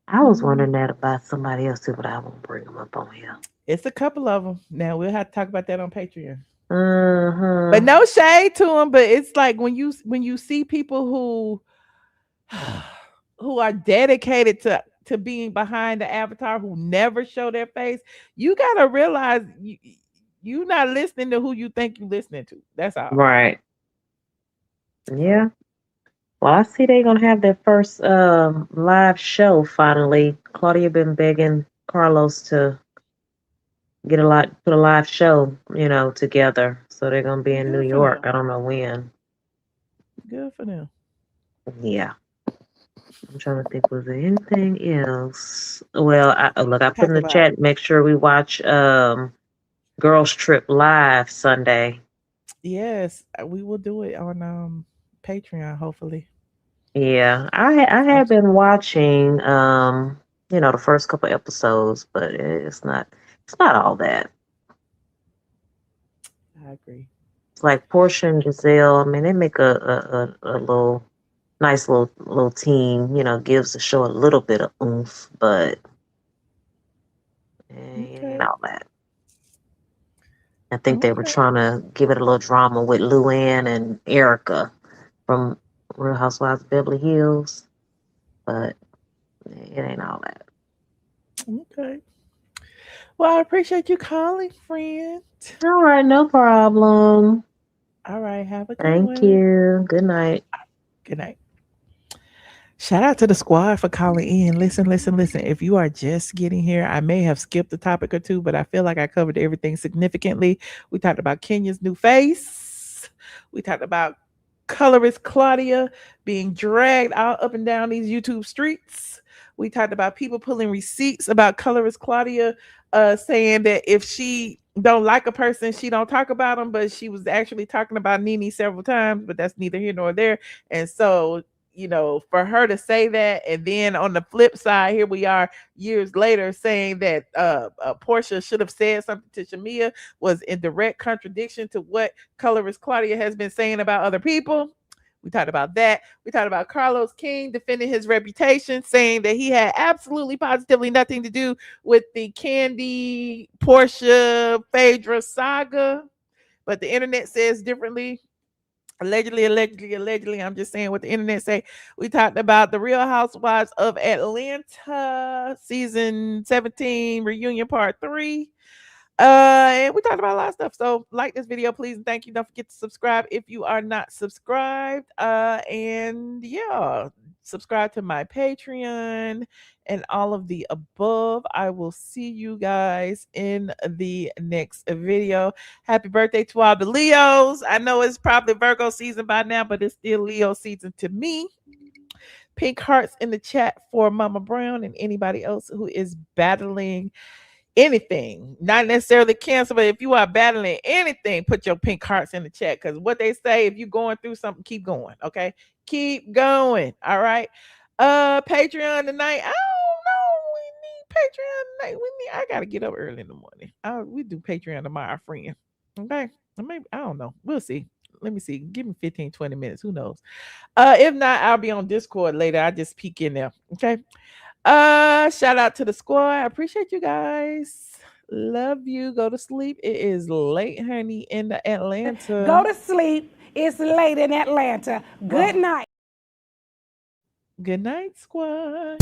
I was wondering that about somebody else too, but I won't bring them up on here. It's a couple of them. Now we'll have to talk about that on Patreon. But no shade to them. But it's like when you see people who are dedicated to being behind the avatar, who never show their face, you gotta realize you're not listening to who you think you're listening to. That's all. Right. Yeah. Well, I see they're gonna have their first live show finally. Claudia been begging Carlos to put a live show, together. So they're gonna be in New York. I don't know when. Good for them. Yeah. I'm trying to think, was there anything else? Well, I put in the chat, make sure we watch Girls Trip Live Sunday. Yes, we will do it on Patreon, hopefully. Yeah, I have been watching the first couple episodes, but it's not all that. I agree. It's like Porsha and Giselle. I mean, they make a little nice little team. Gives the show a little bit of oomph, but it ain't all that. I think they were trying to give it a little drama with Luann and Erica from Real Housewives of Beverly Hills, but it ain't all that. Okay. Well, I appreciate you calling, friend. All right, no problem. All right, have a good one. Thank you. Good night. Good night. Shout out to the squad for calling in. Listen. If you are just getting here, I may have skipped a topic or two, but I feel like I covered everything significantly. We talked about Kenya's new face. We talked about colorist Claudia being dragged out up and down these YouTube streets. We talked about people pulling receipts about colorist Claudia, saying that if she don't like a person, she don't talk about them, but she was actually talking about NeNe several times, but that's neither here nor there. And so, for her to say that, and then on the flip side, here we are years later saying that Porsha should have said something to Shamea, was in direct contradiction to what colorist Claudia has been saying about other people. We talked about that. We talked about Carlos King defending his reputation, saying that he had absolutely positively nothing to do with the Kandi, Porsha, Phaedra saga, but the internet says differently. Allegedly. I'm just saying what the internet say. We talked about the Real Housewives of Atlanta season 17 reunion part 3. And we talked about a lot of stuff. So like this video, please, and thank you. Don't forget to subscribe if you are not subscribed. And yeah, subscribe to my Patreon and all of the above. I will see you guys in the next video. Happy birthday to all the Leos. I know it's probably Virgo season by now, but it's still Leo season to me. Pink hearts in the chat for Mama Brown and anybody else who is battling anything, not necessarily cancer, but if you are battling anything, put your pink hearts in the chat, because what they say, if you're going through something, keep going. Okay, keep going. All right. Patreon tonight. I don't know. We need Patreon tonight. I gotta get up early in the morning. We do Patreon tomorrow, friend. Okay. Maybe, I don't know. We'll see. Let me see. Give me 15-20 minutes. Who knows? If not, I'll be on Discord later. I just peek in there. Okay. Shout out to the squad. I appreciate you guys. Love you. Go to sleep. It is late, honey, in the Atlanta. Go to sleep. It's late in Atlanta. Good night. Good night, squad.